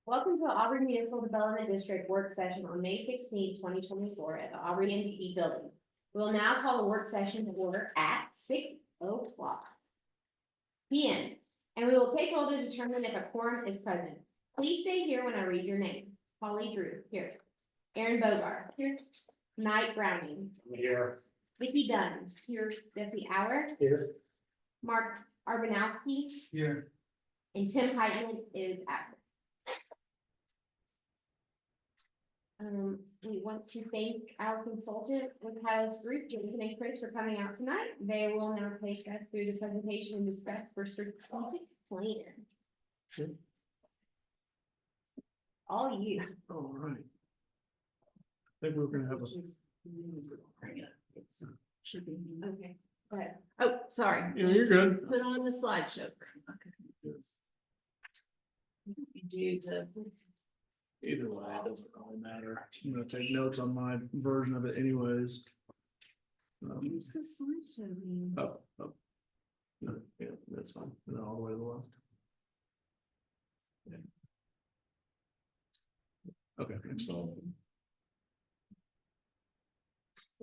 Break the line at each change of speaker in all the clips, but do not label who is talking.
Welcome to the Auburn Municipal Development District Work Session on May 16, 2024 at the Auburn MDE Building. We will now call the work session to order at 6:00 p.m. and we will take roll to determine if a quorum is present. Please stay here when I read your name. Holly Drew, here. Aaron Bogart, here. Knight Browning,
Here.
Vicki Dunn, here. Betsy Auer,
Here.
Mark Arbanowski,
Here.
and Tim Heitman is absent. We want to thank our consultant with Catalyst Group, Jason and Chris, for coming out tonight. They will now take us through the presentation and discuss for strategic plan.
Sure.
All you.
All right. I think we're gonna have a.
Okay, go ahead. Oh, sorry.
Yeah, you're good.
Put on the slideshow. Okay. You do the.
Either way, it doesn't really matter. I'm gonna take notes on my version of it anyways.
Where's the slideshow mean?
Up. No, yeah, that's fine. And then all the way to the left. Yeah. Okay, so.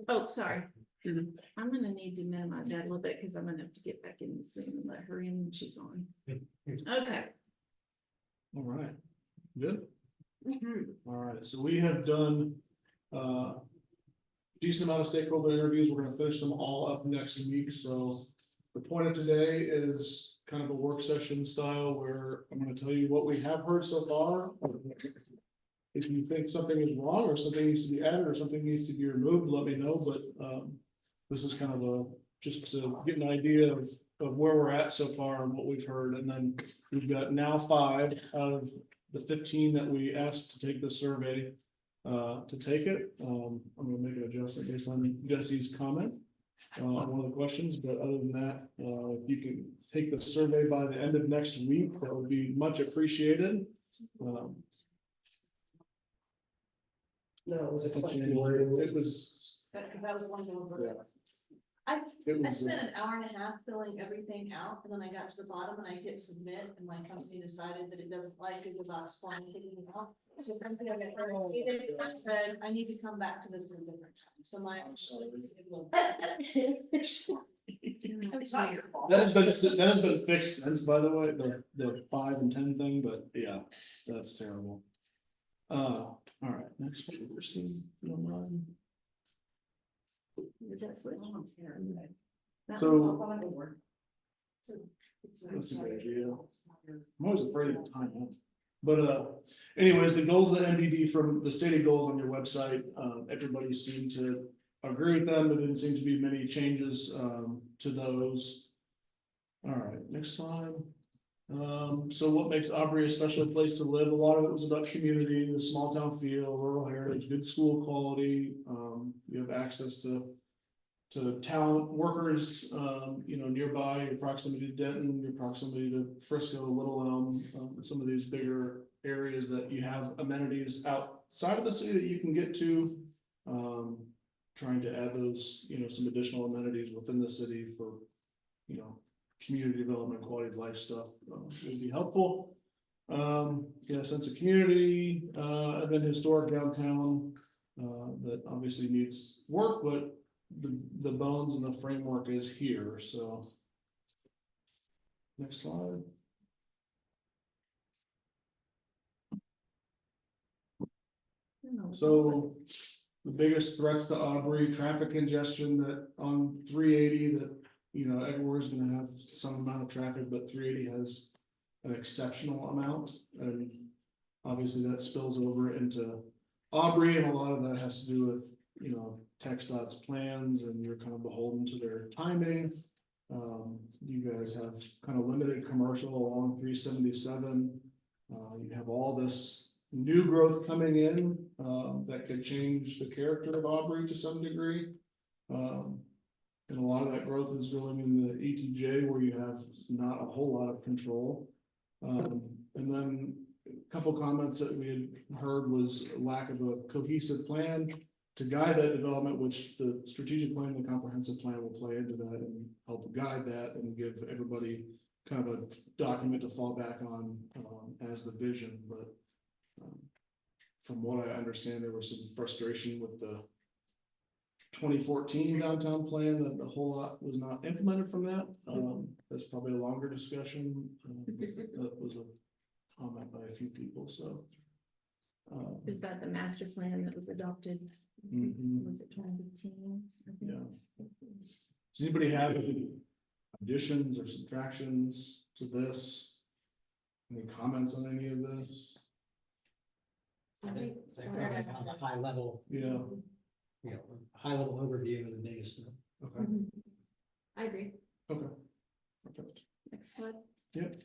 Oh, sorry.
Mhm.
I'm gonna need to minimize that a little bit because I'm gonna have to get back in the Zoom and let her in when she's on. Okay.
All right, good.
Mhm.
All right, so we have done decent amount of stakeholder interviews. We're gonna finish them all up next week, so the point of today is kind of a work session style where I'm gonna tell you what we have heard so far. If you think something is wrong or something needs to be added or something needs to be removed, let me know, but this is kind of just to get an idea of where we're at so far and what we've heard, and then we've got now 5 out of the 15 that we asked to take the survey to take it. I'm gonna make an adjustment based on Jesse's comment on one of the questions, but other than that, if you can take the survey by the end of next week, that would be much appreciated. No, it was January. It was.
Because that was one of
Yeah.
the. I
It was.
spent an hour and a half filling everything out, and then I got to the bottom and I hit submit, and my company decided that it doesn't like Google Docs form taking it out. So something I got irritated, I said, I need to come back to this at a different time, so my.
I'm sorry.
I'm sorry.
That has been fixed since, by the way, the 5 and 10 thing, but yeah, that's terrible. All right, next, Christine, if you don't mind. So- That's a good idea. I'm always afraid of time. But anyways, the goals of the MDD from the stated goals on your website, everybody seemed to agree with them. There didn't seem to be many changes to those. All right, next slide. So what makes Aubrey a special place to live? A lot of it was about community, the small town feel, rural heritage, good school quality. You have access to talent workers, nearby, your proximity to Denton, your proximity to Frisco, Little Elm, some of these bigger areas that you have amenities outside of the city that you can get to. Trying to add those, some additional amenities within the city for, community development, quality of life stuff would be helpful. Sense of community, and then historic downtown that obviously needs work, but the bones and the framework is here. So next slide. So the biggest threats to Aubrey, traffic congestion that on 380 that, everywhere's gonna have some amount of traffic, but 380 has an exceptional amount. And obviously that spills over into Aubrey, and a lot of that has to do with, TxDOT's plans, and you're kind of beholden to their timing. You guys have kind of limited commercial along 377. You have all this new growth coming in that could change the character of Aubrey to some degree. And a lot of that growth is going in the ETJ where you have not a whole lot of control. And then a couple comments that we had heard was lack of a cohesive plan to guide that development, which the strategic plan, the comprehensive plan will play into that and help guide that and give everybody kind of a document to fall back on as the vision. But From what I understand, there was some frustration with the 2014 downtown plan, that a whole lot was not implemented from that. That's probably a longer discussion. That was a comment by a few people, so.
Is that the master plan that was adopted?
Mhm.
Was it 2015?
Yeah. Does anybody have any additions or subtractions to this? Any comments on any of this?
I think probably on a high level,
Yeah,
high level overview of the biggest stuff.
okay,
I agree.
okay. Perfect.
Next slide.
Yep.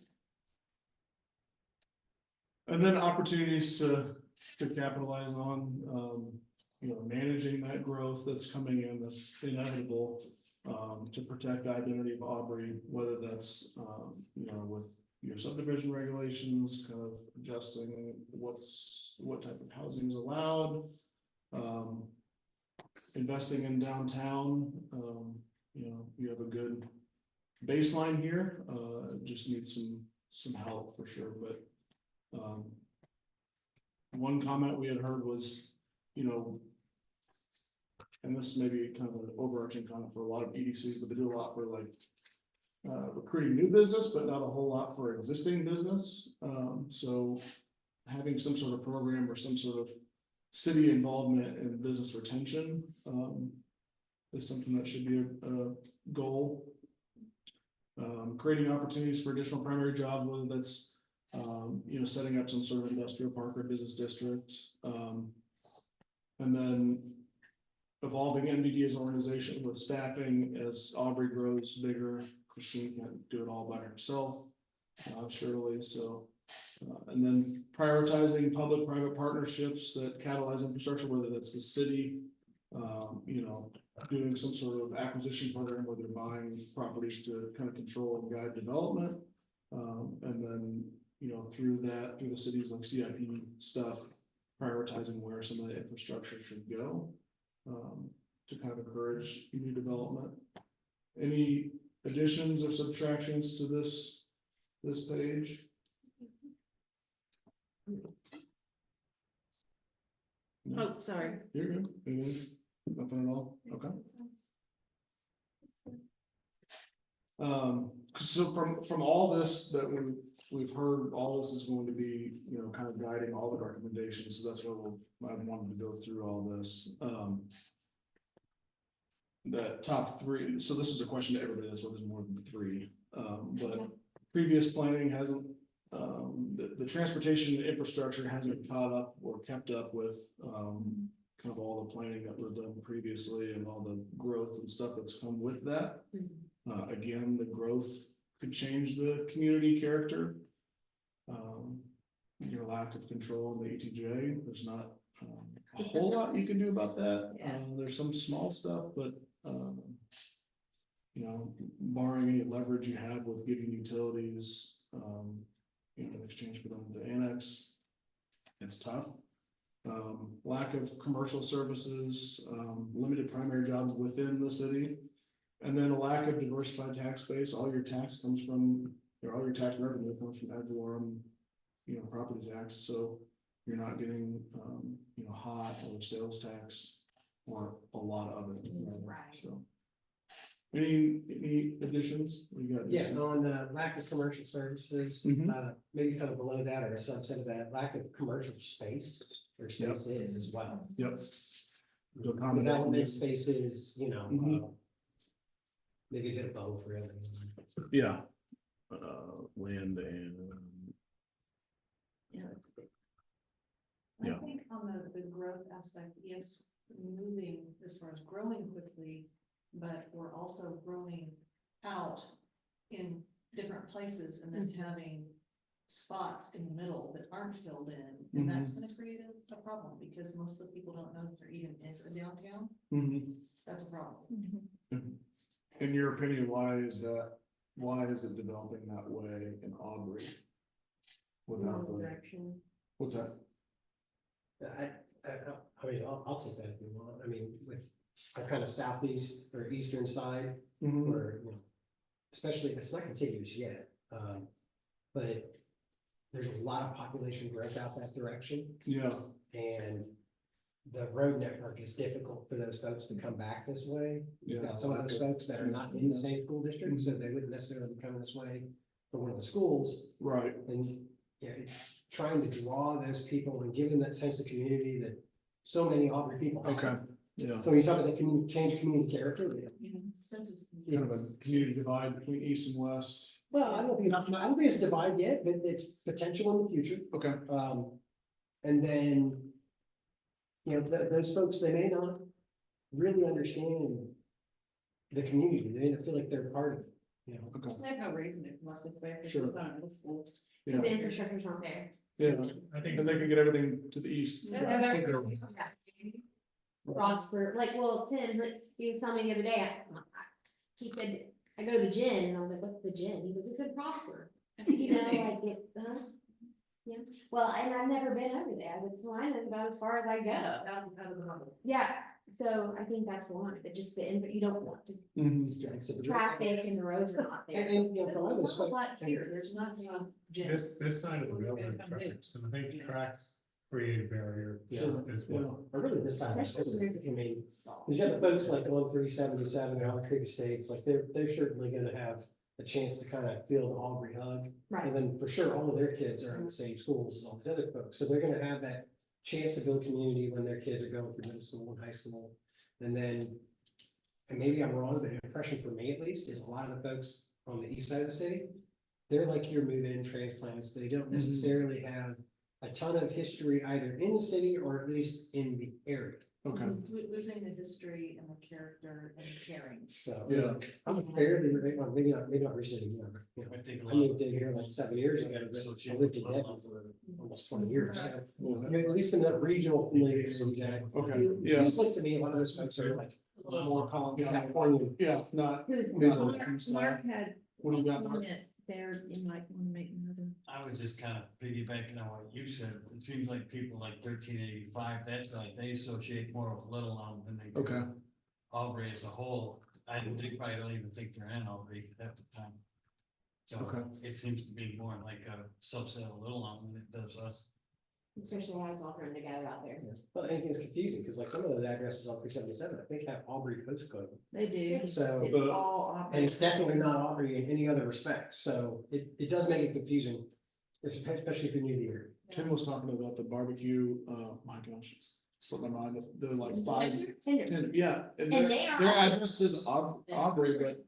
And then opportunities to capitalize on, managing that growth that's coming in, that's inevitable. To protect the identity of Aubrey, whether that's, with your subdivision regulations, kind of adjusting what type of housing is allowed. Investing in downtown, you have a good baseline here, just needs some help for sure, but. One comment we had heard was, and this may be kind of an overarching comment for a lot of EDCs, but they do a lot for like recruiting new business, but not a whole lot for existing business. So having some sort of program or some sort of city involvement in business retention is something that should be a goal. Creating opportunities for additional primary jobs, whether that's setting up some sort of industrial park or business district. And then evolving MDD as an organization with staffing as Aubrey grows bigger. Christine can't do it all by herself, surely. So, and then prioritizing public-private partnerships that catalyze infrastructure, whether that's the city, doing some sort of acquisition program where they're buying properties to kind of control and guide development. And then, through the cities like CIP stuff, prioritizing where some of the infrastructure should go, to kind of encourage new development. Any additions or subtractions to this page? No?
Oh, sorry.
You're good. Nothing at all? Okay. So from all this that we've heard, all this is going to be, kind of guiding all the recommendations, so that's why I wanted to go through all this. That top three, so this is a question to everybody, that's why there's more than three, but previous planning hasn't, the transportation infrastructure hasn't caught up or kept up with, kind of all the planning that was done previously and all the growth and stuff that's come with that. Again, the growth could change the community character. Your lack of control in the ETJ, there's not a whole lot you can do about that.
Yeah.
There's some small stuff, but barring any leverage you have with giving utilities, in exchange for them to annex, it's tough. Lack of commercial services, limited primary jobs within the city. And then a lack of diversified tax base. All your tax comes from, or all your tax revenue comes from ad valorem, property tax. So you're not getting, hot or sales tax or a lot of it.
Right.
So, any additions? We got
Yes, on lack of commercial services,
Mhm.
Maybe kind of below that or a subset of that, lack of commercial space or
Yep.
spaces as well.
Yep. So comment on
Development
this.
spaces,
Mhm.
maybe a bit of both really.
Yeah. Land and.
Yeah, that's big.
Yeah.
I think on the growth aspect, yes, moving as far as growing quickly, but we're also growing out in different places and then having spots in the middle that aren't filled in. And that's gonna create a problem because most of the people don't know that there even is a downtown. That's a problem.
In your opinion, why is it developing that way in Aubrey? Without the,
Direction.
what's that?
I mean, I'll take that if you want. I mean, with our kind of southeast or eastern side, where, especially, it's not contiguous yet, but there's a lot of population growth out that direction.
Yeah,
And the road network is difficult for those folks to come back this way. You've
yeah.
got some of those folks that are not in the same school district, so they wouldn't necessarily be coming this way for one of the schools.
Right,
And yeah, it's trying to draw those people and give them that sense of community that so many Aubrey people have.
okay, yeah.
So when you talk about the community, change community character,
Sense of-
Kind of a community divide between east and west.
well, I don't think it's divided yet, but it's potential in the future.
Okay,
And then, you know, those folks, they may not really understand the community. They don't feel like they're part of it, you know?
okay,
There's no reason to come up this way.
Sure.
It's not middle school.
yeah,
The infrastructure's not there.
yeah. I think, and they can get everything to the east.
Prosper, like, well, Tim, like, he was telling me the other day, he said, I go to the gym, and I was like, what's the gym? He goes, it's in Prosper. You know, like it, yeah, well, and I've never been over there, that's fine, that's about as far as I go. Yeah, so I think that's one, but just you don't want to,
Mhm.
traffic and the roads are not there.
And, you know, for others,
There's a lot here, there's not enough gyms.
This side of the building, tracks, and I think the tracks create a barrier
Yeah.
as well.
Or really this side, of the city. I mean, because you have the folks like on 377 and Allen Creek Estates, like they're certainly gonna have a chance to kind of feel the Aubrey hug.
Right,
And then for sure, all of their kids are in the same schools as all these other folks, so they're gonna have that chance to build community when their kids are going through middle school and high school. And then, and maybe I'm wrong, but an impression for me at least, is a lot of the folks on the east side of the city, they're like your move-in transplants, they don't necessarily have a ton of history either in the city or at least in the area.
Okay,
Losing the history and the character and the caring.
So.
yeah,
I'm fairly, well, maybe not recently, you know, I moved in here like 7 years ago, but I lived in Denver for almost 20 years. So, I mean, at least in that regional familiarity, that.
Okay,
It
yeah.
feels like to me, a lot of those folks are like.
a little more calm, yeah,
California.
yeah, not.
who's,
Mark had
What do you got, Mark?
comment there, you might want to make another.
I was just kind of piggybacking on what you said. It seems like people like 1385, that's like, they associate more with Little Elm than they do
Okay.
Aubrey as a whole. They probably don't even think they're in Aubrey at the time. So
Okay.
it seems to be more like a subset of Little Elm than it does us.
especially how it's all thrown together out there.
But anything's confusing, because like some of those addresses on 377, I think have Aubrey postcode.
They do.
So,
It's
But-
all
and
Aubrey.
it's definitely not Aubrey in any other respect, so it does make it confusing, especially if you're new to the area.
Tim was talking about the barbecue, my gosh, it's slipped my mind, they're like five,
Tinder.
10, yeah.
And
their-
they are
Their
all-
address is Aubrey, but,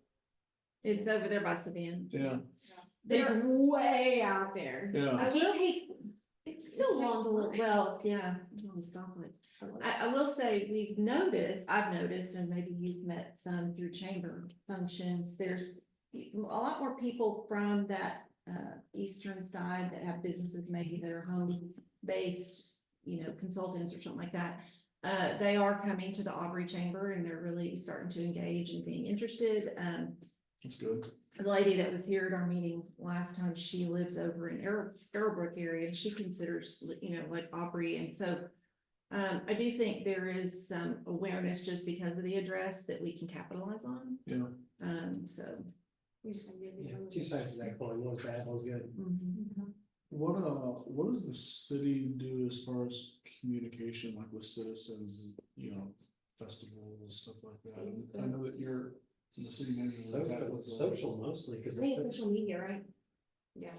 It's over there by Savannah.
yeah,
They're way out there.
yeah,
I can't take, it's so long
It's
to
a little,
look.
well, it's, yeah, it's on the stoplights. I will say, I've noticed, and maybe you've met some through chamber functions, there's a lot more people from that eastern side that have businesses, maybe that are home-based, consultants or something like that. They are coming to the Aubrey Chamber and they're really starting to engage and being interested.
that's good.
The lady that was here at our meeting last time, she lives over in Arrowbrook area, and she considers, like Aubrey, and so I do think there is some awareness just because of the address that we can capitalize on,
Yeah,
so.
Yeah, two sides of that coin, one's bad, one's good.
Mhm.
what does the city do as far as communication, like with citizens, festivals, stuff like that? And I know that you're in the city manager. like that with,
Social mostly, because.
I think social media, right? Yeah.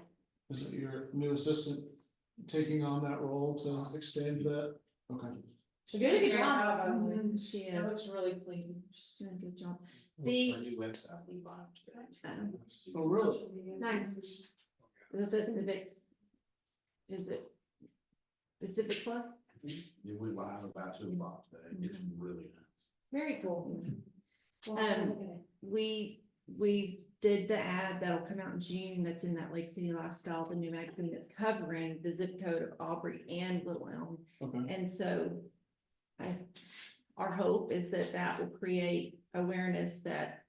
Is it your new assistant taking on that role to expand that? Okay,
She's doing a good job.
Mhm, She
That
is,
looks really clean.
she's doing a good job.
Our
The,
new website.
oh, really?
Nice.
is it Pacific Plus?
You went live about 2 o'clock today. It's really nice.
Very cool. Well,
Um,
look at it.
We did the ad that'll come out in June, that's in that Lake City Lifestyle, the new magazine that's covering the zip code of Aubrey and Little Elm.
Okay,
And so our hope is that will create awareness that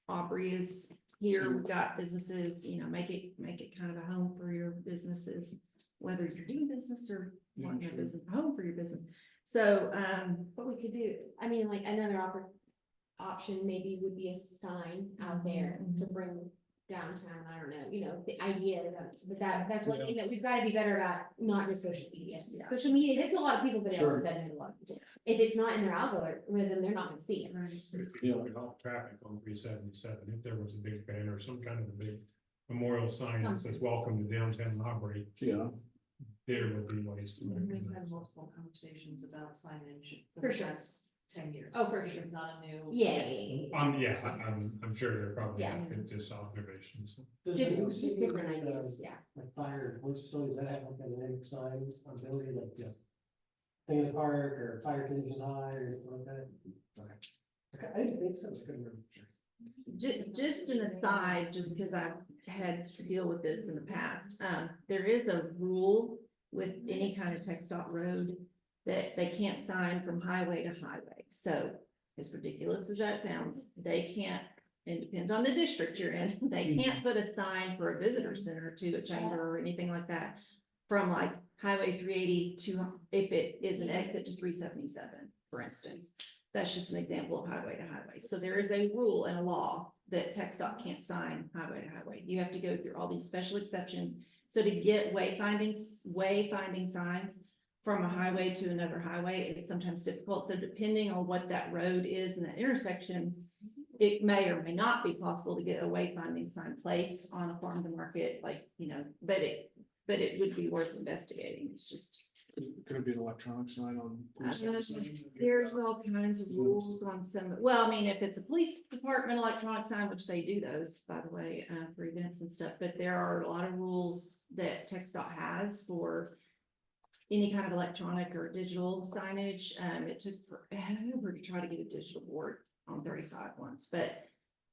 Aubrey is here, we've got businesses, make it kind of a home for your businesses, whether you're doing business or
Yeah,
wanting a
sure.
business, a home for your business. So,
What we could do, I mean, like another option maybe would be a sign out there to bring downtown, I don't know, you know, the idea that, that's one thing that we've gotta be better about, not just social media. Social media hits a lot of people, but it also
Sure.
doesn't hit a lot of people. If it's not in their algorithm, they're not gonna see it.
You know, help traffic on 377, if there was a big banner, some kind of a big memorial sign that says, welcome to downtown Aubrey,
Yeah,
there would be ways to.
We've
make
had
that.
multiple conversations about signage
For
for the
sure.
past 10 years.
Oh, for
This
sure.
is not a new.
Yeah.
Yeah, I'm sure there probably
Yeah.
have been just observations.
Just different ideas, yeah.
Like fire and police facilities that have like a negative sign on building, like, thing in the park or fire conditions high or anything like that. Okay. I didn't think so, I couldn't remember.
Just an aside, just because I've had to deal with this in the past, there is a rule with any kind of text dot road that they can't sign from highway to highway. So as ridiculous as that sounds, they can't, it depends on the district you're in, they can't put a sign for a visitor center to a chamber or anything like that from like Highway 380 to, if it is an exit to 377, for instance. That's just an example of highway to highway. So there is a rule and a law that TxDOT can't sign highway to highway. You have to go through all these special exceptions. So to get wayfinding signs from a highway to another highway is sometimes difficult. So depending on what that road is and that intersection, it may or may not be possible to get a wayfinding sign placed on a farm to market, like, you know, but it would be worth investigating. It's just.
could it be an electronic sign on?
There's all kinds of rules on some, well, I mean, if it's a police department electronic sign, which they do those, by the way, for events and stuff, but there are a lot of rules that TxDOT has for any kind of electronic or digital signage. It took forever to try to get a digital board on 35 once, but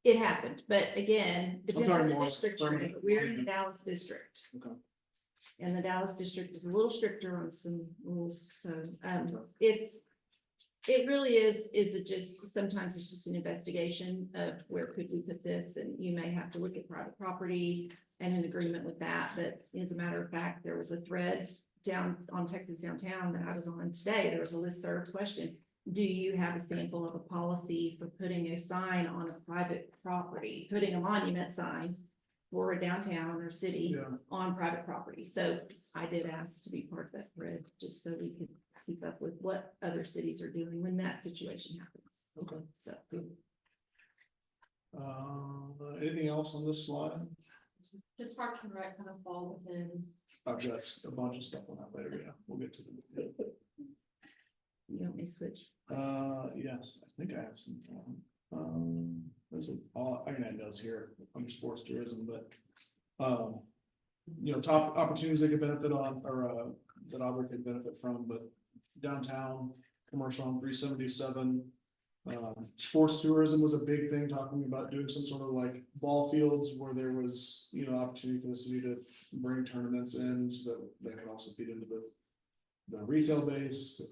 it happened. But again, depends on
talking
the
more
district you're in, but we're in the Dallas district.
Okay.
And the Dallas district is a little stricter on some rules, so, it really is it just, sometimes it's just an investigation of where could we put this, and you may have to look at private property and an agreement with that, but as a matter of fact, there was a thread down on Texas downtown that I was on today, there was a listserv question. Do you have a sample of a policy for putting a sign on a private property, putting a monument sign for a downtown or city
Yeah.
on private property? So I did ask to be part of that thread, just so we could keep up with what other cities are doing when that situation happens.
Okay.
So,
Anything else on this slide?
The Parks and Rec kind of fall within.
I've got a bunch of stuff on that later, yeah, we'll get to them.
you want me to switch?
Yes, I think I have some. Those are all, I can add notes here under sports tourism, but, you know, top opportunities they could benefit on, or, that Auburn could benefit from, but downtown, commercial on 377. Sports tourism was a big thing, talking about doing some sort of like ball fields where there was, you know, opportunity for the city to bring tournaments in, so that they could also feed into the retail base,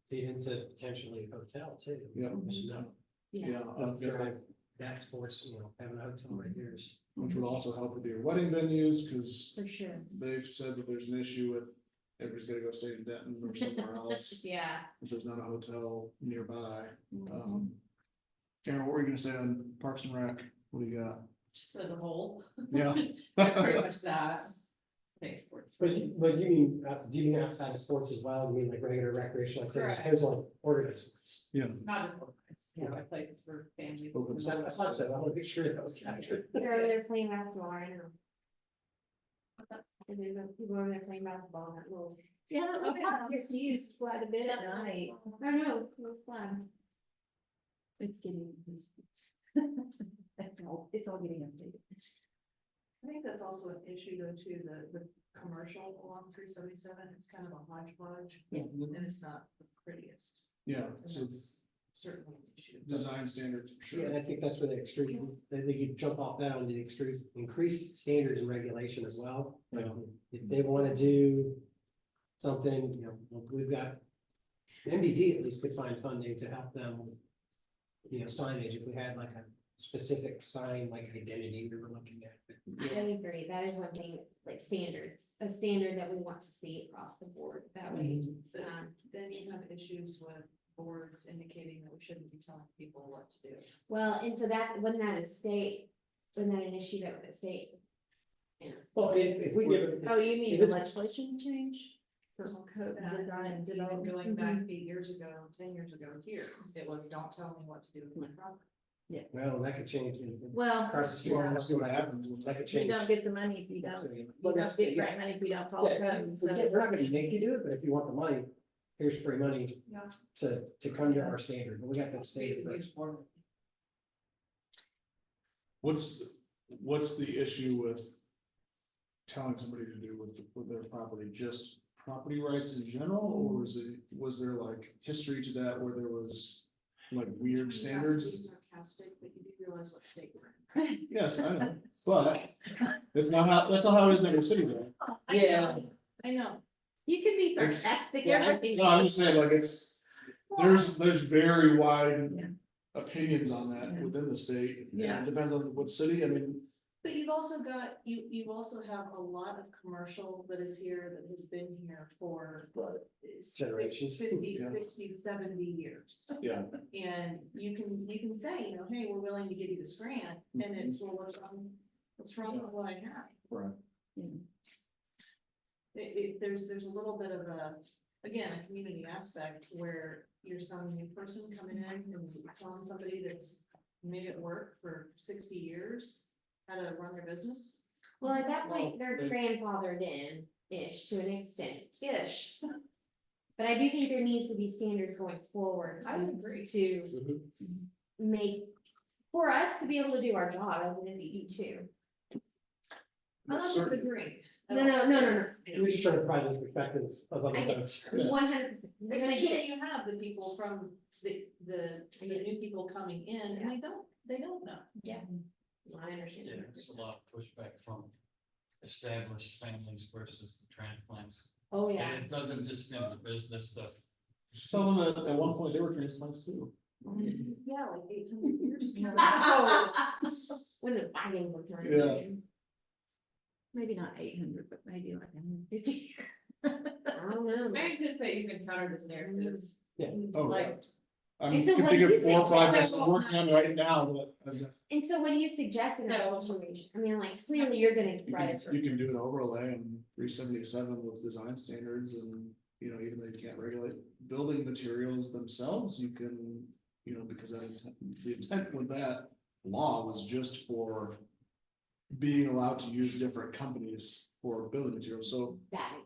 Feed into potentially a hotel too.
Yeah.
Just know,
yeah,
drive that sports, you know, having a hotel right here is.
which would also help with your wedding venues, because
For sure.
they've said that there's an issue with everybody's gotta go stay in Denton or somewhere else,
Yeah.
if there's not a hotel nearby.
Mm-hmm.
Karen, what were you gonna say on Parks and Rec? What do you got?
Just the whole.
Yeah.
Pretty much that. Thanks, sports.
But you mean, do you mean outside of sports as well? You mean like regular recreational activities,
Correct.
like organized sports?
Yeah.
Not just organized, places for families.
Open
So I thought so, I want to make sure that was captured.
They're over there playing basketball right now. And there's people over there playing basketball in that little.
Yeah,
Oh, yeah.
it gets used quite a bit at night.
I know, it was fun.
It's getting. It's all getting updated.
I think that's also an issue though, too, the commercial along 377, it's kind of a hodgepodge.
Yeah.
And it's not the prettiest,
Yeah,
and
so
that's certainly an issue.
design standards for
Yeah,
sure.
and I think that's where the extreme, I think you jump off that on the extreme, increased standards and regulation as well. If they want to do something, you know, we've got, MBD at least could find funding to help them with, you know, signage, if we had like a specific sign, like identity we were looking at.
I would agree, that is one thing, like standards, a standard that we want to see across the board, that way.
But
Um,
then you have issues with boards indicating that we shouldn't be telling people what to do.
Well, and so that, wasn't that a state Isn't that an issue that the state? Yeah.
Well, if we give it.
Oh, you mean
If
the
it's-
legislation change? For code design and
Even
development?
going back 8 years ago, 10 years ago here, it was, don't tell me what to do with my property.
Well, that could change.
Well,
Across the street,
Well,
let's
let's
see
see
what
what
happens.
happens.
That could
we
change.
don't get the money if you don't,
Well,
you don't
that's-
get
yeah.
grant money if you don't follow
Yeah,
code, so.
we're not gonna make you do it, but if you want the money, here's free money
Yeah.
to come to our standard, but we got to stay first.
What's the issue with telling somebody to do with their property, just property rights in general, or was there like history to that where there was like weird
Not to be
standards?
sarcastic, but you do realize what state we're in.
Yes, I know, but that's not how it is in every city though.
Yeah.
I know.
You can be
It's-
sarcastic,
yeah,
everything.
No, I'm just saying, like, there's very wide
Yeah.
opinions on that
Yeah.
within the state. and
Yeah.
It depends on what city, I mean,
But you've also got, you also have a lot of commercial that is here that has been here for.
Generations.
50,
Yeah.
60, 70 years.
yeah,
And you can say, hey, we're willing to give you this grant, and it's, well, what's wrong with what I have?
right.
There's a little bit of again, a community aspect where you're some new person coming in and telling somebody that's made it work for 60 years how to run their business.
Well, at that point,
Well,
they're
they-
grandfathered in-ish to an extent-ish. But I do think there needs to be standards going forward.
I would agree.
To make, for us to be able to do our job as an MDD too.
I'm not
Certain-
disagreeing.
No.
We're just trying to provide the perspective of other
I get-
folks.
Yeah.
100%. They're gonna
Especially
get
when
it.
you have the people from the new people coming in, and they don't know.
Yeah. I understand.
Yeah, there's a lot of pushback from established families versus the transplants.
Oh, yeah.
And it doesn't just in the business stuff.
Just tell them that at one point they were transplants too.
Yeah, like 800 years ago.
When the findings were turned.
Yeah.
Maybe not 800, but maybe like 150.
I don't know.
I anticipate you can counter this narrative.
Oh, yeah.
Like,
I'm
And so what
thinking
do
of
you
4
think?
projects I'm working on right now, but
And so what do you suggest in that situation? I mean, like, clearly you're gonna try this.
you can do an overlay on 377 with design standards and, even though you can't regulate building materials themselves, you can, because the intent with that law was just for being allowed to use different companies for building materials,
That is.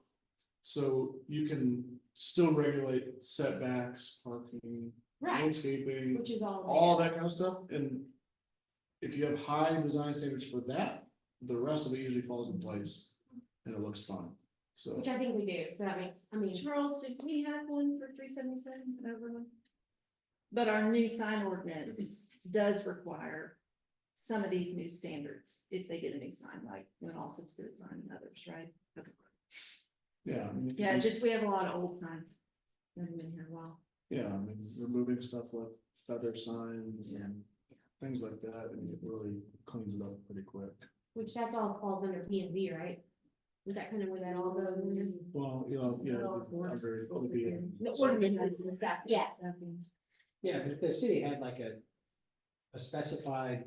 so you can still regulate setbacks, parking,
Right,
landscaping,
which is
all that kind of stuff, and if you have high design standards for that, the rest of it usually falls in place, and it looks fun, so.
Which I think we do, so that makes, I mean,
Charles, did we have one for 377 overlay? But our new sign ordinance does require some of these new standards if they get a new sign, like when all six to the sign and others, right? Okay.
Yeah. I mean,
Yeah, just we have a lot of old signs that have been here a while.
Yeah, I mean, removing stuff like feather signs
Yeah.
and things like that, and it really cleans it up pretty quick.
which that's all falls under P and Z, right? Is that kind of where that all goes? under?
Well, under, it would be,
The ordinances and stuff, yeah.
Yeah, but if the city had like a specified,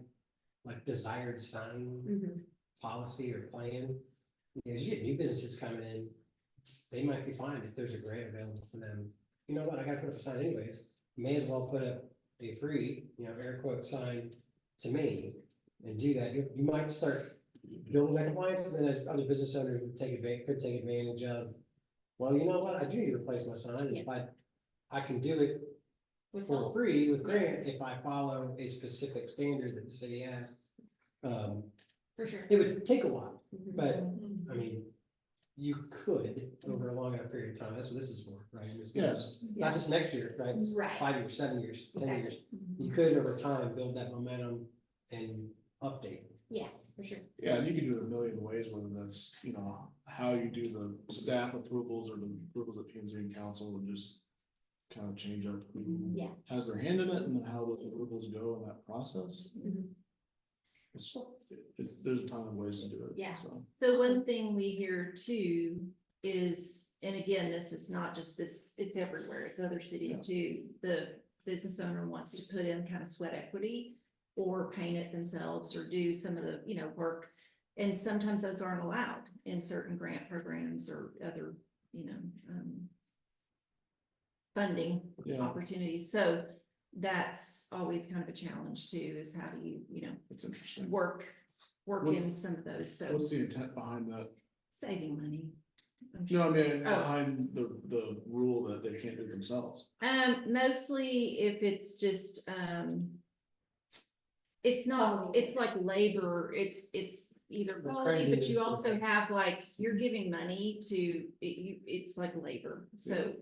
like desired sign
Mhm.
policy or plan, because you get new businesses coming in, they might be fine if there's a grant available for them. You know what, I gotta put up a sign anyways, may as well put up a free, air quote sign to me and do that. You might start building that compliance, and then as other business owners would could take advantage of, well, you know what, I do need to replace my sign, and if I can do it
With
for
help.
free with grant if I follow a specific standard that the city has.
For sure.
It would take a while,
Mhm.
but I mean, you could over a long enough period of time, that's what this is for, right? It's
Yes.
not just next year, right? It's
Right.
5 years, 7 years, 10
Exactly.
years. You could over time build that momentum and update.
Yeah, for sure.
yeah, and you can do it a million ways, whether that's, how you do the staff approvals or the approvals at P and Z and council, and just kind of change up who
Yeah.
has their hand in it and how those approvals go in that process.
Mhm.
There's a ton of ways to do it.
Yeah.
So.
So one thing we hear too is, and again, this is not just this, it's everywhere, it's other cities too. The business owner wants to put in kind of sweat equity or paint it themselves or do some of the, work. And sometimes those aren't allowed in certain grant programs or other, funding
Yeah,
opportunities. So that's always kind of a challenge too, is how do you,
it's interesting.
work
What's-
in some of those, so
What's the intent behind that?
saving money. I'm
No, I
sure.
mean,
Oh.
behind the rule that they can't do it themselves.
Mostly if it's just, it's not, it's like labor, it's either
The
quality, but you
credit
also
is-
have like, you're giving money to, it's like labor, so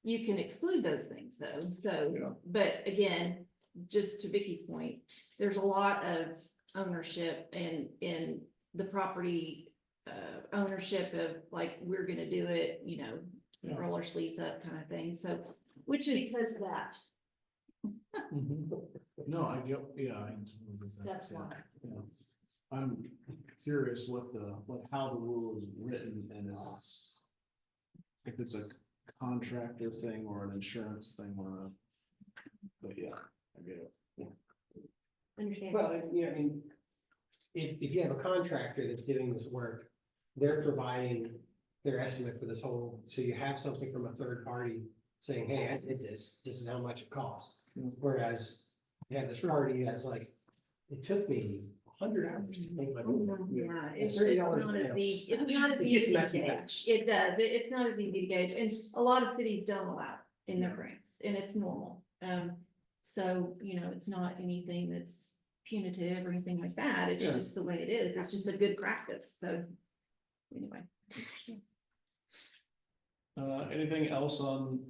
you can exclude those things though, so,
Yeah.
but again, just to Vicky's point, there's a lot of ownership and in the property, ownership of like, we're gonna do it,
Yeah.
roll our sleeves up kind of thing, so, which is.
Because that,
No, I get, yeah. I totally get that,
that's
yeah,
why.
yeah. I'm curious how the rule is written and if it's a contractor thing or an insurance thing but yeah, I get it.
Understand?
Well, I mean, if you have a contractor that's doing this work, they're providing their estimate for this whole, so you have something from a third party saying, hey, I did this is how much it costs.
Mm.
Whereas you have this party that's like, it took me 100 hours to make my building.
Yeah,
And
it's
$30
not as
now.
easy, it's not as
It
easy
gets
to
messy
gauge.
fast.
It does, it's not as easy to gauge, and a lot of cities don't allow it in their
Yeah.
grants, and it's normal. So, it's not anything that's punitive or anything like that, it's
Yeah.
just the way it is, it's just a good practice, so. Anyway.
Anything else on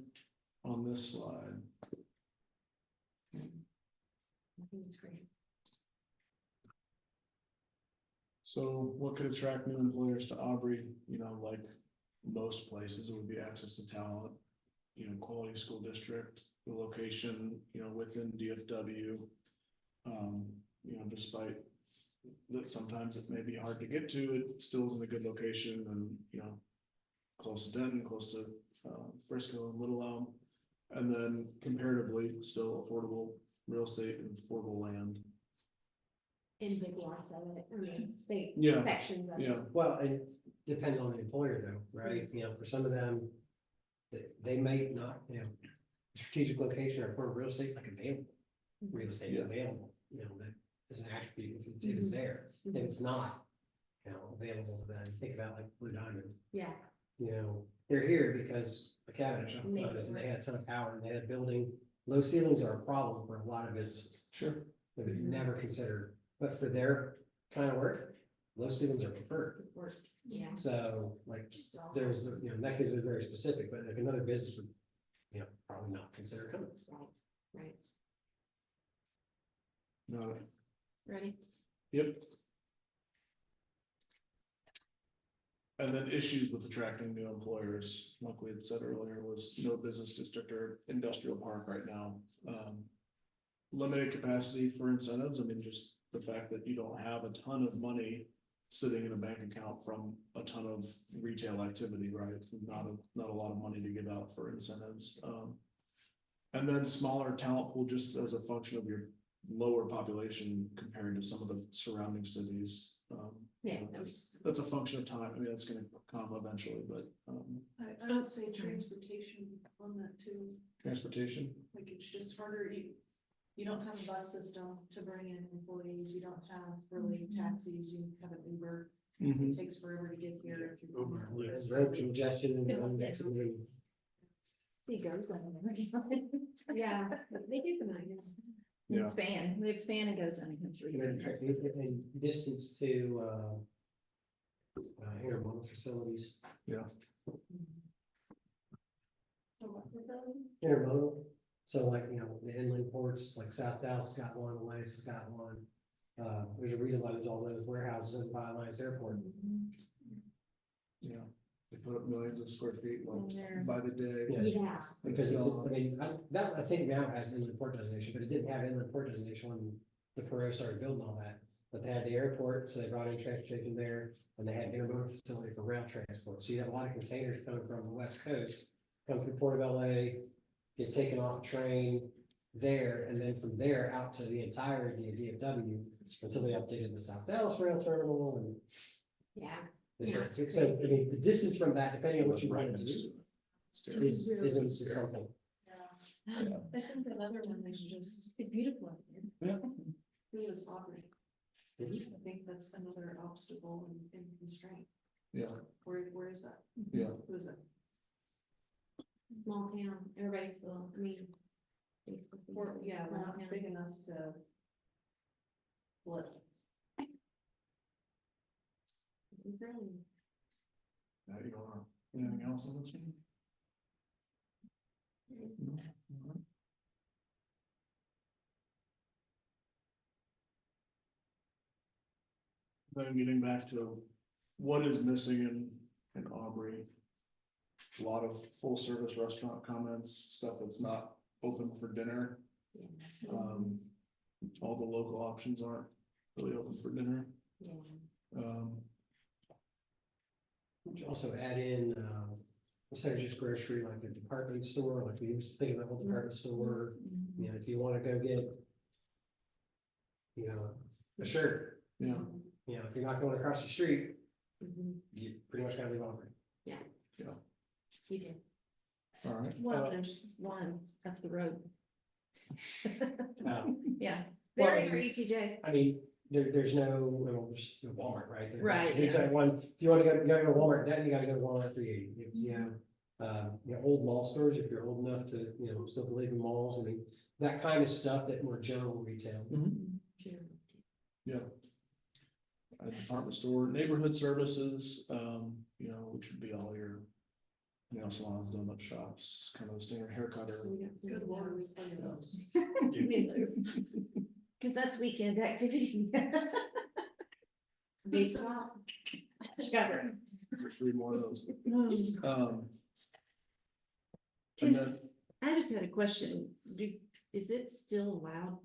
this slide?
I think it's great.
So what could attract new employers to Aubrey, like most places, it would be access to talent, quality school district, the location, within DFW. Despite that sometimes it may be hard to get to, it still is in a good location and, close to Denton, close to Frisco and Little Elm. And then comparatively, still affordable real estate and affordable land.
In big lots of it, I mean, big
Yeah.
sections of it.
Yeah,
Well, it depends on the employer though, right? For some of them, they may not, strategic location or for real estate, like available, real estate
Yeah.
available, that is an attribute if it's there. If it's not, available, then think about like Blue Diamond,
Yeah,
they're here because the cabinet shop
Maybe.
closed and they had a ton of power and they had a building. Low ceilings are a problem for a lot of businesses.
sure.
They would never consider, but for their kind of work, low ceilings are preferred.
of course, yeah.
So like,
Just all-
there's, in that case, it was very specific, but like another business would, probably not consider coming.
Right.
No,
Ready?
yep. And then issues with attracting new employers, like we had said earlier, was no business district or industrial park right now. Limited capacity for incentives, I mean, just the fact that you don't have a ton of money sitting in a bank account from a ton of retail activity, right? Not a lot of money to give out for incentives. And then smaller talent pool just as a function of your lower population compared to some of the surrounding cities.
Yeah,
That's a function of time. I mean, that's gonna come eventually, but,
I would say transportation on that too,
transportation,
like it's just harder, you don't have a bus system to bring in employees, you don't have really taxis, you have an Uber. It takes forever to get here. if you're-
Uber,
There's road congestion and next to the.
See goes on.
yeah, they do come out here.
Yeah.
We have span and goes on.
And distance to, intermodal facilities. Intermodal, so like, the inland ports, like South Dallas got one, Alliance has got one. There's a reason why there's all those warehouses over by Alliance Airport.
yeah, they put up millions of square feet like
And there's-
by the day.
Yeah.
Yeah,
Because it's, I think now has inland port designation, but it didn't have inland port designation when the Perot started building all that. But they had the airport, so they brought in transportation there, and they had an intermodal facility for rail transport. So you have a lot of containers coming from the west coast, come through Port of LA, get taken off a train, there, and then from there out to the entirety of DFW until they updated the South Dallas Rail Terminal and.
Yeah.
So, I mean, the distance from that, depending on what you want to do, is something.
Yeah. I think another one is just, it's beautiful out here.
Yeah.
Who is Aubrey? I think that's another obstacle and constraint.
Yeah,
Where is that?
yeah.
Who is it?
Small town, everybody's still, I mean.
Or, yeah, we're
small
not
town.
big enough to. What?
Now you are, anything else on this one? No? All right. Then getting back to what is missing in Aubrey. A lot of full service restaurant comments, stuff that's not open for dinner. All the local options aren't really open for dinner. Um,
Also add in, instead of just grocery, like the department store, like we used to think of the whole department store, you know, if you wanna go get. You know, a shirt,
yeah,
you know, if you're not going across the street,
Mhm.
you pretty much gotta leave Auburn.
You do.
all right.
Well, there's one up the road.
Um,
Yeah,
Well,
very near ETJ.
I mean, there's no, well, there's no Walmart, right?
Right,
There's
yeah.
that one, if you wanna go to Walmart, then you gotta go to Walmart 380. If you have, you know, old mall stores, if you're old enough to, you know, still believe in malls, I mean, that kind of stuff, that more general retail.
Yeah. A department store, neighborhood services, you know, which would be all your, you know, salons, donut shops, kind of the standard haircutter.
Good lord.
Cause that's weekend activity.
Big shop.
Covered.
Three more of those.
Um,
And then,
I just had a question. Is it still allowed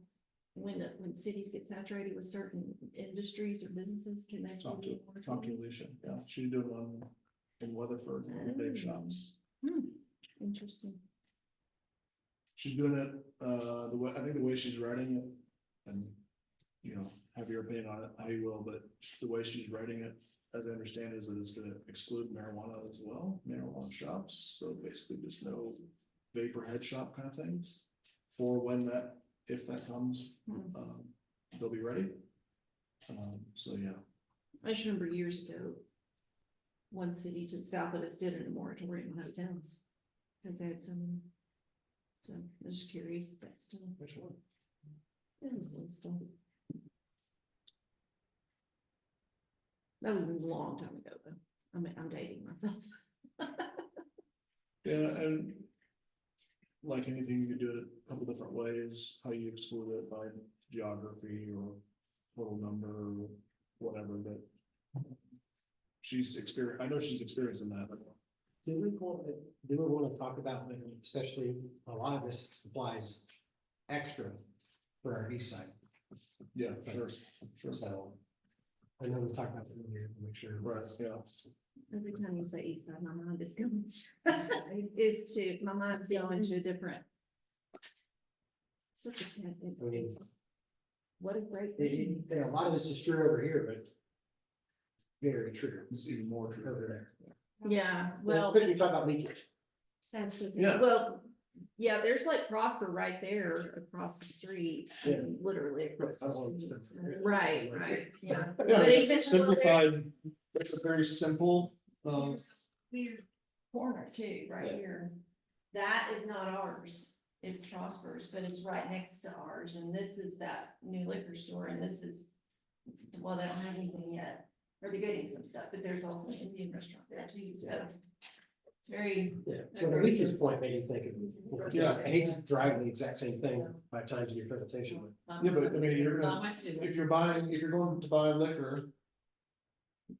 when cities get saturated with certain industries or businesses, can they still
talk to,
do
talk to Alicia, yeah, she's doing one in Weatherford, big shops.
Interesting.
She's doing it, the way, I think the way she's writing it, and, you know, have your opinion on it, how you will, but the way she's writing it, as I understand, is that it's gonna exclude marijuana as well, marijuana shops, so basically just no vapor head shop kind of things. For when that, if that comes, they'll be ready. So, yeah,
I just remember years ago, one city to the south of us did a moratorium on hotels. Cause they had so many. So I was just curious if that's still.
Which one?
It was still. That was a long time ago, though. I mean, I'm dating myself.
yeah, and like anything, you could do it a couple different ways, how you exclude it by geography or total number or whatever, but she's experienced, I know she's experiencing that.
Do we want to talk about, like, especially a lot of this applies extra for our east side.
Yeah, sure, sure.
So I know we talked about it earlier, to make sure.
Right, yeah.
Every time you say east side, my mind is going, my mind's going to a different. Such a, it's, what a great thing.
A lot of this is true over here, but very true
It's even more true.
over there.
Yeah, well.
Because we talk about leakage.
Yeah.
Well, yeah, there's like Prosper right there across the street, I mean, literally across the street. Right, yeah.
Yeah,
But
it's
even
simplified, it's a very simple,
There's a weird corner too, right here. That is not ours. It's Prosper's, but it's right next to ours, and this is that new liquor store, and this is, well, they don't have anything yet. Or they're getting some stuff, but there's also an Indian restaurant there too, so. It's very.
Yeah, well, the leakage point made you think of,
Yeah.
I hate to drive the exact same thing 5 times in your presentation.
yeah, but I mean, you're gonna, if you're going to buy liquor.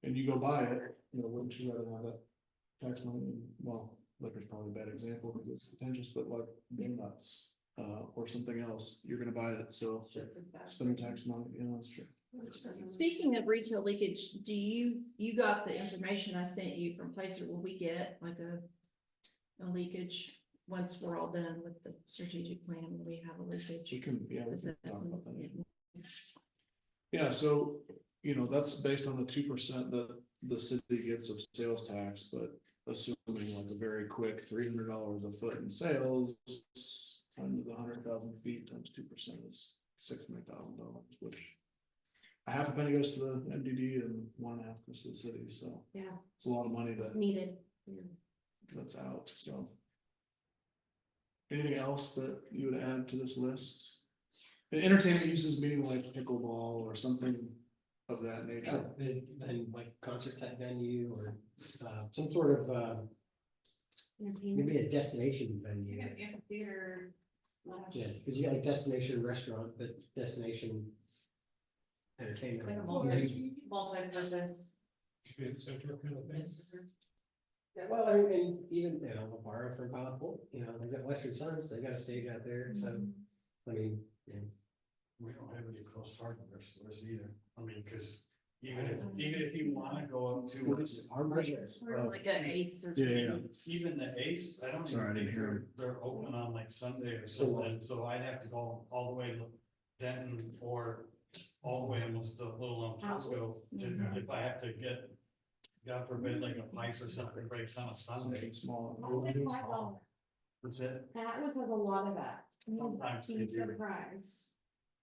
And you go buy it, you know, wouldn't you rather have that tax money, well, liquor's probably a bad example because it's contentious, but like donuts. Or something else, you're gonna buy it, so spending tax money, yeah, that's true.
Speaking of retail leakage, do you got the information I sent you from places where we get like a leakage once we're all done with the strategic plan, we have a leakage
We can, yeah, we can talk
assessment.
about that. Yeah, so, that's based on the 2% that the city gets of sales tax, but assuming like a very quick $300 a foot in sales. Times the 100,000 feet times 2% is $600,000, which. A half a penny goes to the MDD and 1.5 goes to the city, so
Yeah,
it's a lot of money
needed.
that's out, so. Anything else that you would add to this list? And entertainment uses meaning like pickleball or something of that nature.
Then like concert type venue or, some sort of, maybe a destination venue.
Theater.
Yeah, because you got like destination restaurant, but destination entertainment.
Like a multi-purpose.
Event center kind of thing.
Yeah, well, I mean, and even, we'll borrow from Pilot Point, they got Western Suns, they got a stage out there, so, I mean, yeah.
We don't have any close partners for us either. I mean, cause even if you wanna go up to.
Arm wrestlers.
Or like an ace or.
Yeah.
Even the Ace, I don't
Sorry, I
even
didn't
think
hear
they're open on like Sunday or something, so I'd have to go all the way to Denton or all the way almost to Little Tusco if I have to get, God forbid, like a flight or something breaks on a Sunday.
Something small.
That's it,
That was has a lot of that.
Sometimes they
Be
do.
surprised.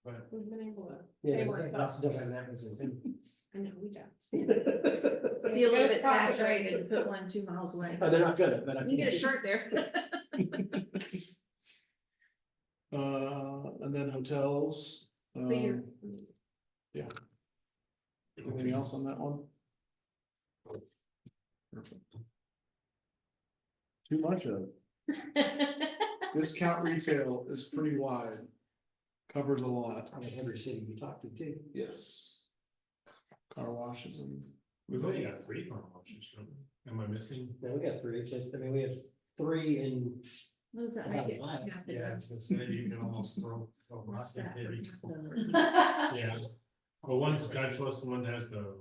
but
We've been able to.
Yeah,
They work
lots of different methods and.
I know, we don't.
Be a little bit saturated and put one 2 miles away.
Oh, they're not good, but I.
You can get a shirt there.
And then hotels.
But you're.
Anything else on that one? Perfect. Too much of it. Discount retail is pretty wide. Covers a lot.
I mean, every city we talk to too.
Yes. Car washes and.
We've only got 3 car washes, don't we? Am I missing?
No, we got 3, but, I mean, we have 3 in,
What does that
About
make it?
a mile.
Half a
yeah,
day?
to say you can almost throw a rock
What's that
at
for
it.
half a day?
Yeah. Well, one's God plus the one has the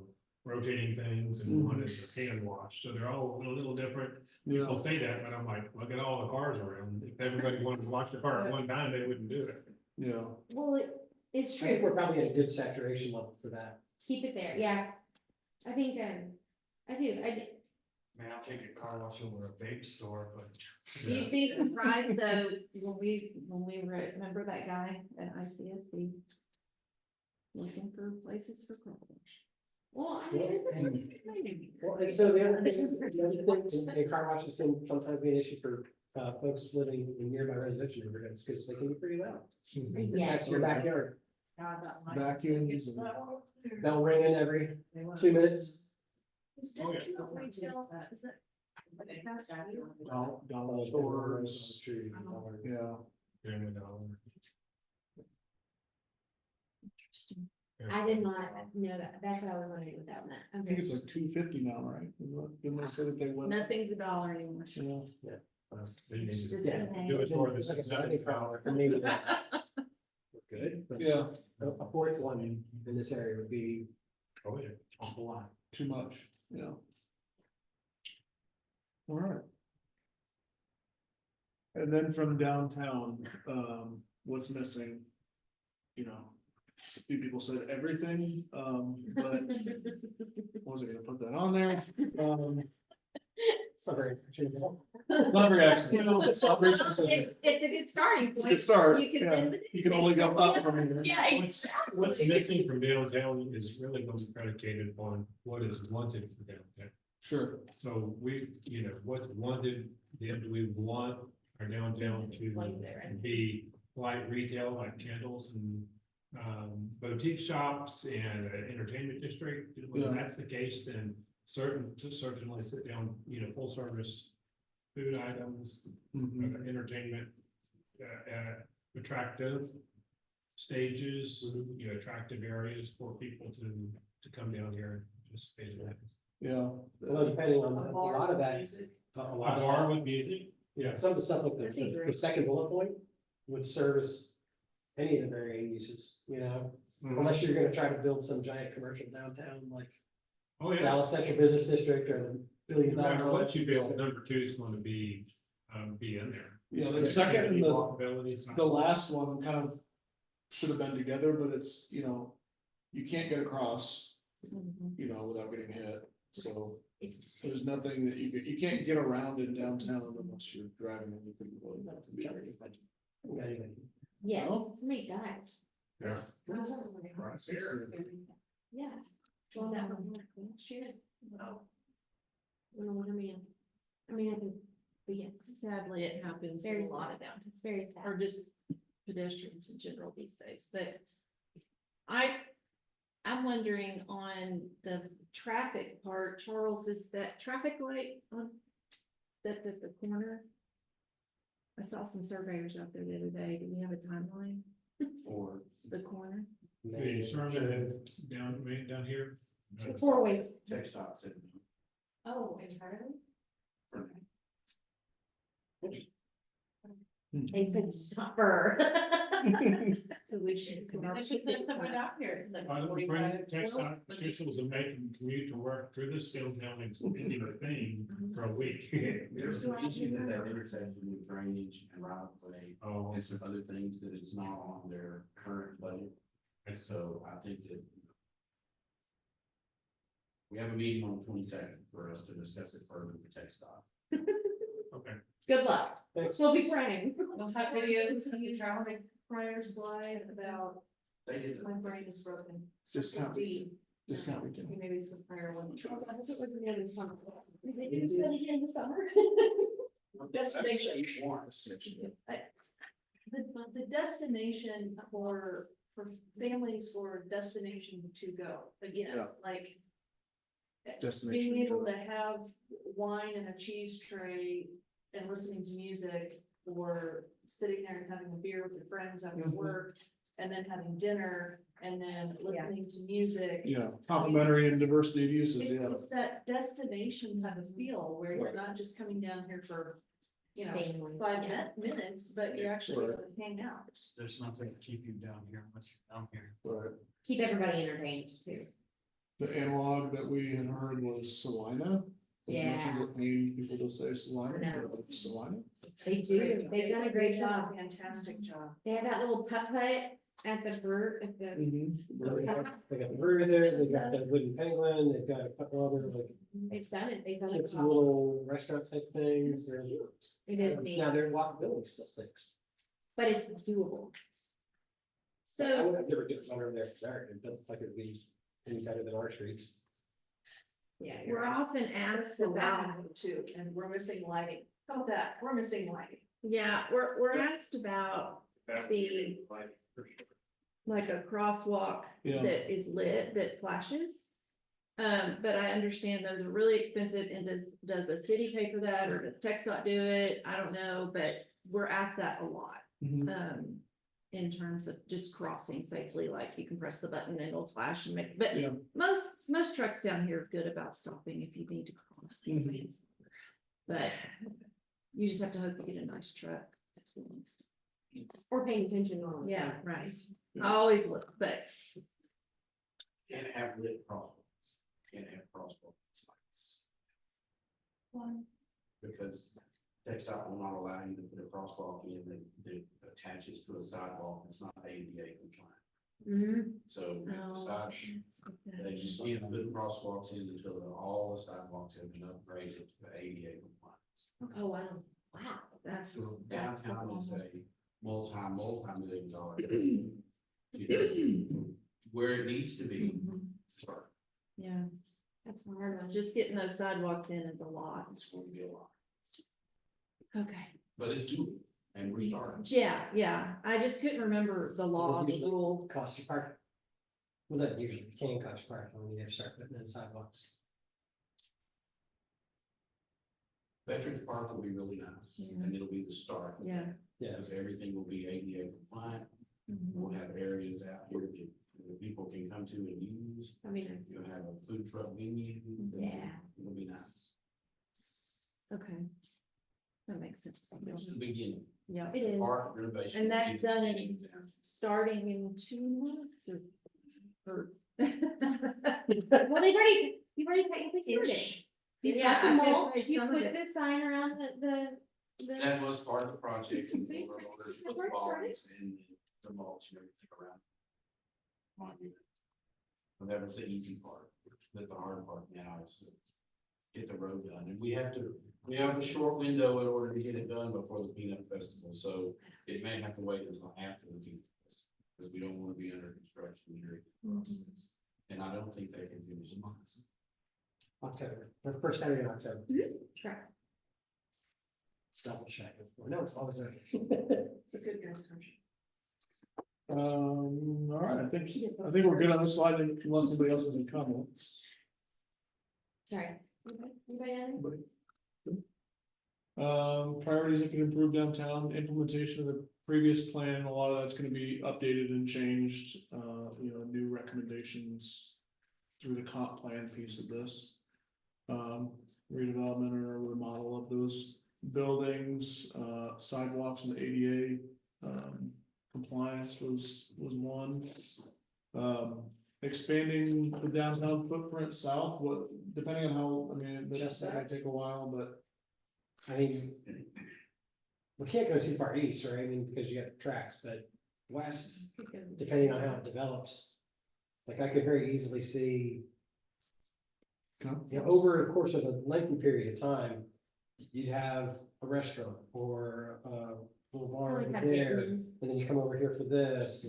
rotating things and one is a hand wash, so they're all a little different.
Yeah,
People say that, but I'm like, look at all the cars around. If everybody wanted to wash the car at one time, they wouldn't do it.
yeah.
Well, it's
I think
true.
we're probably at a good saturation level for that.
Keep it there, yeah. I think, I do.
Man, I'll take a car wash over a vape store, but.
You'd be surprised though, when we remember that guy at ICSC. Looking for places for car wash.
Well, I
Well,
mean.
Well, and so the other thing, and car washes can sometimes be an issue for, folks living in nearby residential neighborhoods, because they can be pretty loud.
Yeah.
That's your backyard.
Vacuums and.
They'll ring in every 2 minutes.
Oh, yeah.
Dollar stores, yeah.
Family Dollar.
Interesting.
I did not know that. That's what I was wondering with that one.
I think it's like $2.50 now, right? Didn't they say that they went?
Nothing's $1 anymore.
Yeah.
They need to
Just
Yeah.
do it for this.
Like I said, I think for me, that's good. But
Yeah,
a fourth one in this area would be
Oh, yeah.
awful lot.
too much, yeah. All right. And then from downtown, what's missing? A few people said everything, but wasn't gonna put that on there.
Sorry.
It's not very accidental, it's not very specific.
It's a good starting
It's a
point.
good start,
You can
yeah.
bend the
You can only go up from here.
Yeah,
What's
exactly.
missing from downtown is really going to be predicated upon what is wanted for downtown.
Sure,
So what's wanted, do we want our downtown
Like there,
to be light retail, like candles and boutique shops and an entertainment district? If
Yeah.
that's the case, then certainly sit down, full service food items,
mhm,
entertainment, attractive stages, attractive areas for people to come down here and participate in that.
yeah,
Well, depending on a lot of that, a
A
lot of
bar with music,
yeah, some of the stuff like
That'd be
the
great.
second bullet point would service any of the varying uses, unless you're gonna try to build some giant commercial downtown like
oh, yeah.
Dallas Central Business District or the
No
$1 billion.
matter what you build, number 2 is going to be be in there.
Yeah, the second and the
Walkability, sign.
the last one kind of should have been together, but it's, you can't get across, without getting hit. So
It's,
there's nothing that you can't get around in downtown unless you're driving and you can really not be very effective.
yes,
Well-
somebody died.
Yeah.
Yeah. Well, that one last year. Older man. I mean, I can, but yes,
Sadly, it happens in
Very
a lot
sad.
of downtowns.
it's very sad.
Or just pedestrians in general these days, but I'm wondering on the traffic part, Charles, is that traffic light on, that's at the corner? I saw some surveyors out there the other day, do we have a timeline
For
for the corner?
The sermon down here.
The four ways.
text dots and
Oh, entirely?
for
They said suffer.
So we should. come up
I
with
should put
it.
someone out here. It's like
I don't
45,
bring text
well,
out officials and making commute to work through the still buildings, a thing for a week.
there's an issue at that intersection with drainage and right of way
Oh,
and some other things that it's not on their current budget. And so I think that we have a meeting on the 22nd for us to discuss it further with the text dot.
okay.
Good luck.
Thanks.
We'll be praying.
Those hot videos, the traffic prior slide about
They did,
my brain is broken.
Discount,
D.
discount weekend.
Maybe some prior one.
Did they do study in the summer?
Destination.
Section.
The destination for families or destination to go, again,
Yeah.
like.
Destination
Being able
to
to have wine and a cheese tray and listening to music, or sitting there and having a beer with your friends after
Mhm.
work. And then having dinner, and then
Yeah.
listening to music.
Yeah, complimentary and diversity of uses, yeah.
It's that destination type of feel where you're not just coming down here for,
Family,
5
yeah.
minutes, but you're actually
Right.
gonna hang out.
There's nothing to keep you down here once you're down here.
Right.
Keep everybody entertained too.
The analog that we had heard was Salina. As much as it pained people to say Salina,
No.
but Salina.
They do, they've done a great job.
Fantastic job.
They have that little putt-putt at the bird, at the,
They got the brewery there, they got the wooden penguin, they've got a couple other like,
they've done it
it's
well.
little restaurant type things.
It is neat,
Now their walkability still stinks.
but it's doable.
I
So,
would never get under there, it doesn't look like it'd be any better than our streets.
yeah,
We're often asked
The
about,
loud too, and we're missing lighting. How about that? We're missing lighting.
yeah, we're asked about the, like a crosswalk
Yeah.
that is lit, that flashes. But I understand those are really expensive, and does the city pay for that, or does TxDOT do it? I don't know, but we're asked that a lot.
Mhm.
In terms of just crossing safely, like you can press the button and it'll flash and make, but
Yeah.
most trucks down here are good about stopping if you need to cross.
Mhm.
But you just have to hope you get a nice truck. That's what I'm saying.
or paying attention on.
Yeah, right. I always look, but
can't have lit crosswalks, can't have crosswalk lights. Because text dot will not allow you to put a crosswalk in that attaches to a sidewalk, it's not ADA compliant.
Mhm.
So the
Oh,
side, they just can't put crosswalks in until all the sidewalks have been upgraded to ADA compliance.
Oh, wow, wow.
that's,
So
that's.
downtown is a multi-million dollar. Where it needs to be.
Mhm.
Sorry,
Yeah,
That's a hard one.
just getting those sidewalks in is a lot.
it's going to be a lot,
Okay.
but it's doable, and we're starting.
Yeah, I just couldn't remember the law, the rule.
Cost you parking. Well, that usually can cost you parking when you have to start putting in sidewalks.
Veterans Park will be really nice,
Yeah.
and it'll be the start.
Yeah.
Yeah.
Because everything will be ADA compliant,
Mhm.
we'll have areas out here that people can come to and use.
I mean,
You'll have a food truck venue.
Yeah.
It'll be nice,
Okay. That makes sense.
it's the beginning,
Yeah,
it is.
park renovation.
and
will
that's
be the
done
beginning
in,
of town.
starting in 2 months or.
Well, you've already technically started. You
Yeah,
got the
I was gonna
mulch,
say
you
some of
put
it-
the sign around the
That was part of the project. And
See?
we were ordered
That works, right?
bollards and the mulch and everything around. Monument. But that was the easy part, but the hard part now is to get the road done, and we have a short window in order to get it done before the peanut festival, so it may have to wait until after the peanut festival. Because we don't wanna be under construction during the process, and I don't think they can finish months.
October, the first Saturday in October,
Correct.
double check. No, it's always a.
It's a good guy's country.
All right, I think we're good on this slide unless anybody else has any comments.
Sorry. Anybody else?
Anybody? Priorities that can improve downtown, implementation of the previous plan, a lot of that's gonna be updated and changed, new recommendations through the comp plan piece of this. Redevelopment or remodel of those buildings, sidewalks and ADA, compliance was one. Expanding the downtown footprint south, depending on how, that might take a while, but.
I mean, we can't go too far east, right? I mean, because you got the tracks, but west, depending on how it develops. Like I could very easily see, over the course of a lengthy period of time, you'd have a restaurant or a little bar over there, and then you come over here for this.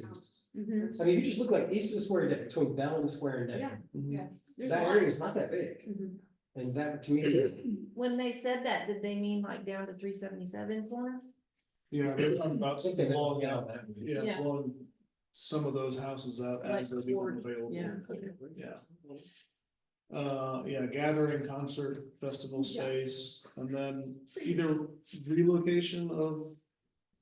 Mhm.
I mean, you just look like east of the square, between Bell and the Square and
Yeah.
Denver.
Yes.
There's a
That
lot.
area is not that big,
Mhm.
and that to me,
When they said that, did they mean like down to 377 corner?
Yeah, they're talking
I
about
think they
blowing
get on
out,
that.
Yeah.
blowing some of those houses out as they
Like
become
toward-
available.
yeah.
Yeah. Gathering, concert, festival
Yeah.
space, and then either relocation of,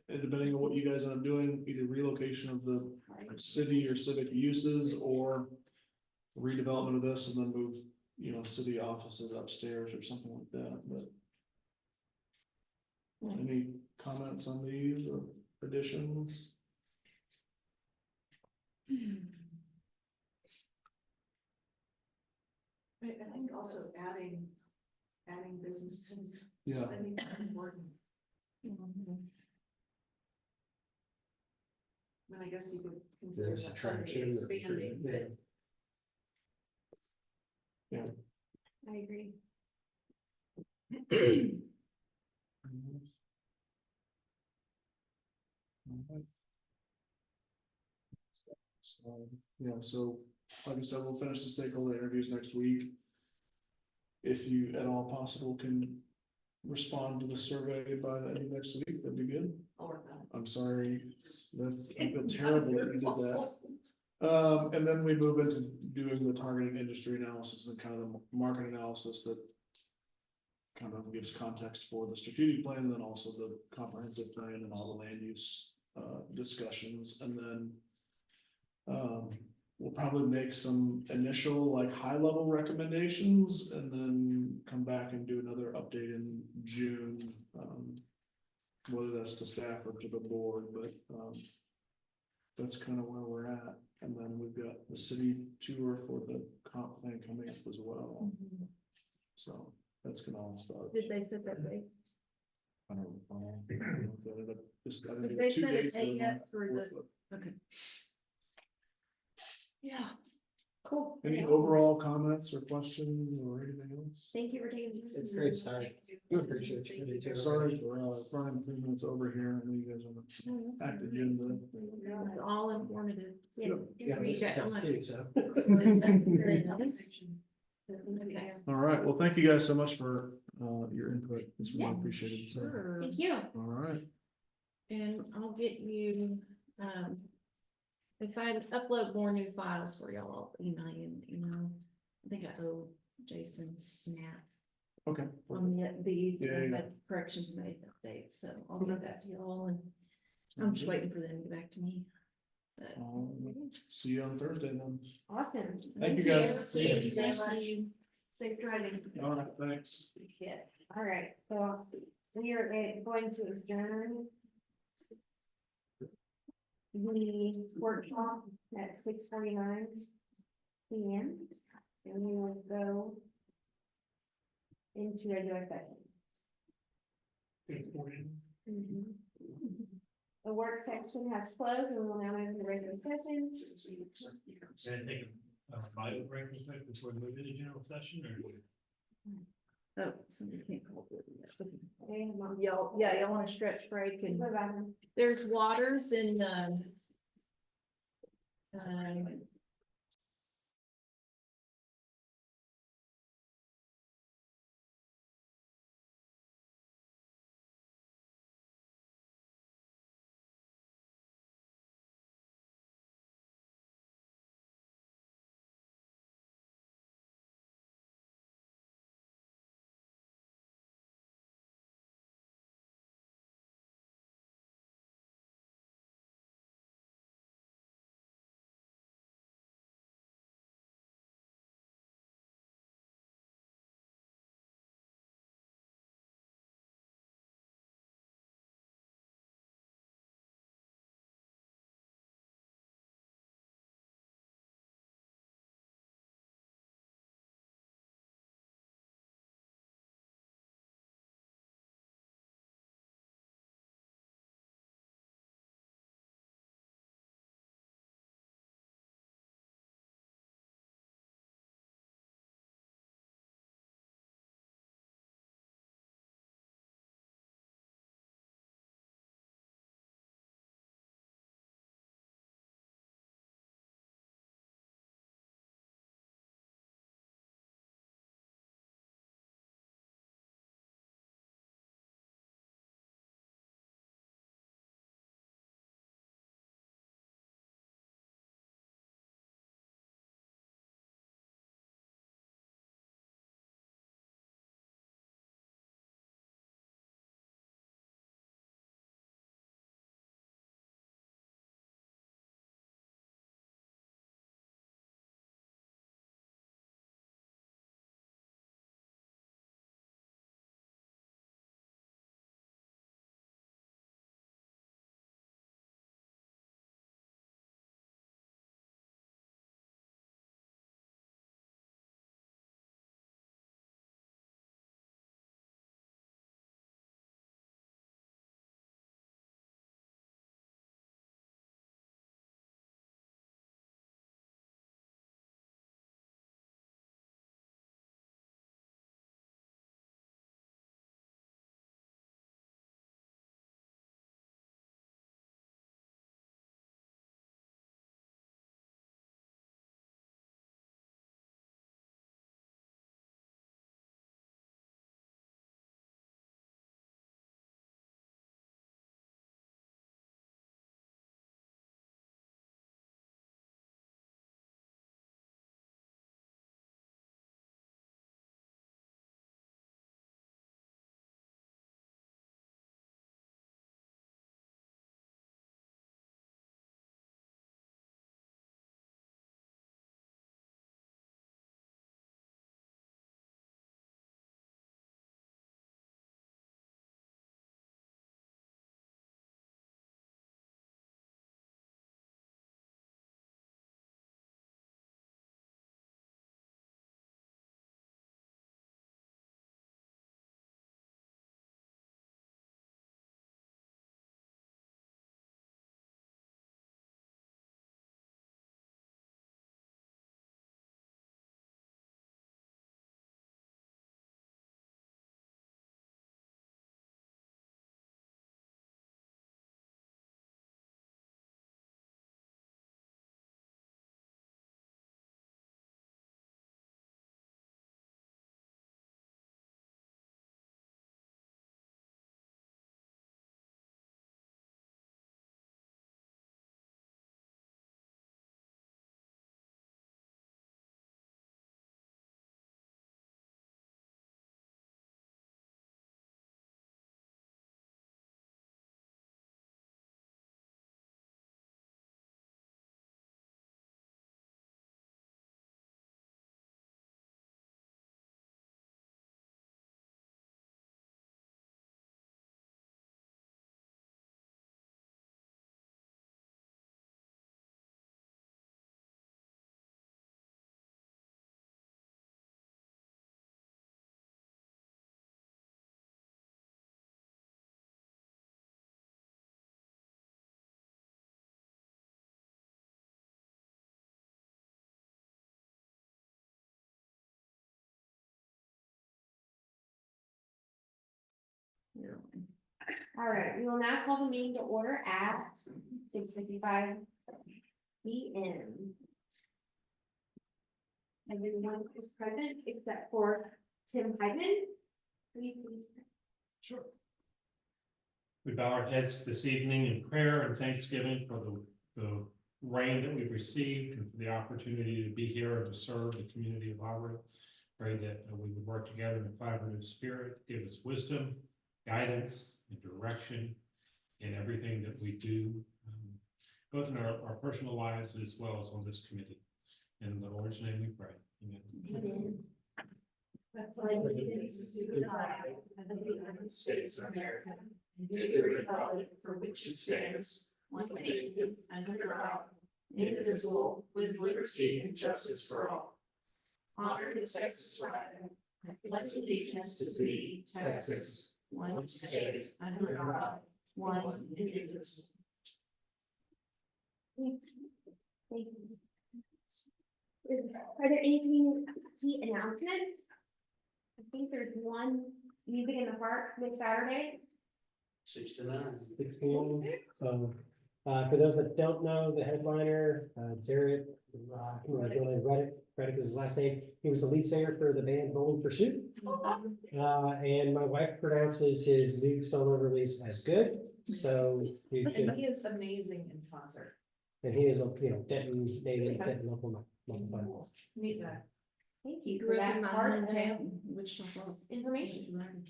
and depending on what you guys end up doing, either relocation of the city or civic uses or redevelopment of this and then move, city offices upstairs or something like that, but. Any comments on these or additions?
I think also adding businesses,
Yeah,
I think that's important. I mean, I guess you could consider
Business
that part of the
attraction or-
expanding, but
I agree.
So, like I said, we'll finish the stakeholder interviews next week. If you at all possible can respond to the survey by the end of next week, that'd be good.
I'll work on it.
I'm sorry, I feel terrible that you did that. And then we move into doing the targeted industry analysis and kind of the market analysis that kind of gives context for the strategic plan, and then also the comprehensive plan and all the land use discussions, and then we'll probably make some initial like high level recommendations and then come back and do another update in June. Whether that's to staff or to the board, but that's kind of where we're at. And then we've got the city tour for the comp plan coming up as well. So that's gonna all start.
Did they set that date?
I don't know. I think
If
there
they
are two
set a
dates
date
that I'm
yet for
working
the,
with.
okay. Yeah, cool.
Any overall comments or questions or anything else?
Thank you for taking.
It's great start. We appreciate you. We do.
Sorry for running 3 minutes over here. I know you guys on the packed agenda.
It's all informative.
Yeah.
Yeah,
We
this
got
test
one.
too, so.
Okay.
All right, well, thank you guys so much for your input. It's really
Yeah.
appreciated. So,
Sure.
Thank you.
all right,
And I'll get you, if I upload more new files for y'all, I'll email you, I think I owe Jason Nat
okay.
on these,
Yeah,
and
yeah.
the corrections made updates, so I'll get that to y'all, and I'm just waiting for them to get back to me. But
See you on Thursday then.
Awesome.
Thank you, guys.
Thank you very
Thank
much.
you. Safe driving.
All right, thanks.
That's it. All right, so we are going to adjourn the workshop at 6:49 PM. And we will go into regular session.
Good for you.
The work section has closed and we will now move to regular session.
Can I take a bio break real quick before we move into general session or?
Oh, somebody can't call it yet.
Okay, Mom.
Y'all want a stretch break and
What about
there's waters in,
All right, we will now call the meeting to order at 6:55 PM. Everyone is present except for Tim Hyman. Will you please?
Sure. We bow our heads this evening in prayer and thanksgiving for the rain that we've received and for the opportunity to be here and to serve the community of Auburn. Pray that we would work together in a collaborative spirit, give us wisdom, guidance, and direction in everything that we do, both in our personal lives as well as on this committee. In the Lord's name we pray. Amen.
States of America, and to the republic for which it stands, one nation, under God, indivisible, with liberty and justice for all. Honor the Texas flag. I pledge allegiance to thee, Texas, one state, under God, one indivisible.
Thank you. Are there any community announcements? I think there's one music in the park this Saturday.
6 to 9.
6 p.m. So, for those that don't know, the headliner, Jared, Reddick is his last name. He was the lead singer for the band Bowling Pursuit. And my wife pronounces his new solo release as good. So you
And
should,
he is amazing in concert.
and he is a, Denton native, Denton local.
Meet that.
Thank you for
Grew up
that
in my
part of the
hometown, Wichita Falls.
information.
And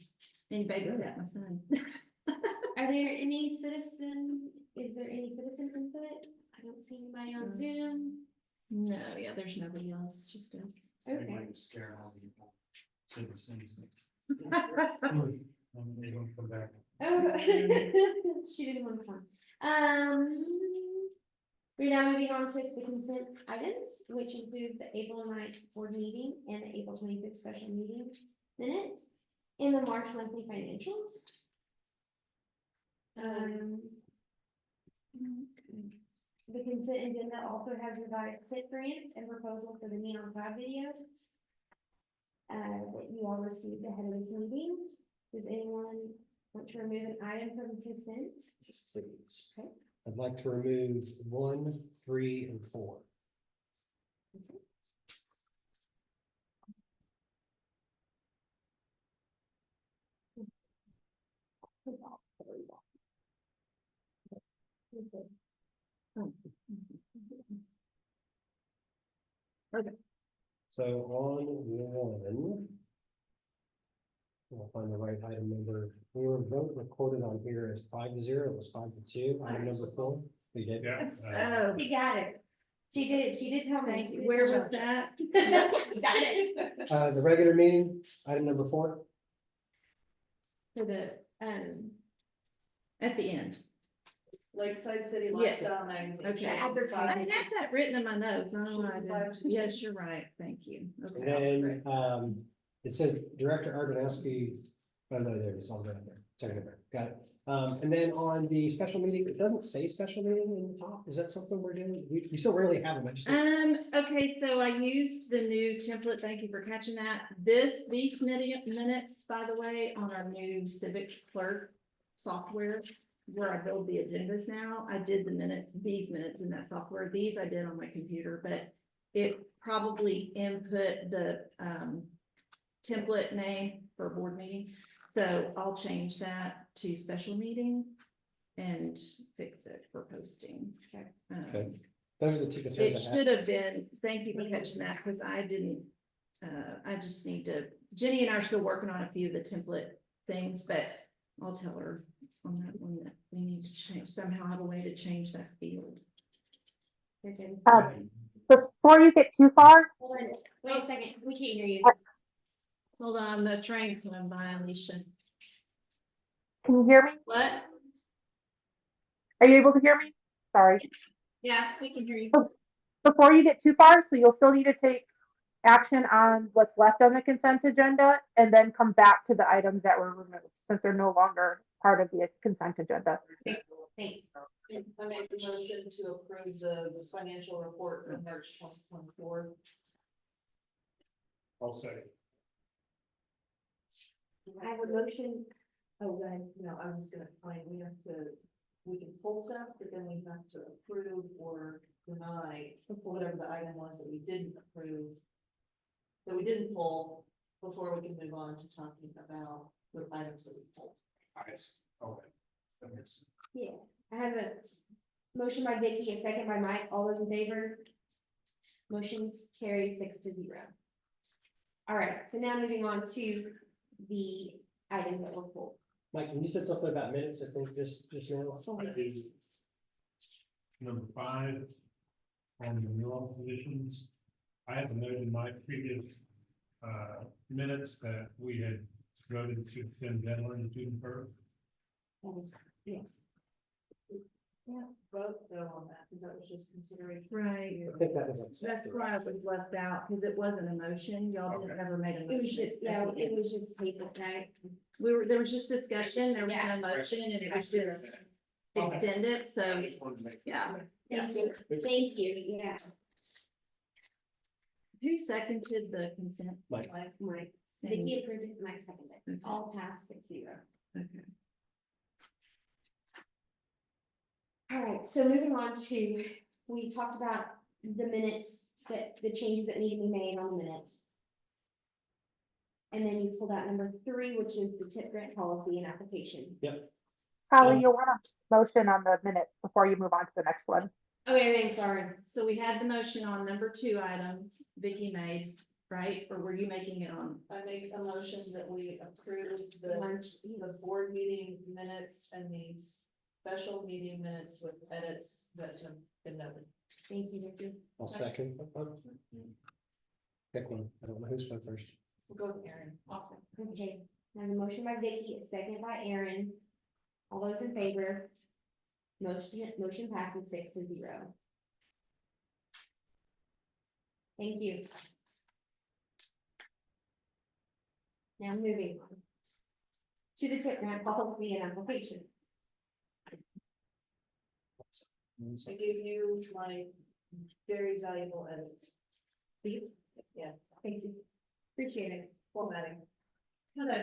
he babysat my son.
Are there any citizen, is there any citizen input? I don't see anybody on Zoom.
No, yeah, there's nobody else, just us.
Okay.
Might scare all the people. Citizens.
And they don't come back.
Oh, she didn't want to come. We're now moving on to the consent items, which include the April 9th board meeting and the April 25th special meeting minutes and the March monthly financials. The consent agenda also has revised tip grants and proposal for the Neon Cloud video that you all received ahead of this meeting. Does anyone want to remove an item from consent?
Yes, please.
Okay.
I'd like to remove 1, 3, and 4. So on 1. We'll find the right item number. We were vote recorded on here as 5-0. It was 5-2. Item number 4. We did.
Yeah.
Oh,
She got it. She did tell me.
thank you. Where was that?
Got it.
The regular meeting, item number 4.
For the,
At the end.
Lakeside City
Yes.
Lifestyle Magazine.
Okay. I
Advertising.
have that written in my notes. I don't know. I didn't. Yes, you're right. Thank you.
And
Okay.
then, it says Director Urbanowski, oh, no, there it is, all right there, check it out, got it. And then on the special meeting, it doesn't say special meeting in the top, is that something we're doing? We still rarely have them, I just.
Okay, so I used the new template. Thank you for catching that. These minutes, by the way, on our new Civic Clerk software, where I build the agendas now, I did these minutes in that software. These I did on my computer, but it probably input the, template name for board meeting. So I'll change that to special meeting and fix it for posting.
Okay. Those are the two
It
concerns I
should
had.
have been, thank you for catching that, because I didn't, I just need to, Jenny and I are still working on a few of the template things, but I'll tell her on that one that we need to change, somehow have a way to change that field.
Okay.
Before you get too far,
Hold on. Wait a second. We can't hear you.
Hold on, the train's coming by, Alicia.
can you hear me?
What?
Are you able to hear me? Sorry.
Yeah, we can hear you.
Before you get too far, so you'll still need to take action on what's left on the consent agenda and then come back to the items that were removed, since they're no longer part of the consent agenda.
Thanks.
I make the motion to approve the financial report for March 2024.
I'll say.
I have a motion
Oh, then, no, I was gonna find, we can pull stuff, but then we have to approve or deny whatever the item was that we didn't approve. That we didn't pull before we can move on to talking about the items that we pulled.
Okay. That makes sense.
Yeah, I have a motion by Vicky, a second by Mike, all those in favor? Motion carries 6-0. All right, so now moving on to the items that were pulled.
Mike, you said something about minutes, I think, just now.
Number 5, on the renewal positions, I have noted in my previous minutes that we had voted to extend deadline to June 1st.
That is, yeah.
Vote though on that, because that was just consideration.
Right.
I think that was
That's
accepted.
why it was left out, because it wasn't a motion. Y'all didn't ever made a
It was
motion.
just, yeah, it was just tabled, right?
There was just discussion, there was
Yeah.
no motion, and it was just extended, so, yeah.
Thank you, thank you, yeah,
Who seconded the consent?
Mike,
Mike, Vicky approved it, Mike seconded it,
Okay.
all passed 6-0.
Okay.
All right, so moving on to, we talked about the minutes, that the changes that need to be made on the minutes. And then you pulled out number 3, which is the tip grant policy and application.
Holly, you'll want a motion on the minutes before you move on to the next one.
Oh, wait, sorry.
So we had the motion on number 2 item Vicky made, right? Or were you making it on?
I make a motion that we approve
Lunch,
the board meeting minutes and these special meeting minutes with edits that have been noted.
thank you, Vicky.
I'll second. Pick one, I don't know who spoke first.
We'll go with Aaron.
Awesome. Okay, now the motion by Vicky, a second by Aaron. All those in favor? Motion passes 6-0. Thank you. Now moving on to the tip grant policy and application.
I gave you my very valuable edits. Yeah,
Thank you. Appreciate it.
formatting.
Yeah, and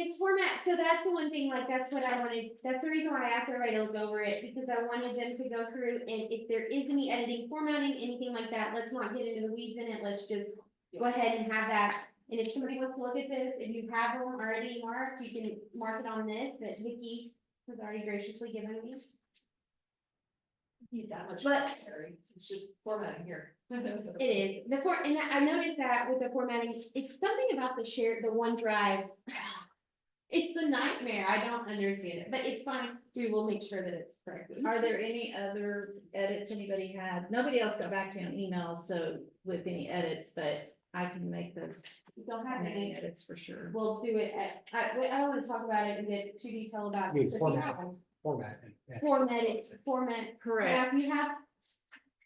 it's format, so that's the one thing, like, that's what I wanted, that's the reason why I asked everybody to look over it, because I wanted them to go through, and if there is any editing, formatting, anything like that, let's not get into the weeds in it, let's just go ahead and have that. And if somebody wants to look at this, if you have them already marked, you can mark it on this, that Vicky has already graciously given me.
Need that much
But-
necessary. It's just formatting here.
It is, and I noticed that with the formatting, it's something about the OneDrive. It's a nightmare, I don't understand it, but it's fine, we will make sure that it's correct.
Are there any other edits anybody had? Nobody else got back to me on email, so with any edits, but I can make those
Don't have any,
edits for sure.
we'll do it I don't wanna talk about it and get too detailed about
I mean,
it. So if you
format.
have them,
Format.
format,
Correct.
yeah, if you have,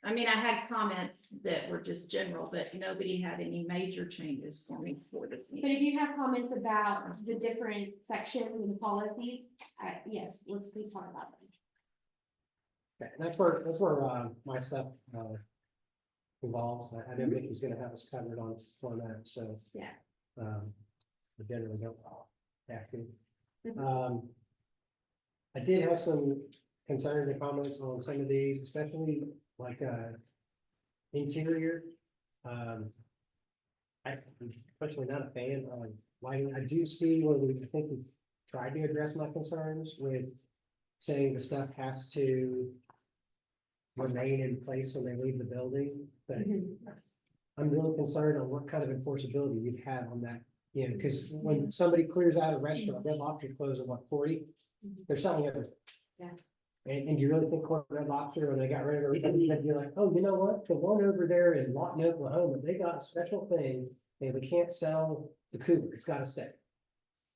I mean, I had comments that were just general, but nobody had any major changes for me for this
but
meeting.
if you have comments about the different sections and policies, yes, let's please talk about them.
Okay, and that's where my stuff involves. I know Vicky's gonna have us covered on format, so.
Yeah.
We generally don't have to.
Mhm.
I did have some concerns and comments on some of these, especially like interior. I'm especially not a fan of lighting. I do see where I think we tried to address my concerns with saying the stuff has to remain in place when they leave the building, but I'm really concerned on what kind of enforceability you'd have on that. You know, because when somebody clears out a restaurant, Red Lobster closed at what, 40? They're selling everything.
Yeah.
And you really think Red Lobster, when they got rid of everything, you'd be like, oh, you know what? The one over there in Lawton, Oklahoma, they got a special thing, and we can't sell the cooler, it's gotta stay.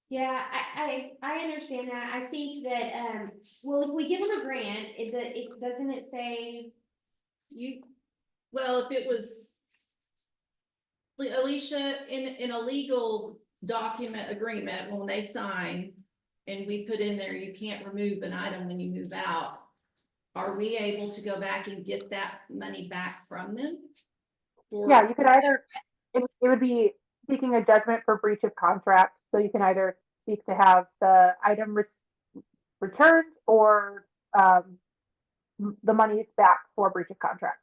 Yeah, I understand that. I think that, well, if we give them a grant, doesn't it say,
Well, if it was Alicia, in a legal document agreement, when they sign and we put in there, you can't remove an item when you move out, are we able to go back and get that money back from them?
Yeah, you could either, it would be seeking a judgment for breach of contract. So you can either seek to have the item returned or the money is back for breach of contract.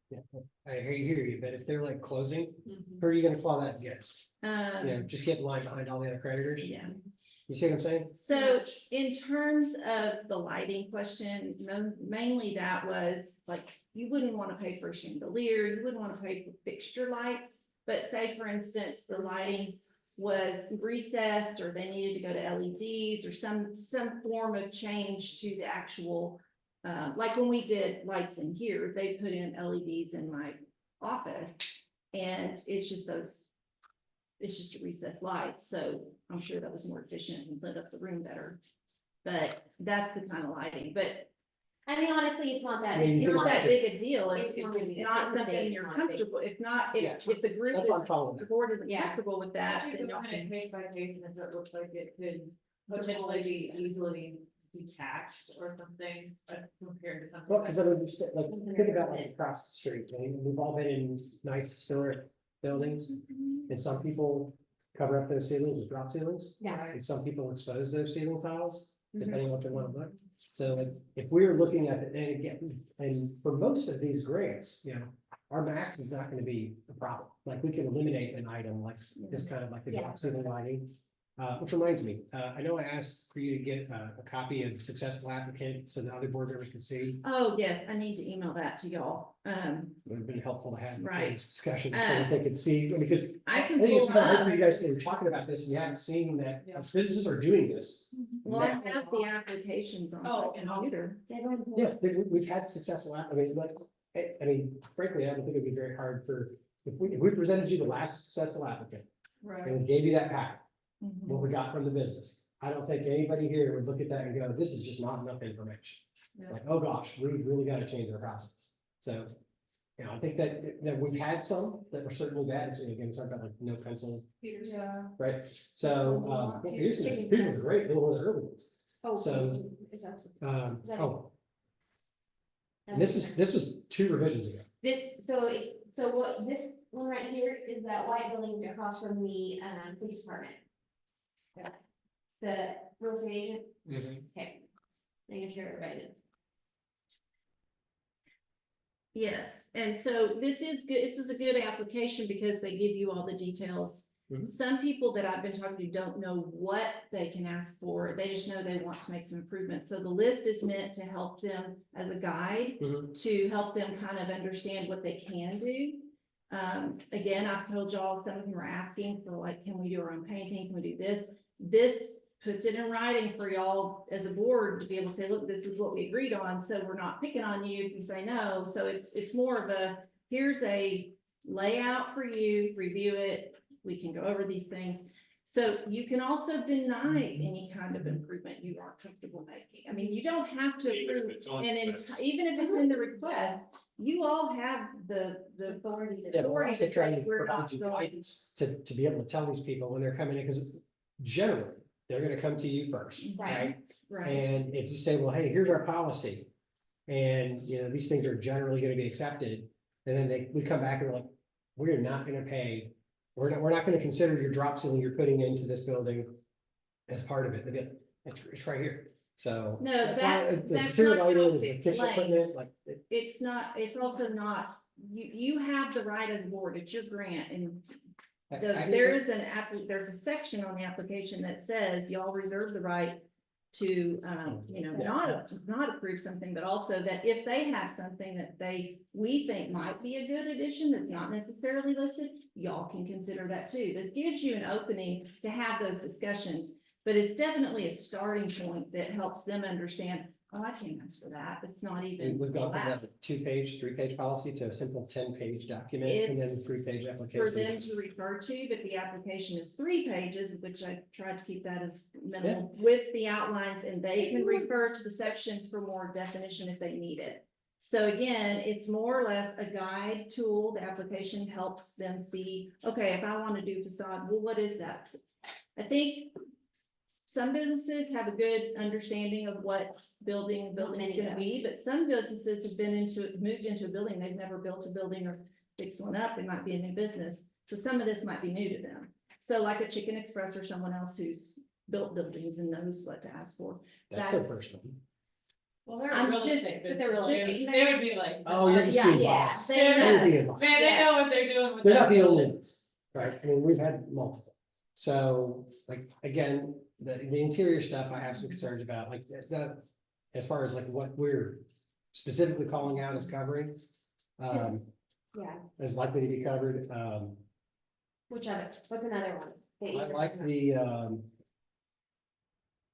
Yeah, I hear you, but if they're like closing,
Mhm.
who are you gonna claw that against? You know,
Um,
just get in line behind all the other creditors,
yeah.
you see what I'm saying?
So in terms of the lighting question, mainly that was like, you wouldn't want to pay for a chandelier, you wouldn't want to pay for fixture lights. But say for instance, the lighting was recessed or they needed to go to LEDs or some form of change to the actual. Like when we did lights in here, they put in LEDs in my office and it's just a recessed light, so I'm sure that was more efficient and lit up the room better. But that's the kind of lighting, but
I mean, honestly, it's not that.
I mean,
it's
you
not
could-
that big a deal.
It's
If
not gonna be
it's
a
not
big thing,
something
it's
you're
not a big-
comfortable, if not,
Yeah.
if the group
That's what I'm
is,
following.
the board isn't
Yeah.
comfortable with that, then y'all
Kind of
can.
case by case, and if it looks like it could potentially be easily detached or something, but compared to something.
Well, because I mean, like, think about like across the street, I mean, we've all been in nice historic buildings, and some people cover up those ceilings with drop ceilings,
Yeah.
and some people expose those ceiling tiles,
Mhm.
depending on what they want to look. So like, if we're looking at it, and again, and for most of these grants, you know, our max is not gonna be a problem. Like, we can eliminate an item like this kind of like the
Yeah.
drop ceiling lighting. Which reminds me, I know I asked for you to get a copy of the successful applicant so the other board members can see.
Oh, yes, I need to email that to y'all.
It would have been helpful to have before
Right.
this discussion, so that they could see, because
I
I
can
think it's
pull
kind of
up.
for you guys, to be talking about this, and you haven't seen that businesses are doing this.
Well, I have the applications on
Oh,
my
and
computer.
Yeah, we've had successful, I mean, like, I mean, frankly, I don't think it'd be very hard for, if we presented you the last successful applicant,
Right.
and we gave you that packet,
Mhm.
what we got from the business. I don't think anybody here would look at that and go, this is just not enough information.
Yeah.
Like, oh gosh, we really gotta change our process. So, you know, I think that we've had some that were certainly bad, so again, talking about like no pencil,
Peters, yeah.
right? So, Peterson was great, they were one of the early ones.
Oh,
So,
is that-
oh, and this was 2 revisions ago.
So what, this one right here is that white building across from the, police department. The real estate agent, okay, making sure everybody knows.
Yes, and so this is good, this is a good application because they give you all the details.
Mhm.
Some people that I've been talking to don't know what they can ask for, they just know they want to make some improvements. So the list is meant to help them as a guide,
Mhm.
to help them kind of understand what they can do. Again, I've told y'all, some of them are asking for like, can we do our own painting, can we do this? This puts it in writing for y'all as a board to be able to say, look, this is what we agreed on, so we're not picking on you if you say no. So it's more of a, here's a layout for you, review it, we can go over these things. So you can also deny any kind of improvement you aren't comfortable making. I mean, you don't have to
Even if
approve,
it's on
and
the
it's,
list.
even if it's in the request, you all have the
Authority to.
Yeah, but we're
authority
also
to
trying
say
to
we're
provide
not
you
going.
guidance to be able to tell these people when they're coming in, because generally, they're gonna come to you first, right?
Right,
And if you say, well, hey, here's our policy, and, you know, these things are generally gonna be accepted, and then we come back and we're like, we're not gonna pay, we're not gonna consider your drop ceiling you're putting into this building as part of it, they go, it's right here, so.
No,
The
that's
material
not how
lighting,
it's
the kitchen
explained.
equipment, like,
it's not, it's also not, you have the right as a board, it's your grant, and there is there's a section on the application that says y'all reserve the right to, you know, not approve something, but also that if they have something that we think might be a good addition that's not necessarily listed, y'all can consider that too. This gives you an opening to have those discussions, but it's definitely a starting point that helps them understand, oh, I can't ask for that. It's not even
We've gone from
allowed.
that 2-page, 3-page policy to a simple 10-page document, and then
It's
3-page
for
application.
them to refer to, but the application is 3 pages, which I tried to keep that as minimal with the outlines, and they can refer to the sections for more definition if they need it. So again, it's more or less a guide tool. The application helps them see, okay, if I want to do facade, well, what is that? I think some businesses have a good understanding of what building is gonna be, but some businesses have moved into a building, they've never built a building or fixed one up, it might be a new business. So some of this might be new to them. So like a Chicken Express or someone else who's built buildings and knows what to ask for.
That's the
That's-
first one.
Well, they're
I'm
real
just-
estate
but they're real
business.
estate.
They would be like.
Oh, you're just
Yeah,
being
yeah,
biased.
they
They're-
know.
You're being biased.
Man, they know what they're doing with.
They're
that
not the only
building.
ones, right? I mean, we've had multiple. So like, again, the interior stuff I have some concerns about, like as far as like what we're specifically calling out as covering.
Yeah,
Is likely to be covered.
which other, what's another one? that you
I like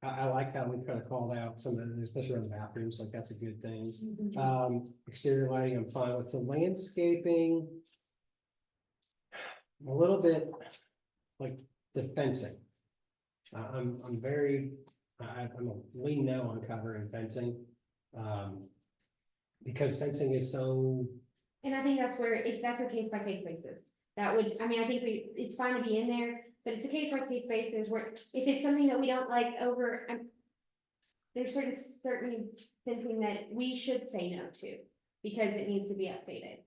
I like how we kind of called out some of the, especially around the bathrooms, like that's a good thing. Exterior lighting, I'm fine with the landscaping. A little bit like the fencing. I'm very, I'm a lean no on covering fencing. Because fencing is so,
And I think that's where, that's a case by case basis. That would, I mean, I think it's fine to be in there, but it's a case by case basis where if it's something that we don't like over, there's certain fencing that we should say no to, because it needs to be updated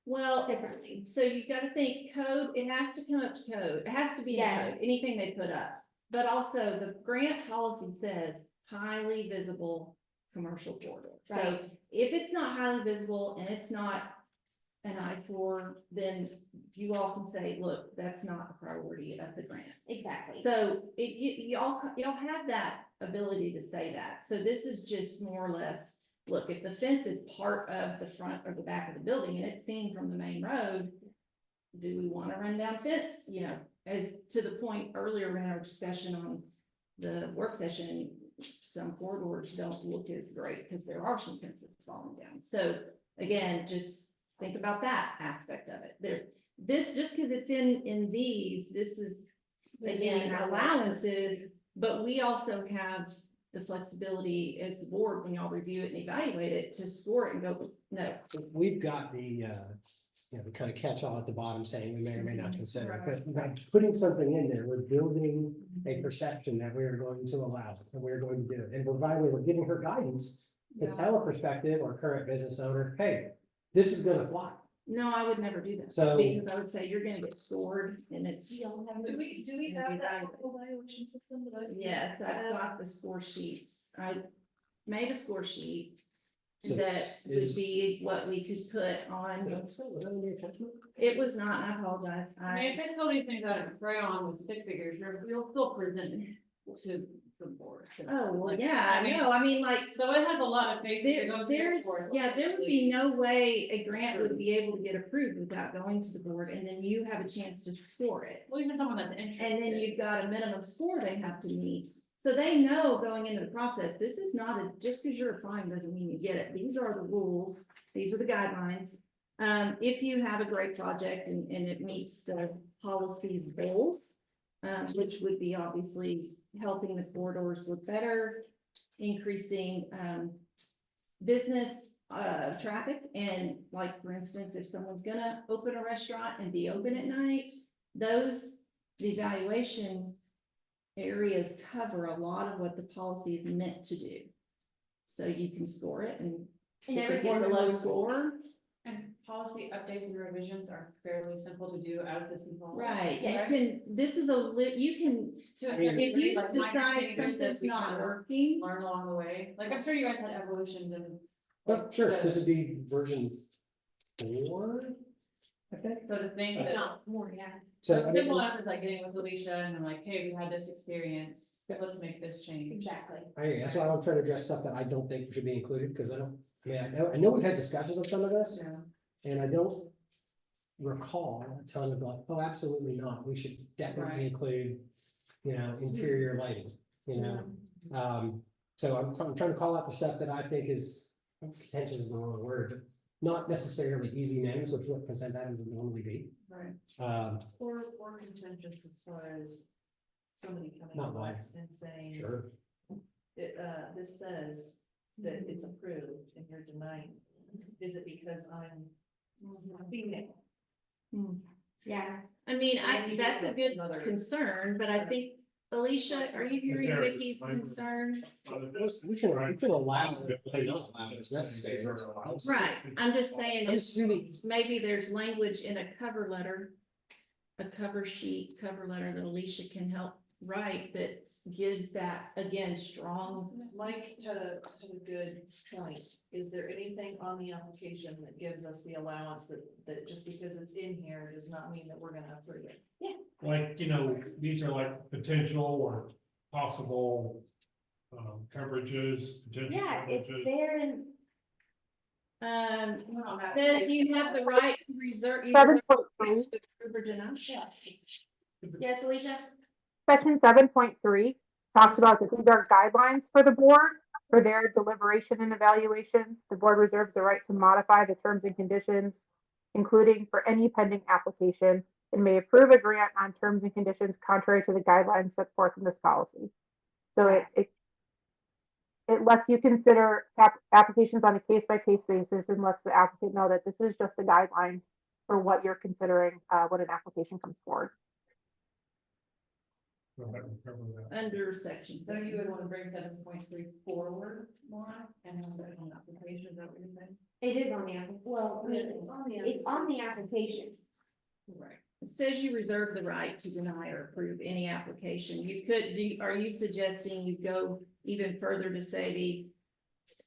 Well,
differently.
so you've got to think code, it has to come up to code, it has to be in
Yes.
code, anything they put up. But also the grant policy says highly visible commercial corridor. So
Right.
if it's not highly visible and it's not an eyesore, then you all can say, look, that's not a priority of the grant.
Exactly.
So y'all have that ability to say that. So this is just more or less, look, if the fence is part of the front or the back of the building and it's seen from the main road, do we want to run down fence? You know, as to the point earlier in our discussion on the work session, some corridors don't look as great because there are some fences falling down. So again, just think about that aspect of it. This, just because it's in these, this is, again, allowances, but we also have the flexibility as the board, when y'all review it and evaluate it, to score it and go, no.
we've got the the kind of catch-all at the bottom saying we may or may not consider, it.
Right.
But by putting something in there, we're building a perception that we are going to allow it, and we're going to do it. And we're giving her guidance to
Yeah.
tell a prospective or current business owner, hey, this is gonna fly.
No, I would never do that.
So-
Because I would say you're gonna get scored and it's.
Do we have that evaluation system that I?
Yes, I've got the score sheets. I made a score sheet
So
that
it's-
would be what we could put
Did
on.
I say, was that in the attachment?
It was not, I apologize.
I mean, if it's all these things out of crayon with stick figures, you'll still present it to the board.
Oh, well,
Like,
yeah, I know. I mean, like,
So it has a lot of faces. to go through
there's,
before it-
yeah, there would be no way a grant would be able to get approved without going to the board, and then you have a chance to score it.
Well, even someone that's interested.
And then you've got a minimum score they have to meet. So they know going into the process, this is not just because you're applying doesn't mean you get it. These are the rules, these are the guidelines. If you have a great project and it meets the policy's goals, which would be obviously helping the corridors look better, increasing, business, traffic. And like, for instance, if someone's gonna open a restaurant and be open at night, those evaluation areas cover a lot of what the policy is meant to do. So you can score it, and
And
if
every
it gets a
board
low
member-
score,
And policy updates and revisions are fairly simple to do as this evolves.
right, you
Right?
can, this is you can,
To a
I mean,
certain
if you
degree, like, minor
decide
changes that
something's
we
not
kind of
working,
Learn along the way, like, I'm sure you guys had evolutions and.
Oh,
like,
sure,
the-
this would be version 4, I think.
So to think
If
that.
not more, yeah.
So,
So
I mean,
simple as like getting with Alicia and I'm like, hey, we had this experience, let's make this change.
Exactly.
that's why I'm trying to address stuff that I don't think should be included, because I know we've had discussions on some of this,
Yeah.
and I don't recall a ton of like, oh, absolutely not, we should definitely
Right.
include, interior lighting, so I'm trying to call out the stuff that I think is, contentious is the wrong word, but not necessarily easy names, which what consent items would normally be.
Right.
Or contentious as far as somebody coming
Not
to
why.
us and saying,
Sure.
this says that it's approved and you're denying. Is it because I'm female?
Yeah.
I mean,
Maybe
that's a
that's
good
another-
concern, but I think, Alicia, are you hearing
there
Vicky's
is language.
concern?
We can allow it, but not allow it as necessary.
Right, I'm just saying,
I'm
if
assuming,
maybe there's language in a cover letter a cover sheet, cover letter that Alicia can help write that gives that, again, strong.
Mike had a good point. Is there anything on the application that gives us the allowance that just because it's in here does not mean that we're gonna approve it?
Like, you know, these are like potential or possible coverages, potential
Yeah, it's
coverages.
there in.
Says you have the right to reserve. You
7.3.
reserve the right to approve or deny.
Yes, Alicia?
Section 7.3 talks about that these are guidelines for the board for their deliberation and evaluation. The board reserves the right to modify the terms and conditions, including for any pending application, and may approve a grant on terms and conditions contrary to the guidelines set forth in this policy. So it lets you consider applications on a case-by-case basis and lets the applicant know that this is just a guideline for what you're considering when an application comes forward.
Go ahead and cover that.
Under section.
So you would wanna bring 7.3 forward more and have that on application, is that what you're saying?
It is on the well, I mean, it's on the application.
Right.
It says you reserve the right to deny or approve any application. You could do, are you suggesting you go even further to say the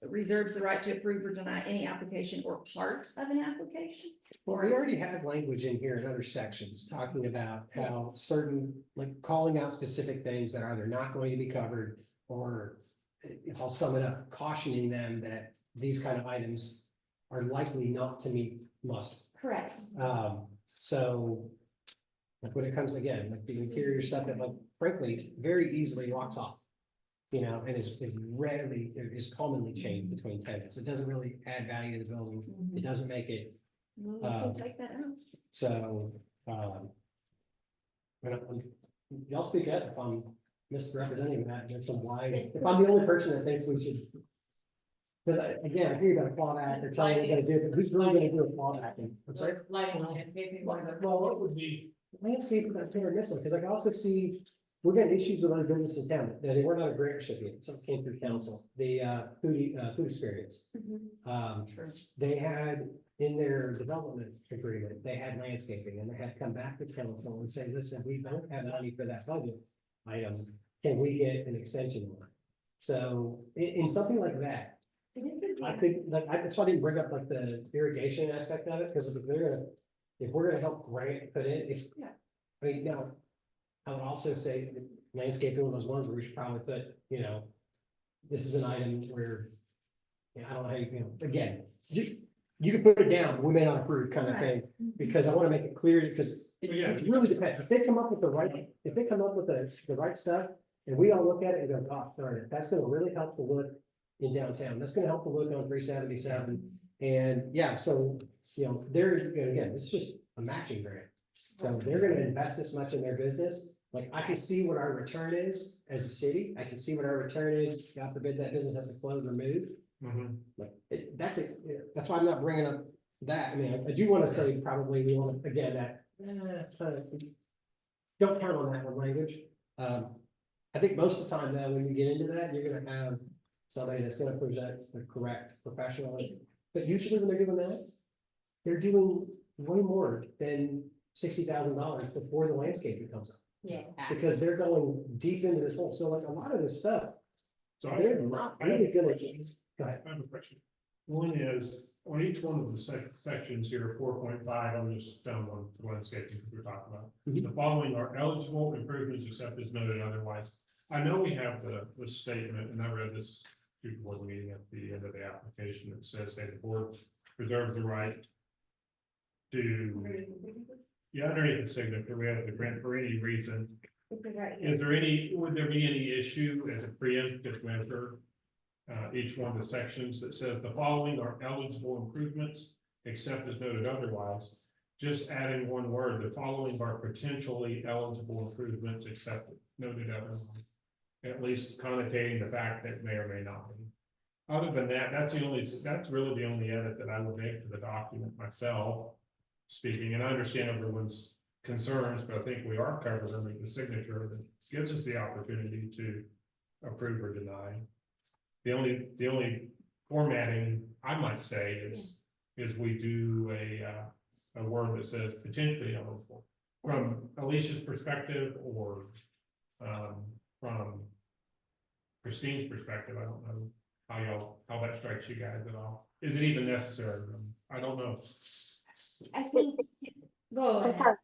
reserves the right to approve or deny any application or part of an application?
Well, we already have language in here in other sections talking about how certain, like calling out specific things that are either not going to be covered or if I'll sum it up, cautioning them that these kind of items are likely not to meet muster.
Correct.
So like when it comes again, like the interior stuff that like frankly, very easily rocks off. You know, and is rarely, is commonly changed between tenants. It doesn't really add value to the building. It doesn't make it,
Well, we can take that out.
so, y'all speak up if I'm misrepresenting that, there's some why, if I'm the only person that thinks we should. Because again, I hear you got a claw act, they're telling you they're gonna do it, but who's really gonna do a claw act? I'm sorry?
Lighting, landscaping, whatever.
Well, what would be landscaping, that's hit or miss, because I can also see, we're getting issues with other businesses in town, that they were not a grant recipient, something came through council, the food experience.
True.
They had in their development agreement, they had landscaping, and they had come back to council and say, listen, we don't have money for that budget item, can we get an extension on it? So in something like that, I could, like, that's why I didn't bring up like the irrigation aspect of it, because if we're gonna help grant put in, I mean, now, I would also say landscaping one of those ones where we should probably put, you know, this is an item where, I don't know how you know, again, you can put it down, but we may not approve kind of thing, because I want to make it clear, because it really depends. If they come up with the right, if they come up with the right stuff, and we all look at it and go, oh, darn it, that's gonna really help the look in downtown, that's gonna help the look on 377, and yeah, so, you know, there's, and again, this is just a matching grant. So they're gonna invest this much in their business, like I can see what our return is as a city, I can see what our return is, God forbid that business has to close or move. Like, that's why I'm not bringing up that, I mean, I do wanna say probably we wanna, again, that, don't count on that one language. I think most of the time though, when you get into that, you're gonna have somebody that's gonna present the correct professional, but usually when they're doing that, they're doing way more than $60,000 before the landscaping comes up.
Yeah.
Because they're going deep into this hole, so like a lot of this stuff,
So
they're not really gonna, go ahead.
I have a question. One is, on each one of the sections here, 4.5, I'm just down on the landscaping that we're talking about.
Mhm.
The following are eligible improvements except as noted otherwise. I know we have the statement, and I read this before the meeting at the end of the application, that says, hey, the board reserves the right to, yeah, underneath the signature, we have the grant for any reason. Is there any, would there be any issue as a preemptive measure? Each one of the sections that says the following are eligible improvements, except as noted otherwise. Just adding one word, the following are potentially eligible improvements, except noted otherwise. At least connotating the fact that may or may not be. Other than that, that's really the only edit that I would make to the document myself. Speaking, and I understand everyone's concerns, but I think we are covered under the signature that gives us the opportunity to approve or deny. The only formatting I might say is we do a word that says potentially eligible. from Alicia's perspective or, from Christine's perspective, I don't know how that strikes you guys at all. Is it even necessary? I don't know.
I think, go
I'm
ahead.
sorry.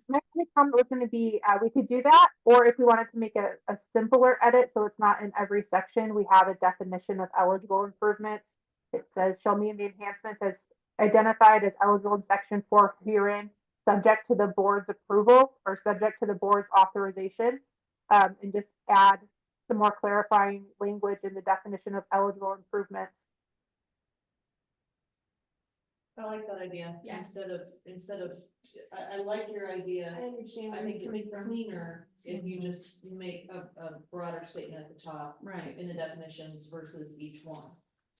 My only comment was gonna be, we could do that, or if we wanted to make a simpler edit, so it's not in every section, we have a definition of eligible improvements. It says, shall mean the enhancements as identified as eligible in section 4 herein, subject to the board's approval or subject to the board's authorization. And just add some more clarifying language in the definition of eligible improvements.
I like that idea,
Yeah.
instead of, I like your idea.
understand
I think it'd be cleaner if you just make a broader statement at the top
Right.
in the definitions versus each one.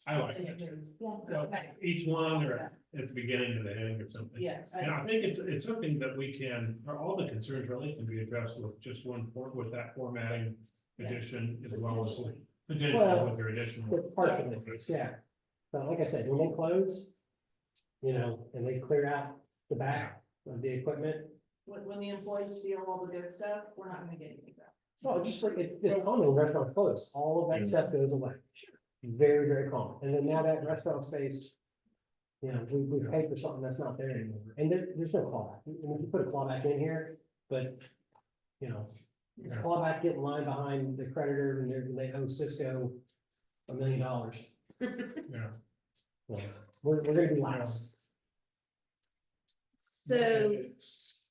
I like that. So, each one or at the beginning to the end or something.
Yes.
And I think it's something that we can, or all the concerns really can be addressed with just one with that formatting addition as well as potentially
Well,
with your additional.
With partial increase, yeah. But like I said, when they close, and they clear out the back of the equipment,
When the employees steal all the good stuff, we're not gonna get anything back.
so just like it's common when restaurants close, all of that stuff goes away. Very, very common. And then now that restaurant space, we've paid for something that's not there anymore. And there's no clawback. I mean, you put a clawback in here, but, it's
Yeah.
clawback getting line behind the creditor and they owe Cisco $1 million.
Yeah.
Well, we're gonna be last.
So,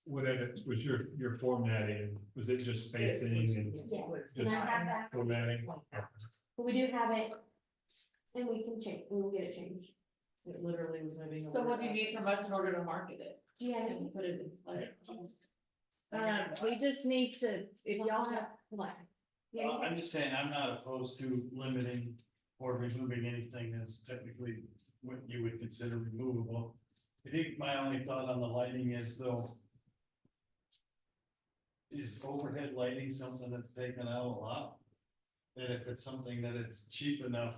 What edit was your formatting? Was it just spacing and
Yes, and I have that,
formatting?
but we do have it, and we can change, we will get it changed.
It literally was moving.
So what do you need from us in order to market it?
Do you have
And put it in, like,
we just need to, if y'all have,
I'm just saying, I'm not opposed to limiting or removing anything that's technically what you would consider removable. I think my only thought on the lighting is though, is overhead lighting something that's taken out a lot? And if it's something that it's cheap enough,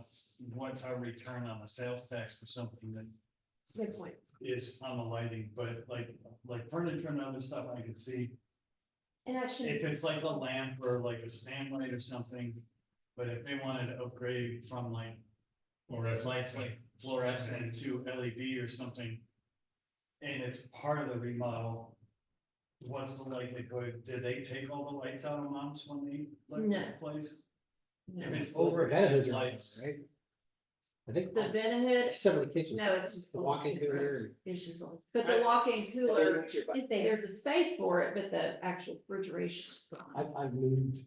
what's our return on the sales tax for something that
Good point.
is on the lighting, but like furniture and other stuff I could see.
And that should,
If it's like a lamp or like a stand light or something, but if they wanted to upgrade from like lights like fluorescent to LED or something. And it's part of the remodel. What's the likelihood, did they take all the lights out of mom's when they left
No.
the place? If
no.
it's
Overhead
overhead
lights,
lights,
right? I think
The Ventahood,
several kitchens.
no, it's just.
The walk-in cooler.
It's just, but the walk-in cooler,
is there,
there's a space for it, but the actual refrigeration is gone.
I've moved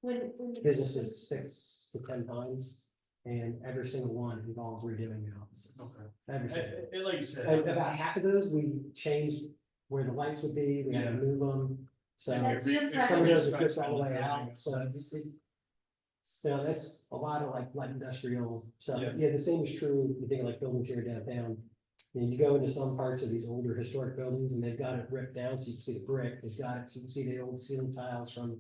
when.
businesses 6 to 10 times, and every single one involves redoing the offices.
okay.
Every single.
Like you said.
And about half of those, we changed where the lights would be, we had to
Yeah.
move them, so.
That's your
If
Some of those are
somebody
pushed all the way
strikes
out,
everything,
so that's a lot of like light industrial stuff.
Yeah.
Yeah, the same is true, you think of like buildings here downtown. And you go into some parts of these older historic buildings and they've got it ripped down, so you can see the brick, they've got it, so you can see the old ceiling tiles from,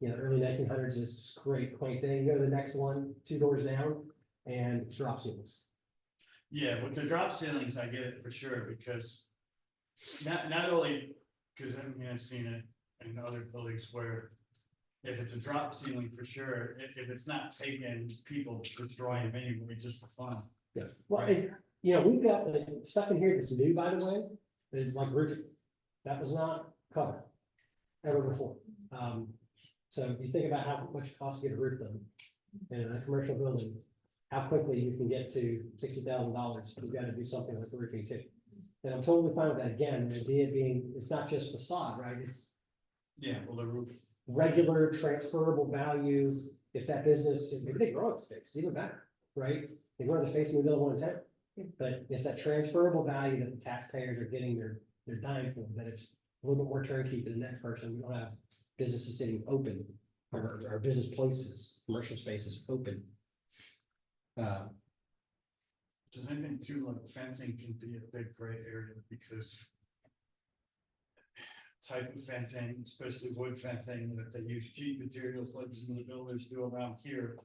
early 1900s, this great quaint thing. You go to the next one, 2 doors down, and it's drop ceilings.
Yeah, with the drop ceilings, I get it for sure, because not only, because I've seen it in other buildings where if it's a drop ceiling for sure, if it's not taken, people destroy them anyway, just for fun.
Yeah, well, and, we've got stuff in here that's new, by the way, is like roofing. That was not covered ever before. So if you think about how much it costs to get a roof done in a commercial building, how quickly you can get to $60,000, you've got to do something with roofing too. And I'm totally fine with that. Again, the idea being, it's not just facade, right? It's
Yeah, well, the roof,
regular transferable value. If that business, maybe they grow in space, even better, right? They grow the space in the middle of one town. But it's that transferable value that the taxpayers are getting their dime for, that it's a little bit more turnkey for the next person. We don't have businesses sitting open, or our business places, commercial spaces open.
does anything too, like fencing can be a big gray area, because type of fencing, especially wood fencing, if they use cheap materials like some of the builders do around here,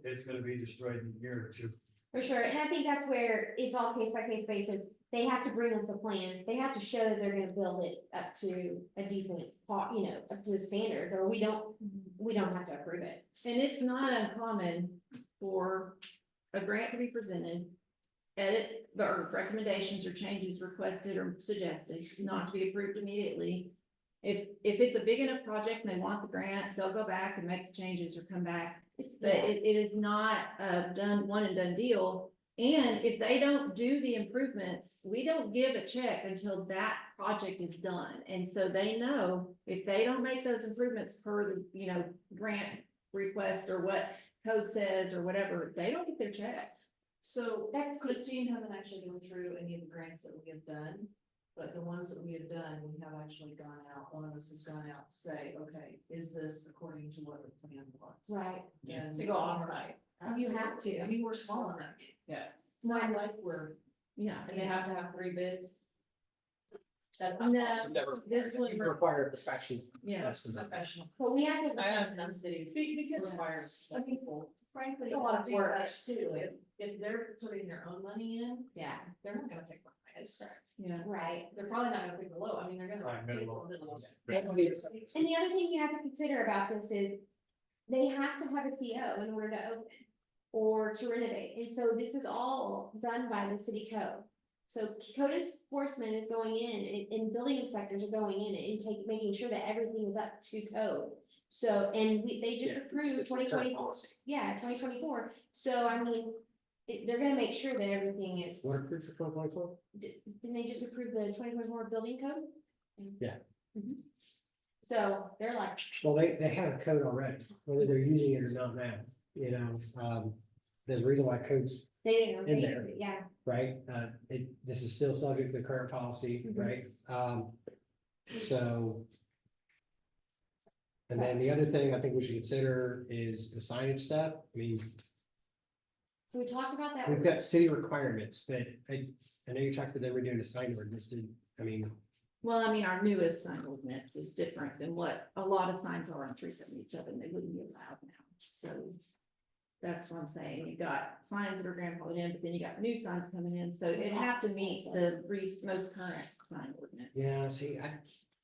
it's gonna be destroyed in a year or two.
For sure, and I think that's where it's all case by case basis. they have to bring us the plans, they have to show that they're gonna build it up to a decent, up to the standards, or we don't have to approve it.
And it's not uncommon for a grant to be presented, edit, or recommendations or changes requested or suggested, not to be approved immediately. If it's a big enough project and they want the grant, they'll go back and make the changes or come back. But it is not a done, one and done deal. And if they don't do the improvements, we don't give a check until that project is done. And so they know if they don't make those improvements per the, grant request or what code says or whatever, they don't get their check.
So
That's-
Christine hasn't actually gone through any of the grants that we have done, but the ones that we have done, we have actually gone out, one of us has gone out to say, okay, is this according to what the plan was?
Right,
And
To go off-site.
You have to.
I mean, we're small enough.
Yes.
It's not like we're,
Yeah.
and they have to have 3 bids. That's
No,
Never.
this one,
Require a professional
yeah.
estimate.
professional.
but we have to.
I know some cities
Because,
require
I mean, frankly,
a lot of
do
work
that
too. If they're putting their own money in,
Yeah,
they're not gonna pick the highest.
Yeah.
right.
They're probably not gonna pick the low. I mean, they're gonna.
Right,
pick the
middle.
middle.
And the other thing you have to consider about this is, they have to have a CO in order to open or to renovate, and so this is all done by the city code. So code enforcement is going in, and building inspectors are going in and making sure that everything is up to code. So, and they just
Yeah,
approved
it's the current
2024,
policy.
yeah, 2024, so I mean, they're gonna make sure that everything is,
What approved for 2024?
didn't they just approve the 2024 building code?
Yeah.
Mhm. So, they're like,
Well, they have a code already, whether they're using it or not now, there's a reason why codes,
they didn't know,
In
they-
there.
yeah,
right? This is still subject to the current policy,
Mhm.
right? So. And then the other thing I think we should consider is the signage stuff. I mean,
so we talked about that.
we've got city requirements, but I know you talked about them redoing the sign ordinance, I mean,
Well, I mean, our newest sign ordinance is different than what a lot of signs are on 377. They wouldn't be allowed now. So that's what I'm saying. You've got signs that are grandfathered in, but then you got new signs coming in. So it has to meet the most current sign ordinance.
yeah, see,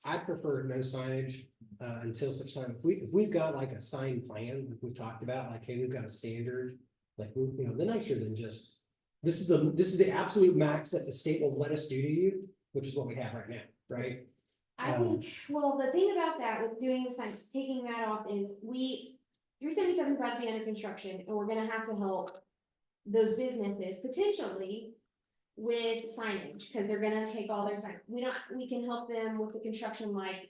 I prefer no signage, until such time, if we've got like a sign plan, like we've talked about, like, hey, we've got a standard, like, then nicer than just, this is the absolute max that the state will let us do to you, which is what we have right now, right?
I think, well, the thing about that with doing the sign, taking that off is 377 is about to be under construction, and we're gonna have to help those businesses potentially with signage, because they're gonna take all their sign, we can help them with the construction like,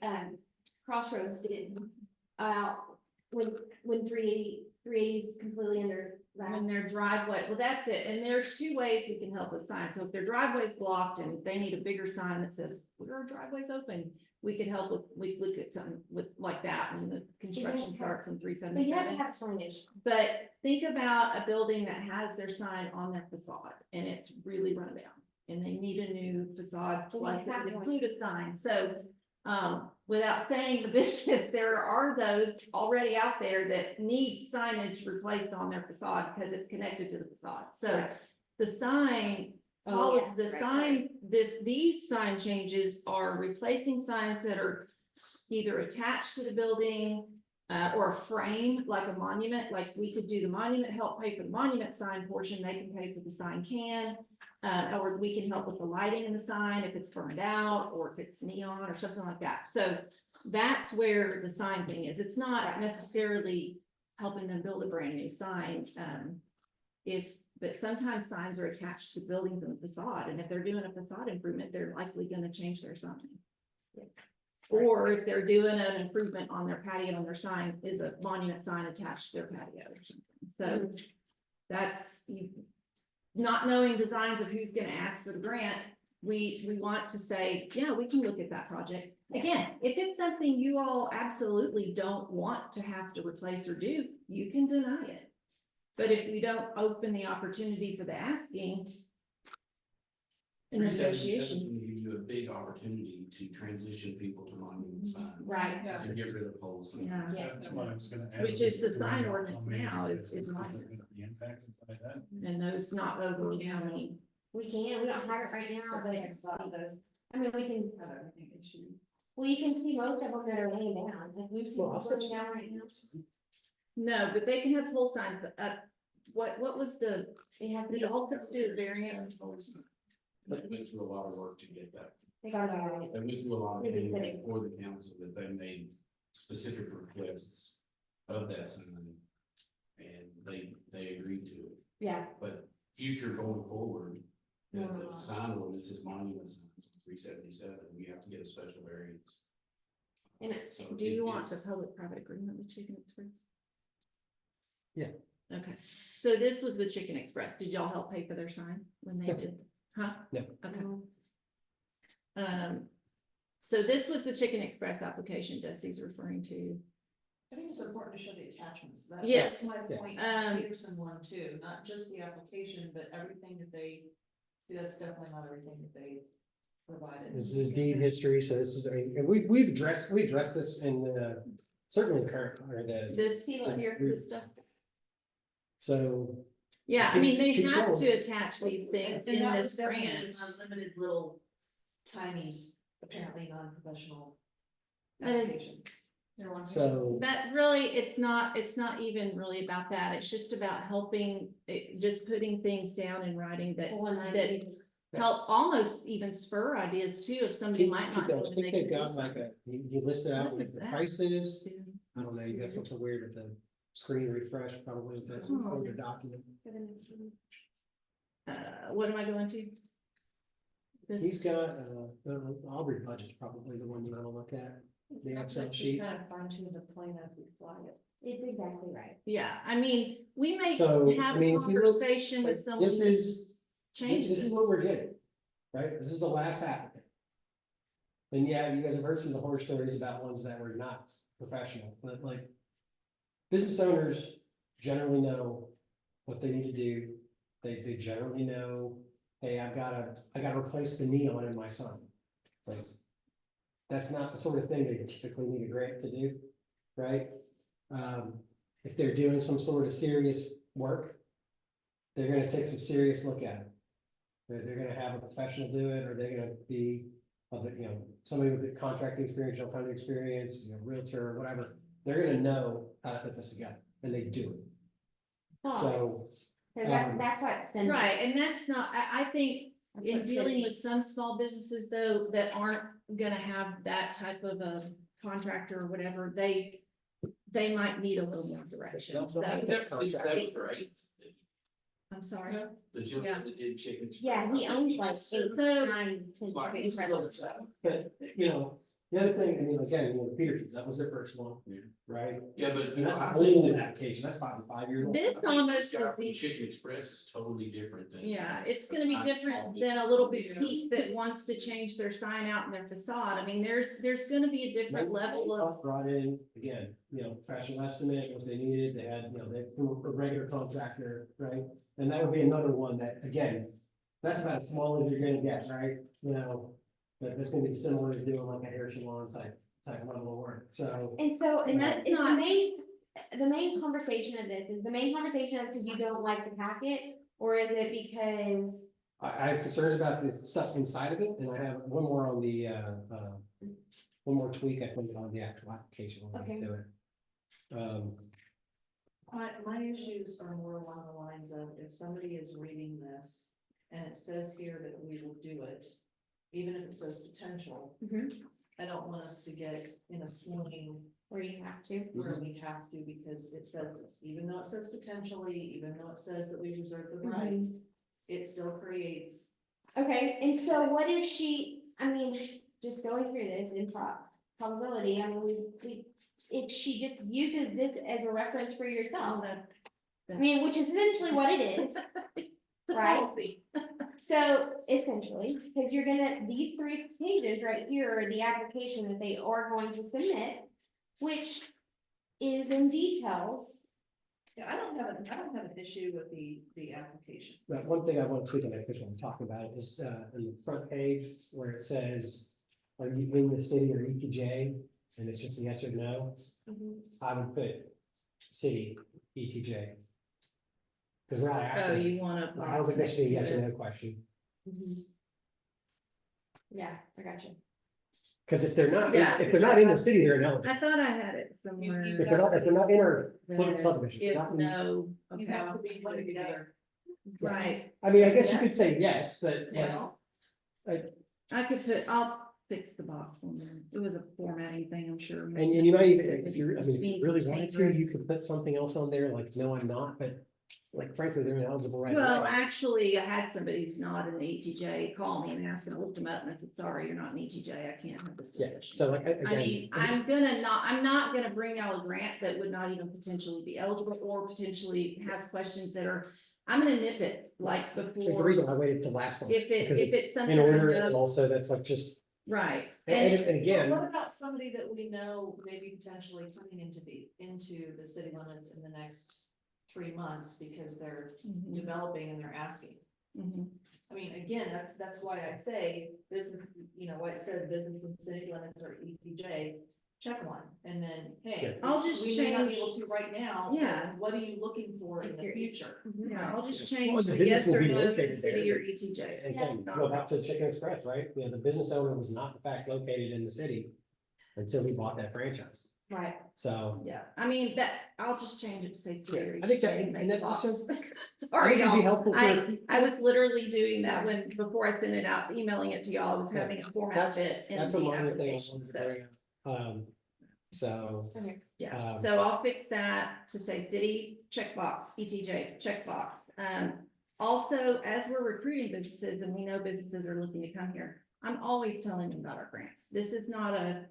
Crossroads did. When 380 is completely under.
When their driveway, well, that's it. And there's 2 ways we can help with signs. So if their driveway's blocked and they need a bigger sign that says, our driveway's open, we could help we look at something with like that when the construction starts in
But you have to
377.
have signage.
But think about a building that has their sign on their facade and it's really run down and they need a new facade
Well,
plus
we
it
have
would
one.
include a sign. So, without saying the business, there are those already out there that need signage replaced on their facade because it's connected to the facade. So
Right.
the sign,
Oh, yeah,
the
right,
sign, these sign changes are replacing signs that are either attached to the building or a frame, like a monument, like we could do the monument, help pay for the monument sign portion, they can pay for the sign can. Or we can help with the lighting in the sign if it's burned out or if it's neon or something like that. So that's where the sign thing is. It's not necessarily helping them build a brand new sign. But sometimes signs are attached to buildings and the facade, and if they're doing a facade improvement, they're likely gonna change their sign. Or if they're doing an improvement on their patio and their sign is a monument sign attached to their patio or something. So that's not knowing designs of who's gonna ask for the grant. We want to say, yeah, we can look at that project. Again, if it's something you all absolutely don't want to have to replace or do, you can deny it. But if we don't open the opportunity for the asking, in the
377
negotiation.
is gonna give you a big opportunity to transition people to monument signs.
Right.
Yeah.
To get rid of poles. and-
Yeah.
Yeah.
That's what I was gonna ask.
Which is the sign
How
ordinance
many
now is
businesses are
monument
gonna be
signs.
impacted by that?
And those not over how many
We can, we don't have it right now, but I mean, we can,
Have everything issued.
well, you can see most of them that are laying down, like Lucy's
Well, I'll
laying
say-
down right now.
No, but they can have pole signs, but what was the,
It has to
did
be,
all six do a variance?
They went through a lot of work to get that.
they got it already.
They went through a lot of
Maybe
things
putting-
for the council that they made specific requests of that sign. And they agreed to it,
Yeah,
but future going forward, the
No.
sign ordinance is monuments 377, we have to get a special variance.
and
So
Do you want
it's-
the public-private agreement with Chicken Express?
Yeah.
Okay, so this was the Chicken Express. Did y'all help pay for their sign when they did? Huh?
No.
Okay.
Mhm.
So this was the Chicken Express application Jesse's referring to.
I think it's important to show the attachments.
Yes.
That's my
Yeah.
point, Peterson one too, not just the application, but everything that they, see, that's definitely not everything that they provided.
This is deed history, so this is, and we addressed this in the, certainly current, or the,
This, see here, this stuff.
so.
Yeah, I mean, they
Keep
have
going.
to attach these things
And
in
that
this
was definitely
grant.
an unlimited little tiny, apparently non-professional
That is-
application. They're one-
So,
That really, it's not even really about that. It's just about helping, just putting things down in writing that
Well, and I-
help almost even spur ideas too, if somebody
keep
might
keep
not
going.
know
I
that
think
they
they've
can do
got like
something.
you listed out
What
what
is
the
that?
prices. I don't know, you got something weird with the screen refresh, probably with that
Oh,
older
yes.
document.
What am I going to?
He's
This,
got, Aubrey budget's probably the one you wanna look at, the Excel sheet.
Kind of fine tune the plan as we fly it.
It's exactly right.
yeah, I mean, we may
So,
have
I mean,
a
if you look,
conversation with
Like,
someone
this
that
is, this
changes
is
it.
what we're getting, right? This is the last applicant. And yeah, you guys have heard some of the horror stories about ones that were not professional, but like. Business owners generally know what they need to do. They generally know, hey, I gotta replace the neon in my sign. Like. That's not the sort of thing they typically need a grant to do, right? If they're doing some sort of serious work, they're gonna take some serious look at it. They're gonna have a professional do it, or they're gonna be, somebody with the contracting experience, general contracting experience, realtor, or whatever. They're gonna know how to put this together, and they do it.
Oh,
So,
that's what it's.
Right, and that's not, I think
That's
in
what it's gonna
dealing
be.
with some small businesses though, that aren't gonna have that type of a contractor or whatever, they might need a little more direction.
Don't-
So,
don't-
That was the seventh or eighth,
I'm sorry.
the gentleman
Yeah.
that did chicken.
Yeah, he owns like
Express.
8, 9, 10
Like,
chicken
he's
expresses.
but, the other thing, I mean, again, the Petersons, that was their first one,
Yeah.
right?
Yeah, but
And that's
I
an
think
old
that-
application, that's probably 5 years old.
This
I think this
almost
guy
would
from
be,
Chicken Express is totally different than.
yeah, it's gonna
a
be
tiny
different
small
than a
business.
little boutique that wants to change their sign out and their facade. I mean, there's gonna be a different level of,
Brought in, again, professional estimate, what they needed, they had, they, from a regular contractor, right? And that would be another one that, again, that's about as small as you're gonna get, right? But that's gonna be similar to doing like a hair salon type level of work, so.
And
that's
is
not-
the main conversation of this, is the main conversation because you don't like the packet? Or is it because,
I have concerns about this stuff inside of it, and I have one more on the, one more tweak, I think, on the actual application, when we get to it.
My issues are more along the lines of if somebody is reading this and it says here that we will do it, even if it says potential,
Mhm.
I don't want us to get in a swing
where you have to?
where we have to, because it says this, even though it says potentially, even though it says that we reserve the right, it still creates.
Okay, and so what if I mean, just going through this in probability, I mean, if she just uses this as a reference for yourself, I mean, which is essentially what it is.
it's a
Right.
policy.
So essentially, because these 3 pages right here are the application that they are going to submit, which is in details.
Yeah, I don't have an issue with the application.
That one thing I want to tweak on that, because I'm talking about it, is, in the front page where it says, are you in the city or ETJ? And it's just a yes or no, I would put city, ETJ. Because we're not
Oh,
asking,
you wanna.
I don't think that should be a yes or no question.
Yeah, I got you.
Cause if they're not,
Yeah.
if they're not in the city, they're ineligible.
I thought I had it somewhere.
If they're not in our political
that
subdivision.
If
not in-
no,
You
okay,
have to be put together.
right,
I mean, I guess you could say yes, but like,
Yeah.
I could put, I'll fix the box on there. It was a formatting thing, I'm sure.
and you might even, if you're, I mean, if
Being
you really wanted to, you
cantankerous.
could put something else on there, like, no, I'm not, but like frankly, they're ineligible right
Well,
away.
actually, I had somebody who's not in the ETJ call me and ask, and I looked them up and I said, sorry, you're not in the ETJ, I can't have this
Yeah,
discussion.
so like,
I
again.
mean, I'm not gonna bring out a grant that would not even potentially be eligible or potentially has questions that are, I'm gonna nip it like
The
before.
reason I waited till last one.
If
because
it's something
in
I
order,
know-
and also that's like just,
Right,
and
and,
again,
What about somebody that we know maybe potentially coming into the city limits in the next 3 months because they're
Mhm,
developing and they're asking?
mhm.
I mean, again, that's why I say business, what it says, business and city limits or ETJ, check one, and then, hey.
I'll just
We may not be
change-
able to right now.
Yeah.
but What are you looking for in the
Here.
future?
Yeah, I'll just
Well,
change
the
the
business
yes
will
or
be
no to
located
city
there.
or ETJ.
and again, go back to Chicken Express, right? You know, the business owner was not in fact located in the city until we bought that franchise.
Right.
So.
Yeah, I mean, I'll just change it to say city or
I think that-
ETJ and make
and
the
that
box.
also- I
Sorry,
think it'd be
y'all.
helpful for-
I was literally doing that before I sent it out, emailing it to y'all, I was
Yeah,
having a format
That's,
bit in
that's a
the
minor thing I
application,
wanted to
so.
bring up. So,
Yeah,
Um,
so I'll fix that to say city, checkbox, ETJ, checkbox. Also, as we're recruiting businesses and we know businesses are looking to come here, I'm always telling them about our grants. This is not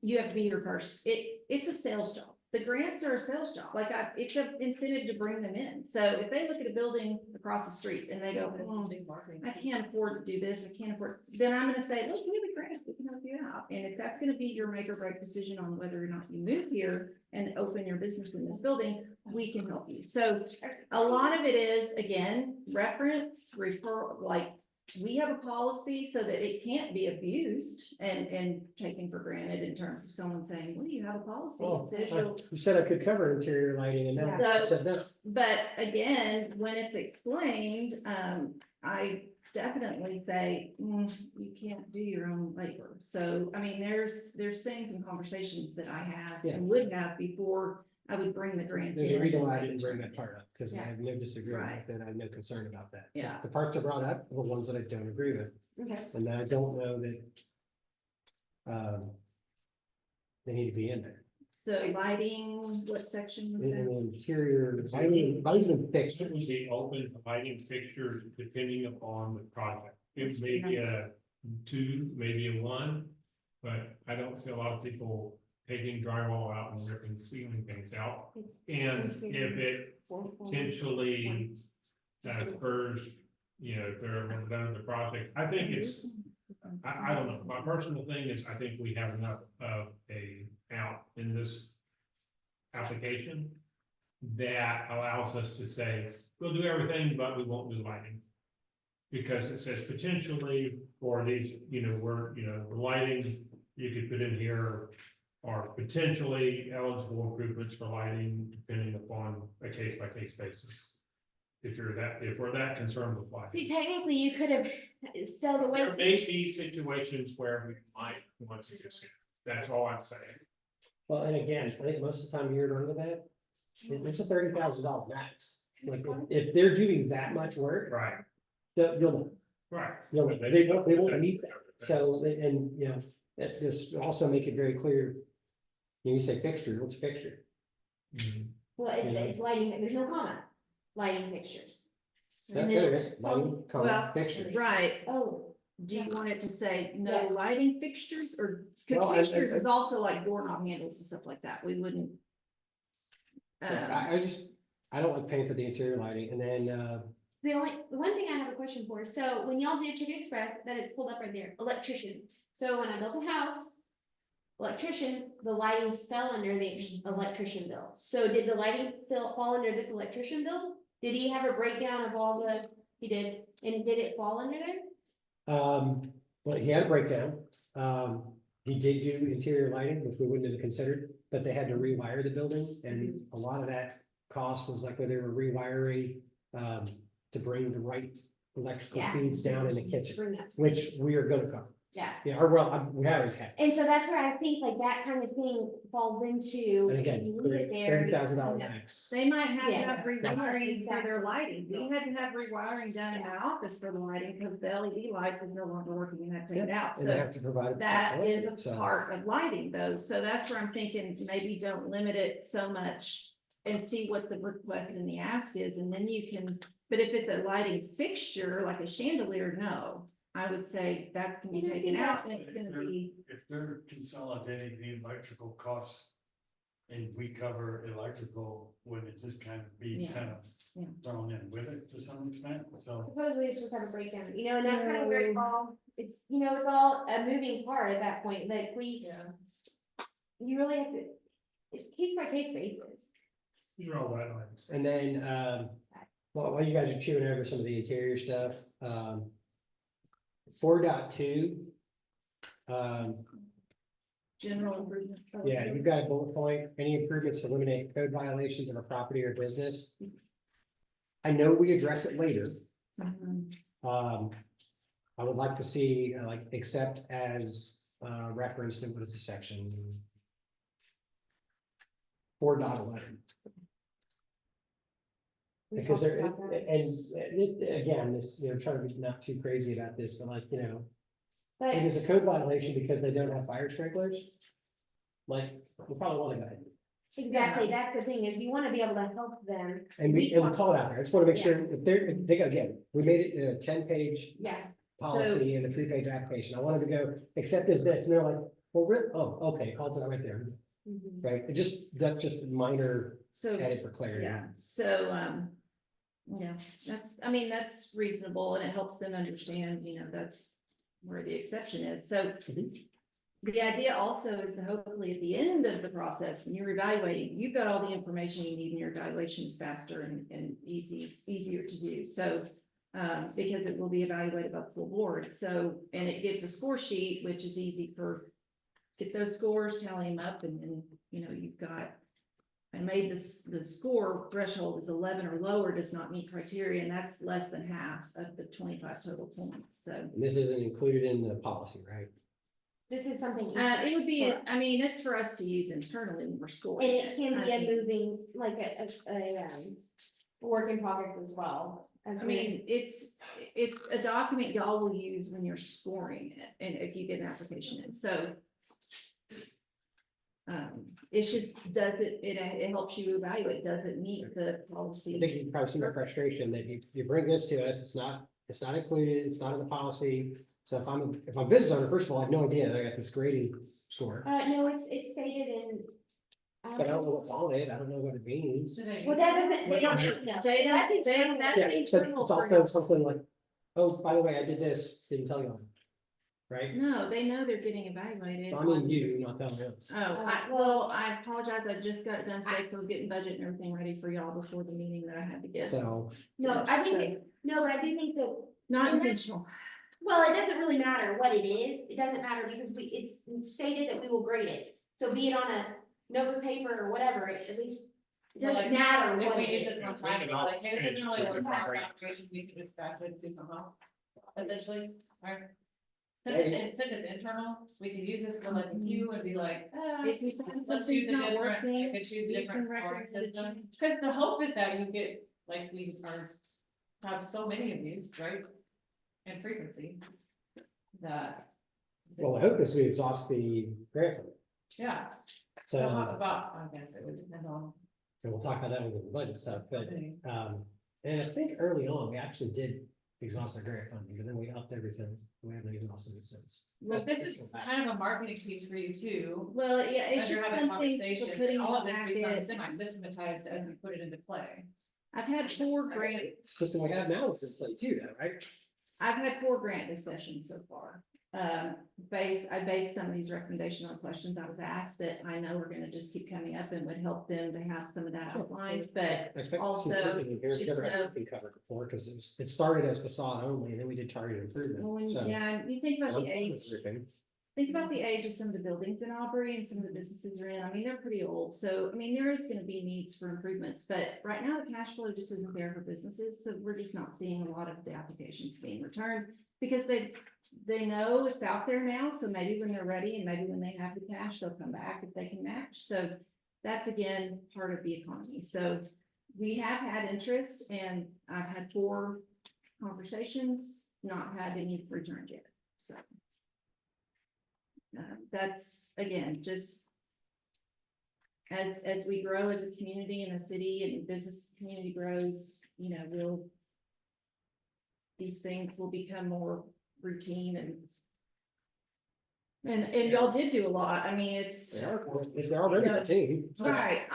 you have to be here first. It's a sales job. The grants are a sales job. Like it's an incentive to bring them in. So if they look at a building across the street and they go, I can't afford to do this, I can't afford, then I'm gonna say, look, we have a grant, we can help you out. And if that's gonna be your make or break decision on whether or not you move here and open your business in this building, we can help you. So a lot of it is, again, reference, refer, like, we have a policy so that it can't be abused and taken for granted in terms of someone saying, well, you have a policy.
well,
It says you'll
you said I could cover interior lighting and now you said no.
but again, when it's explained, I definitely say, you can't do your own labor. So, I mean, there's things and conversations that I have
Yeah.
and would have before I would bring the grant in.
There's a reason why I didn't bring that part up, because I
Yeah.
have no disagreement
Right.
with it, I have no concern about that.
Yeah.
The parts I brought up are the ones that I don't agree with,
Okay.
and that I don't know that they need to be in there.
So lighting, what section was
In
that?
the interior, lighting's been fixed.
It would be open lighting fixtures depending upon the project. It may be a 2, maybe a 1, but I don't see a lot of people taking drywall out and ripping ceiling things out. And if it potentially spurs, if they're done with the project, I think it's, I don't know, my personal thing is, I think we have enough of a out in this application that allows us to say, we'll do everything, but we won't do lighting. Because it says potentially for these, the lighting you could put in here are potentially eligible improvements for lighting depending upon a case by case basis. If we're that concerned with lighting.
See, technically, you could have, so the
There
way,
may be situations where we might want to just, that's all I'm saying.
Well, and again, I think most of the time you're running that, it's a $30,000 max. Like, if they're doing that much work,
Right,
you'll
right.
they won't meet that. So, that just also make it very clear. When you say fixture, what's a fixture?
Mhm.
well,
Yeah.
it's lighting, there's no comment, lighting fixtures.
There
And then-
there is, lighting,
Well,
fixtures.
Right,
Oh,
do you want it to say no
Yeah.
lighting fixtures or,
Well,
cause fixtures
I-
is also like doorknob handles and stuff like that, we wouldn't.
So I don't like paying for the interior lighting, and then,
the one thing I have a question for, so when y'all did Chicken Express, that it's pulled up right there, electrician. So when I built a house, electrician, the lighting fell under the electrician bill. So did the lighting fall under this electrician bill? Did he have a breakdown of all he did, and did it fall under there?
well, he had a breakdown. He did do interior lighting, which we wouldn't have considered, but they had to rewire the building, and a lot of that cost was like where they were rewiring, to bring the right electrical
Yeah.
feeds down in the kitchen,
Bring that to-
which we are gonna cover.
Yeah,
Yeah, or well, we haven't had.
and so that's where I think like that kind of thing falls into.
And again,
you leave it there,
$30,000
you know.
max.
They might have to
Yeah.
have rewiring for their
Exactly.
lighting. We had to have rewiring done in the office for the lighting because the LED light was no longer working and had to take it out.
And they
So
have to provide.
that is a
So-
part of lighting those. So that's where I'm thinking, maybe don't limit it so much and see what the request and the ask is, and then you can, but if it's a lighting fixture, like a chandelier, no. I would say that can be taken out, and it's gonna be,
If they're consolidating the electrical costs and we cover electrical, would it just kind of be
Yeah.
kind of
Yeah.
thrown in with it to some extent? So
Supposedly it's just have a breakdown, you know, and that's kind of where it's all, it's, you know, it's all a moving part at that point, like
Yeah.
you really have to, it's case by case basis.
These are all guidelines.
And then, while you guys are chewing over some of the interior stuff, 4.2.
general improvement.
Yeah, you've got a bullet point, any improvements to eliminate code violations of a property or business. I know we address it later.
Mhm.
I would like to see, like, except as, referenced in what is the section? 4.11.
We
Because
talked
there,
about that.
again, this, trying to be not too crazy about this, but like, it
But
is a code violation because they don't have fire sprinklers. Like, we probably want to go ahead.
exactly, that's the thing, is you wanna be able to help them,
And we
talked-
call it out there. I just want to make sure if they got, again, we made it a 10-page
yeah.
policy and a 3-page application. I wanted to go, except as this, and they're like, well, okay, calls it right there,
Mhm.
right? That's just minor
So,
added for clarity.
yeah, so, yeah, that's reasonable, and it helps them understand, that's where the exception is, so.
Mhm.
The idea also is to hopefully at the end of the process, when you're evaluating, you've got all the information you need, and your evaluation is faster and easier to do, so. Because it will be evaluated by the full board, so, and it gives a score sheet, which is easy get those scores, tally them up, and then, you've got. I made this, the score threshold is 11 or lower, does not meet criteria, and that's less than half of the 25 total points, so.
And this isn't included in the policy, right?
This is something.
It would be,
for-
it's for us to use internally when we're scoring.
And it can be
I
a
think-
moving, like a work in progress as well. As
I mean, it's a document y'all will use when you're scoring it, and if you get an application in, so. It's just, it helps you evaluate, does it meet the
I
policy?
think you can probably see my frustration that you bring this to us, it's not included, it's not in the policy. So if I'm a business owner, first of all, I have no idea that I got this grading score,
No, it's stated in.
but I don't know what's on it, I don't know what it means.
Well, that doesn't, they don't, know.
They don't,
That's internal.
that's
Yeah, but
internal
it's
for
also
y'all.
something like, oh, by the way, I did this, didn't tell you on, right?
No, they know they're getting evaluated.
I mean, you, not telling us.
I apologize, I just got it done today, because I was getting budget and everything ready for y'all before the meeting that I had to get.
So,
No, I think, no, but I do think that,
Not
and that's-
intentional.
well, it doesn't really matter what it is. It doesn't matter because it's stated that we will grade it. So be it on a notebook paper or whatever, at least, it doesn't matter
If
what
we
it
use
is.
this one time, it's like, hey, this isn't really what it's about, operation, we could just back it, do something else, essentially, right? Since it's internal, we could use this for like a few and be like,
If you find
let's
something's
use a
not
different,
working,
we could choose a
you
different
can
scoring
recommend a
system.
change.
Cause the hope is that you get, like, we have so many of these, right? And frequency. That.
well, I hope is we exhaust the grant fund.
Yeah,
So,
so how about, I guess it would depend on.
and we'll talk about that with the budget stuff, but, and I think early on, we actually did exhaust our grant funding, but then we upped everything, we haven't exhausted it since.
So this is kind of a marketing piece for you too.
Well, yeah, it's
As you're
just
having
something for
conversations,
putting
all of
in
this
the
becomes
packet.
semi-systematized as we put it into play.
I've had 4 grant,
System we have now is in play too, though, right?
I've had 4 grant discussions so far. I based some of these recommendations on questions I was asked that I know are gonna just keep coming up and would help them to have some of that outlined, but
I expect to see
also,
everything in here. We've
just
never had
know-
anything covered before, because it started as facade only, and then we did targeted improvement,
when,
so.
yeah, you think about
I'm
the
fine
age.
with everything.
think about the age of some of the buildings in Aubrey and some of the businesses are in, I mean, they're pretty old, so, I mean, there is gonna be needs for improvements, but right now the cash flow just isn't there for businesses, so we're just not seeing a lot of the applications being returned. Because they know it's out there now, so maybe when they're ready and maybe when they have the cash, they'll come back if they can match, so that's again, part of the economy, so we have had interest and I've had 4 conversations, not had any returned yet, so. That's, again, just as we grow as a community and a city and business community grows, you know, these things will become more routine and y'all did do a lot. I mean, it's.
It's already a team.
Right,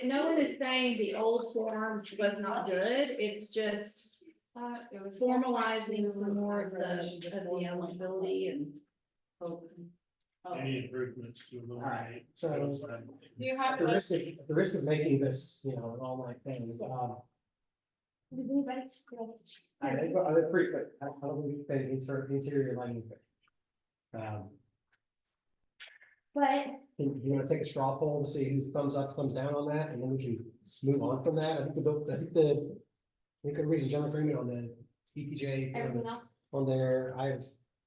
no one is saying the old form was not good, it's just formalizing some more of the eligibility and.
Any improvements to eliminate.
So,
You have
at the risk of making this, you know, an online thing,
Does anybody?
I'm pretty quick, I don't think the interior lighting thing.
But
You wanna take a straw poll to see who thumbs up, thumbs down on that, and then we can move on from that. I think everybody's in general agreement on the ETJ,
everything else,
on there,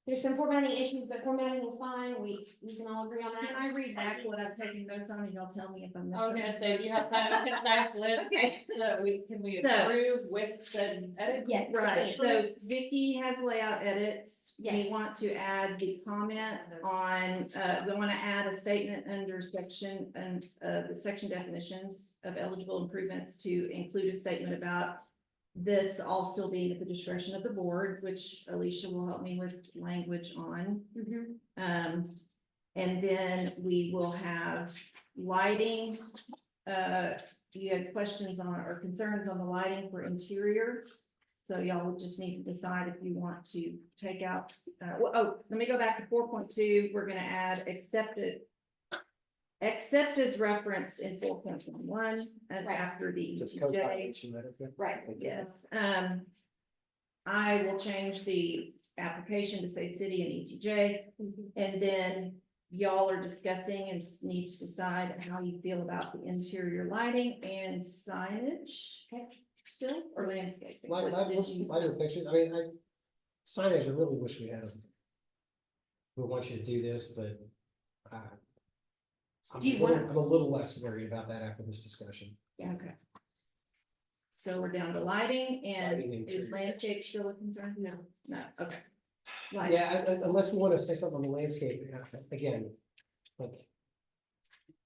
there's some formatting issues, but formatting is fine, we can all agree on
Can
that.
I read back what I've taken notes on and y'all tell me if I'm.
I was
missing
gonna say, do you have time to finish that list?
Okay.
So can we
So-
approve with said edit?
Yes.
Right, so Vicky has layout edits. We
Yes.
want to add the comment on, we want to add a statement under section and, the section definitions of eligible improvements to include a statement about this all still being at the discretion of the board, which Alicia will help me with language on. And then we will have lighting. You had questions on or concerns on the lighting for interior. So y'all would just need to decide if you want to take out, let me go back to 4.2. We're gonna add except as referenced in 4.11 and after the
just code
ETJ.
violation, that, okay?
Right.
Yes, I will change the application to say city and ETJ, and then y'all are discussing and need to decide how you feel about the interior lighting and signage. Still, or landscaping?
Light fixtures, I mean, signage, I really wish we had. We want you to do this, but,
Do you want-
I'm a little less worried about that after this discussion.
Yeah, okay. So we're down to lighting, and
Lighting and
is
interior.
landscape still a concern? No, okay. Lighting.
Yeah, unless we want to say something on the landscape, again, like,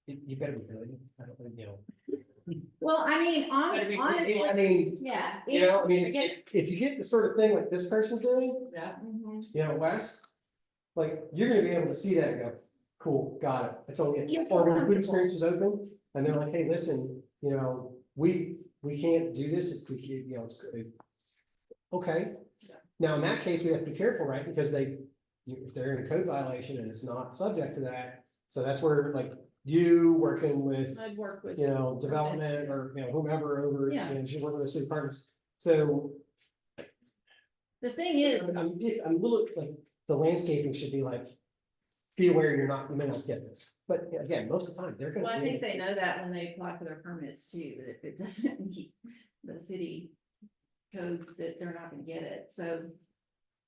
you better be good, I don't think, you know.
Well, I mean,
Better be
honestly,
I mean,
Yeah.
you know, I mean, if you get the sort of thing like this person's doing,
Yeah.
Mhm.
you know, Wes, like, you're gonna be able to see that and go, cool, got it, I told you.
You're
Or when
comfortable.
food experience was open, and they're like, hey, listen, you know, we can't do this if we, you know, it's good. Okay, now in that case, we have to be careful, right, because if they're in a code violation and it's not subject to that, so that's where, like, you working with,
I'd work with.
you know, development or, you know, whomever over, you
Yeah.
know, you work with the city departments. So
The thing is,
I'm a little, like, the landscaping should be like, be aware you may not get this. But again, most of the time, they're gonna.
well, I
be
think
able
they
to-
know that when they apply for their permits too, that if it doesn't meet the city codes, that they're not gonna get it, so.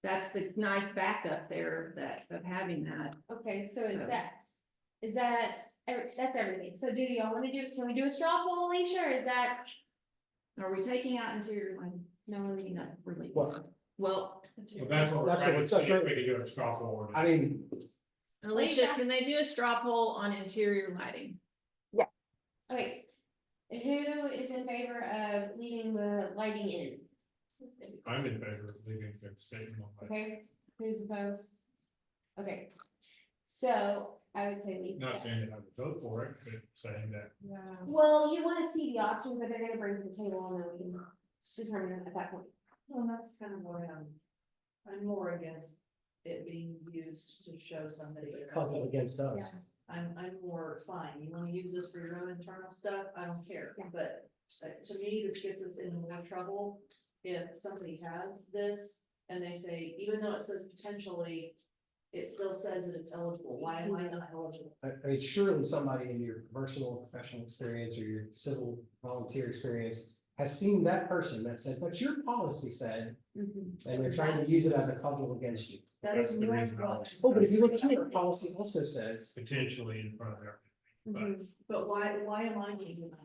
That's the nice backup there of having that.
Okay, so
So-
that's everything. So do y'all wanna can we do a straw poll, Alicia, or is that?
Are we taking out interior lighting?
No, we're leaving
No, we're leaving.
Well,
Well,
So that's what we're
That's
trying
what-
to see
that's
if
what-
we can do a straw poll.
I mean,
Alicia, can they do a straw poll on interior lighting?
Okay, who is in favor of leaving the lighting in?
I'm in favor of leaving the statement on that.
Okay, who's opposed? Okay, so I would say leave.
Not
that.
saying that I would vote for it, but saying that
Well, you wanna see the options that they're gonna bring to the table and then we can determine at that point.
Well, that's kind of where I'm more against it being used to show somebody.
it's a couple against us.
I'm more fine, you wanna use this for your own internal stuff, I don't care,
Yeah.
but to me, this gets us in more trouble. If somebody has this and they say, even though it says potentially it still says that it's eligible. Why am I not eligible?
I mean, surely somebody in your personal and professional experience or your civil volunteer experience has seen that person that said, but your policy said, and they're trying to use it as a cudgel against you.
That
That's
is
the
more
reason I
what.
was-
Oh, but if you look here, policy also says,
Potentially in front of everything.
Mhm. But why am I being denied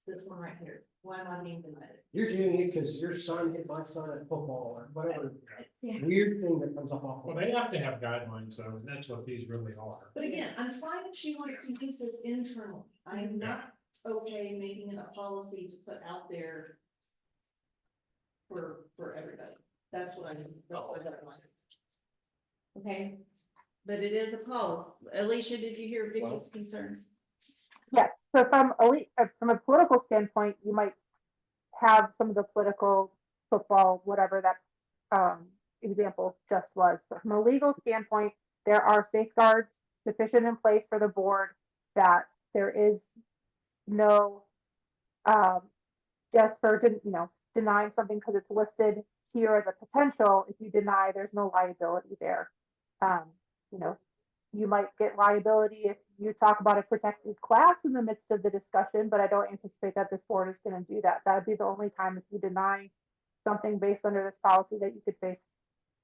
this one right here? Why am I being denied it?
you're doing it because your son hit my son at football or whatever
Yeah.
weird thing that comes up off.
Well, they have to have guidelines, though, and that's what these really are.
But again, I'm fine if she wants to use this internally. I am not okay making it a policy to put out there for everybody. That's what I don't want.
Okay, but it is a policy. Alicia, did you hear Vicky's concerns?
Yes, so from a political standpoint, you might have some of the political football, whatever that example just was. But from a legal standpoint, there are safeguards sufficient in place for the board that there is no just for denying something because it's listed here as a potential. If you deny, there's no liability there. You know, you might get liability if you talk about a protected class in the midst of the discussion, but I don't anticipate that this board is going to do that. That'd be the only time if you deny something based under this policy that you could face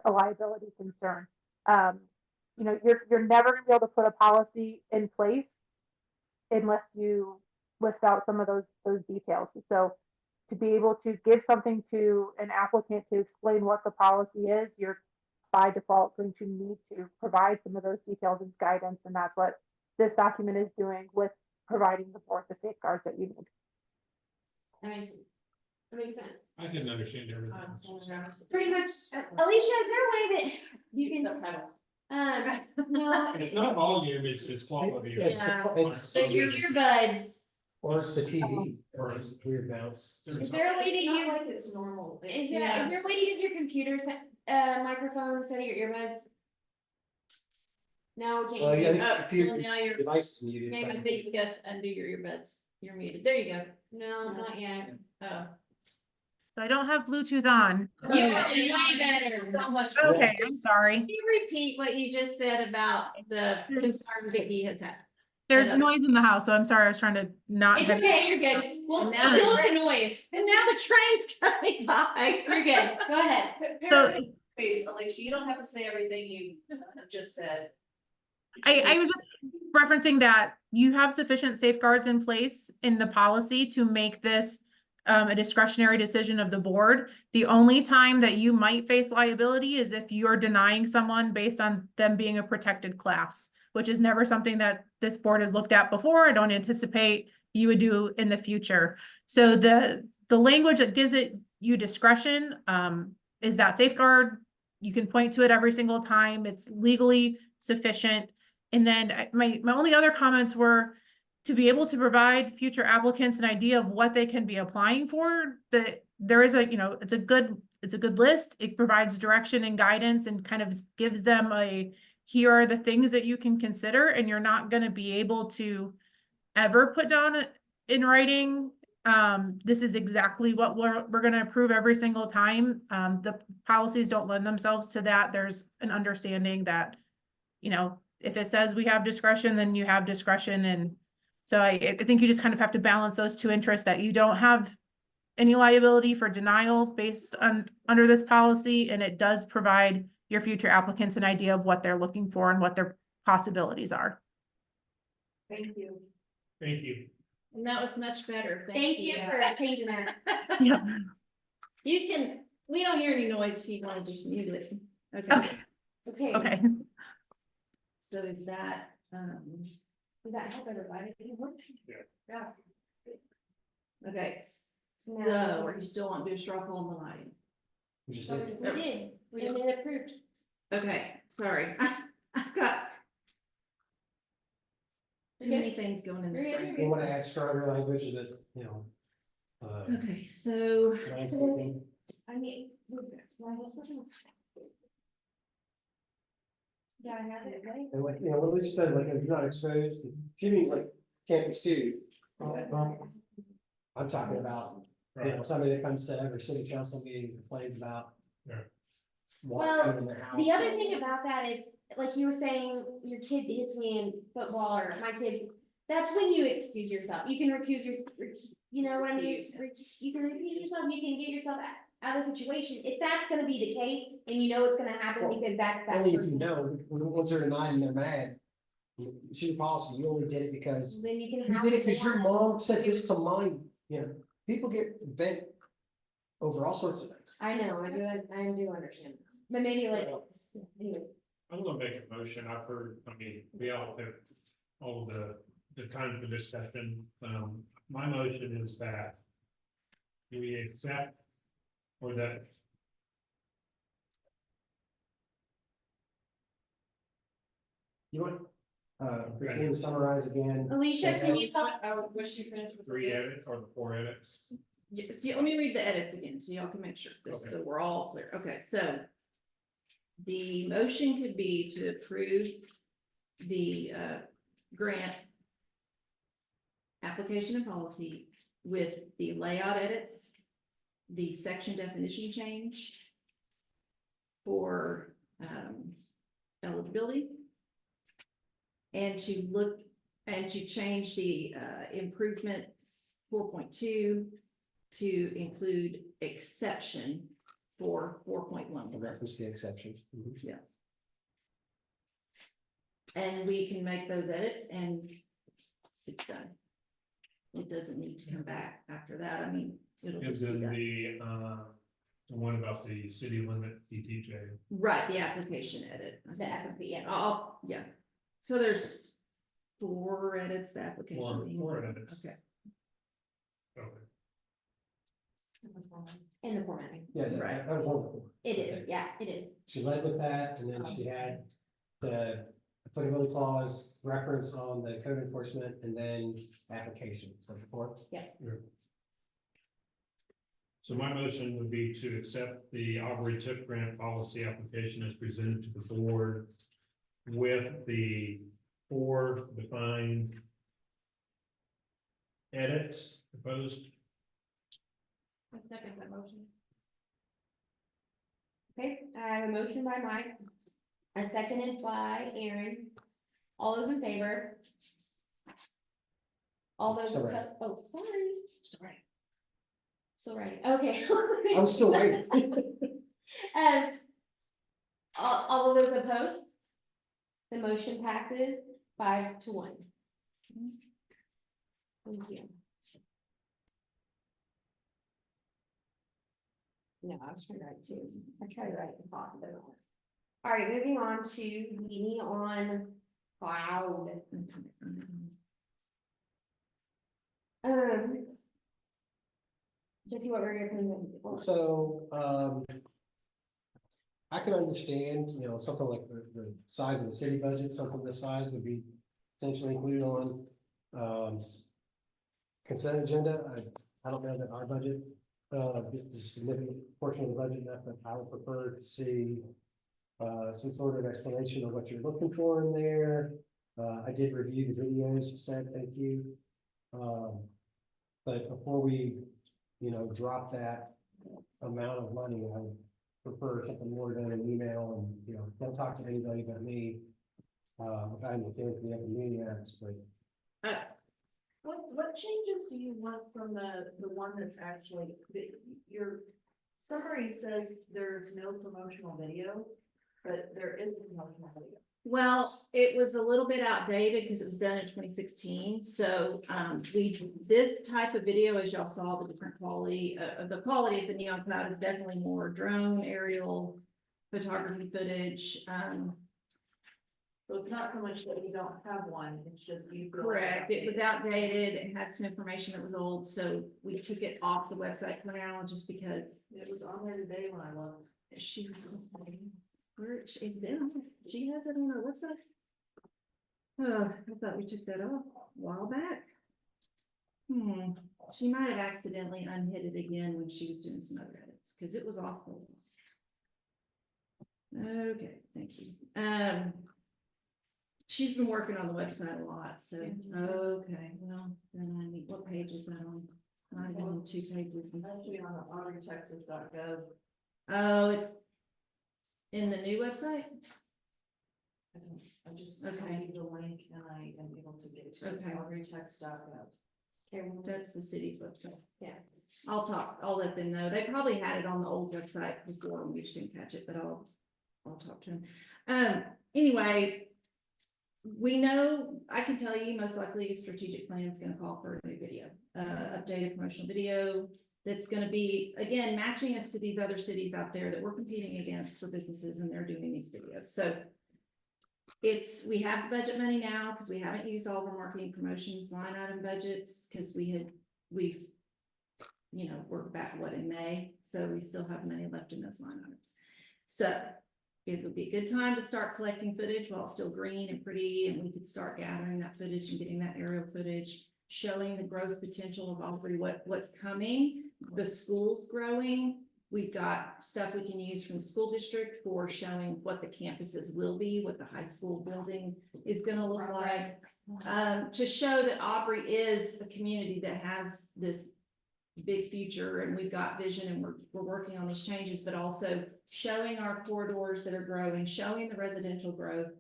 a liability concern. You know, you're never going to be able to put a policy in place unless you list out some of those details. So to be able to give something to an applicant to explain what the policy is, you're by default going to need to provide some of those details and guidance, and that's what this document is doing with providing the board the safeguards that you need.
That makes sense.
I can understand everything.
Pretty much, Alicia, is there a way that you can, no,
It's not volume, it's quality.
It's,
it's your earbuds.
or it's the TV, or it's weird bounce.
Is there a way to
It's not
use,
like it's normal.
is there a way to use your computer microphone instead of your earbuds? No, we
Well,
can't.
yeah,
hear you.
if your
Well, now you're,
device is muted.
name, I think you got to undo your earbuds. You're muted. There you go.
No, not yet.
Oh.
So I don't have Bluetooth on.
You are way better.
So much.
Okay,
Yes.
I'm sorry.
Can you repeat what you just said about the concern Vicky has had?
There's noise in the house, so I'm sorry. I was trying to not
It's
have.
okay, you're good. Well,
And now
deal
the
with the noise.
And now the train's coming by.
You're good. Go ahead.
So
Please, Alicia, you don't have to say everything you have just said.
I was just referencing that you have sufficient safeguards in place in the policy to make this a discretionary decision of the board. The only time that you might face liability is if you're denying someone based on them being a protected class, which is never something that this board has looked at before. I don't anticipate you would do in the future. So the language that gives you discretion is that safeguard. You can point to it every single time. It's legally sufficient. And then my only other comments were to be able to provide future applicants an idea of what they can be applying for. That there is it's a good list. It provides direction and guidance and kind of gives them here are the things that you can consider, and you're not going to be able to ever put down in writing. This is exactly what we're going to approve every single time. The policies don't lend themselves to that. There's an understanding that, if it says we have discretion, then you have discretion. And so I think you just kind of have to balance those two interests, that you don't have any liability for denial based on under this policy. And it does provide your future applicants an idea of what they're looking for and what their possibilities are.
Thank you.
Thank you.
And that was much better.
Thank you for changing that.
Yeah.
We don't hear any noise if you want to just mute it. Okay.
Okay.
Okay.
So is that,
Does that help everybody?
Yeah.
okay, so
No.
are you still want to do a straw poll on the lighting?
We just
We
did.
did. We did it approved.
Okay, sorry. I've got too many things going in this
You're good,
brain.
We want to add stronger language to this,
Okay, so
landscaping.
I mean. Yeah, I have it, right?
And like, what we just said, like, if you're not exposed, she means like, can't be sued. I'm talking about, somebody that comes to every city council meeting and complains about.
Yeah.
walking in their house.
The other thing about that is, like you were saying, your kid hits me in football or my kid, that's when you excuse yourself. You can you know what I mean? You can recuse yourself, you can get yourself out of the situation. If that's gonna be the case and you know it's gonna happen because that's that.
Only if you
person,
know, once they're denied and they're mad, it's your policy, you only did it because,
Then you can.
you
have
did it because
more.
your mom said this to mine, you know, people get bent over all sorts of things.
I know, I do understand, but maybe like, anyways.
I'm gonna make a motion. I've heard, I mean, we all have all the time for discussion. My motion is that we accept or that
You want, before we summarize again.
Alicia, can you talk?
Was she finished with?
3 edits or the 4 edits.
Yes, let me read the edits again, so y'all can make sure, just so we're all clear. Okay, so the motion could be to approve the grant application and policy with the layout edits, the section definition change for eligibility, and to look and to change the improvements 4.2 to include exception for 4.1.
The reference to the exceptions.
Yeah. And we can make those edits and it's done. It doesn't need to come back after that. I mean, it'll
And
just be
then
done.
the one about the city limit ETJ.
Right, the application edit.
The application, yeah.
Yeah. So there's 4 edits, the application.
Four edits.
Okay.
Okay.
In the formatting.
Yeah,
Right.
that was wonderful.
It is, yeah, it is.
She led with that, and then she had the applicability clause reference on the code enforcement, and then application, so the fourth.
So my motion would be to accept the Aubrey TIP grant policy application as presented to the board with the 4 defined edits proposed.
I second that motion. Okay, I have a motion by Mike, a seconded by Aaron. All those in favor? All those,
Still
opposed? Oh, sorry. Still writing, okay.
I'm still waiting.
All of those opposed? The motion passes 5-1. Thank you. No, I was trying to write too. I tried to write the thought, but. All right, moving on to meeting on cloud. Just see what we're gonna do.
So, I can understand, you know, something like the size of the city budget, something this size would be potentially included on, consent agenda. I don't know that our budget, is a significant portion of the budget, but I would prefer to see, some sort of explanation of what you're looking for in there. I did review the videos, you said, thank you. But before we, you know, drop that amount of money, I would prefer something more than an email and, you know, don't talk to anybody but me. If I understand the other meetings, but
What changes do you want from the one that's actually, your summary says there's no promotional video, but there is a promotional video.
Well, it was a little bit outdated because it was done in 2016. So this type of video, as y'all saw, the different quality, the quality of the neon cloud is definitely more drone aerial photography footage.
So it's not so much that you don't have one, it's just you. feel
Correct. It was
outdated.
outdated. It had some information that was old, so we took it off the website for now, just because
It was on there today when I looked.
she was where it's down. She has it on her website. I thought we took that off a while back. She might have accidentally unhit it again when she was doing some other edits, because it was awful. Okay, thank you. She's been working on the website a lot, so, okay, well, then I need, what page is that on? I'm on 2 pages.
Actually on the auburntexas.gov.
Oh, it's in the new website?
I just,
Okay.
I need the link and I am able to get to it.
Okay.
Text.gov.
Okay, well,
That's the city's website.
Yeah.
I'll let them know. They probably had it on the old website before, and we just didn't catch it, but I'll talk to them. Anyway, we know, I can tell you, most likely a strategic plan is gonna call for a new video, updated promotional video. That's gonna be, again, matching us to these other cities out there that we're competing against for businesses, and they're doing these videos, so. We have budget money now, because we haven't used all of our marketing promotions line item budgets, because we've we're back, in May, so we still have money left in those line items. So it would be a good time to start collecting footage while it's still green and pretty, and we could start gathering that footage and getting that aerial footage, showing the growth potential of Aubrey, what's coming, the school's growing. We've got stuff we can use from the school district for showing what the campuses will be, what the high school building is gonna look like. To show that Aubrey is a community that has this big future, and we've got vision, and we're working on these changes, but also showing our corridors that are growing, showing the residential growth,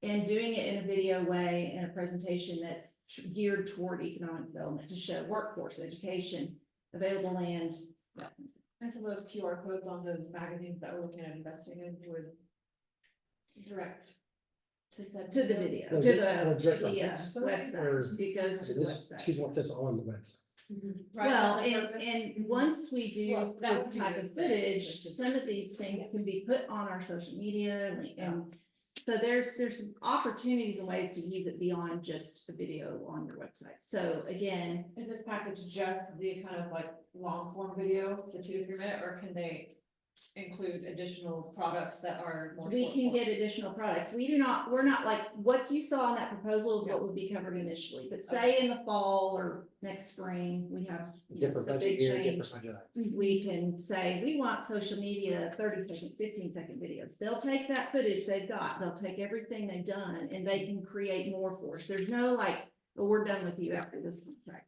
and doing it in a video way and a presentation that's geared toward economic development, to show workforce, education, available land.
And some of those QR codes on those magazines that we're looking at investing in would direct to
To the video,
Well,
to
well,
the
direct on
website,
or-
it goes to the
This,
website.
she wants us on the website.
Right,
Well,
that's the
and,
purpose.
and once we do
Well, that would
this
be
type
the
of
thing.
footage, some of these things can be put on our social media, and so there's opportunities and ways to use it beyond just a video on your website. So again,
Is this package just the kind of like long form video, the 2 to 3 minute, or can they include additional products that are more?
we
short
can
form?
get additional products. We're not like, what you saw in that proposal is what would be covered initially, but say in the fall or next spring, we have
Different
some
budget
big
year,
change.
different budget. items.
We can say, we want social media 30-second, 15-second videos. They'll take that footage they've got, they'll take everything they've done, and they can create more for us. There's no like, well, we're done with you after this contract.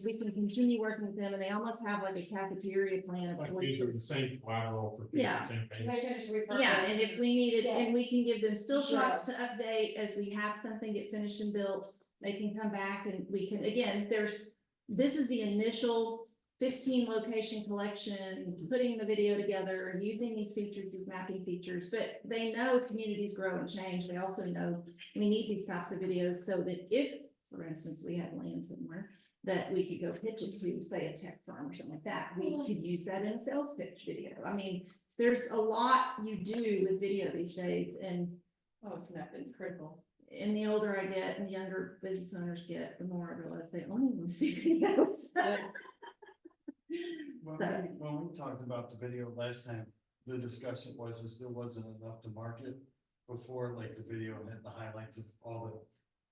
We can continue working with them, and they almost have like a cafeteria plan of
Like using the
choices.
same collateral for future
Yeah.
campaigns.
They can just refer
Yeah,
to-
and if we needed, and we can give them still
Yeah.
shots to update as we have something get finished and built. They can come back, and we can, again, this is the initial 15 location collection, putting the video together and using these features, these mapping features, but they know communities grow and change. They also know we need these types of videos so that if, for instance, we had land somewhere that we could go pitch it to, say, a tech firm or something like that, we could use that in a sales pitch video. I mean, there's a lot you do with video these days, and
Oh, it's critical.
the older I get and the younger business owners get, the more I realize they only want to see videos.
When we talked about the video last time, the discussion is there wasn't enough to market before, like the video had the highlights of all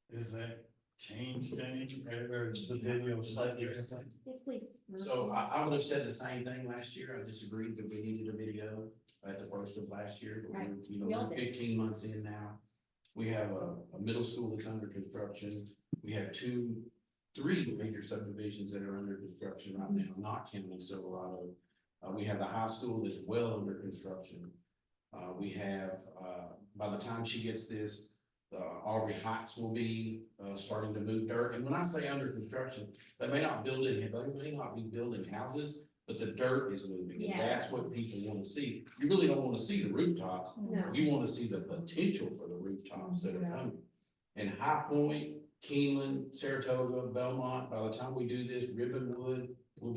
is that changed any, or is the video slightly different?
Yes, please.
So I would have said the same thing last year. I disagreed that we needed a video at the first of last year. But we're,
We all
we're
did.
15 months in now. We have a middle school that's under construction. We have three major subdivisions that are under construction right now, not counting Silverado. We have the high school that's well under construction. We have, by the time she gets this, Aubrey Heights will be starting to move dirt. And when I say under construction, they may not be building houses, but the dirt is moving. And
Yeah.
that's what people want to see. You really don't want to see the rooftops.
No.
You want to see the potential for the rooftops that are coming. And High Point, Keeneland, Saratoga, Belmont, by the time we do this, Ribbonwood will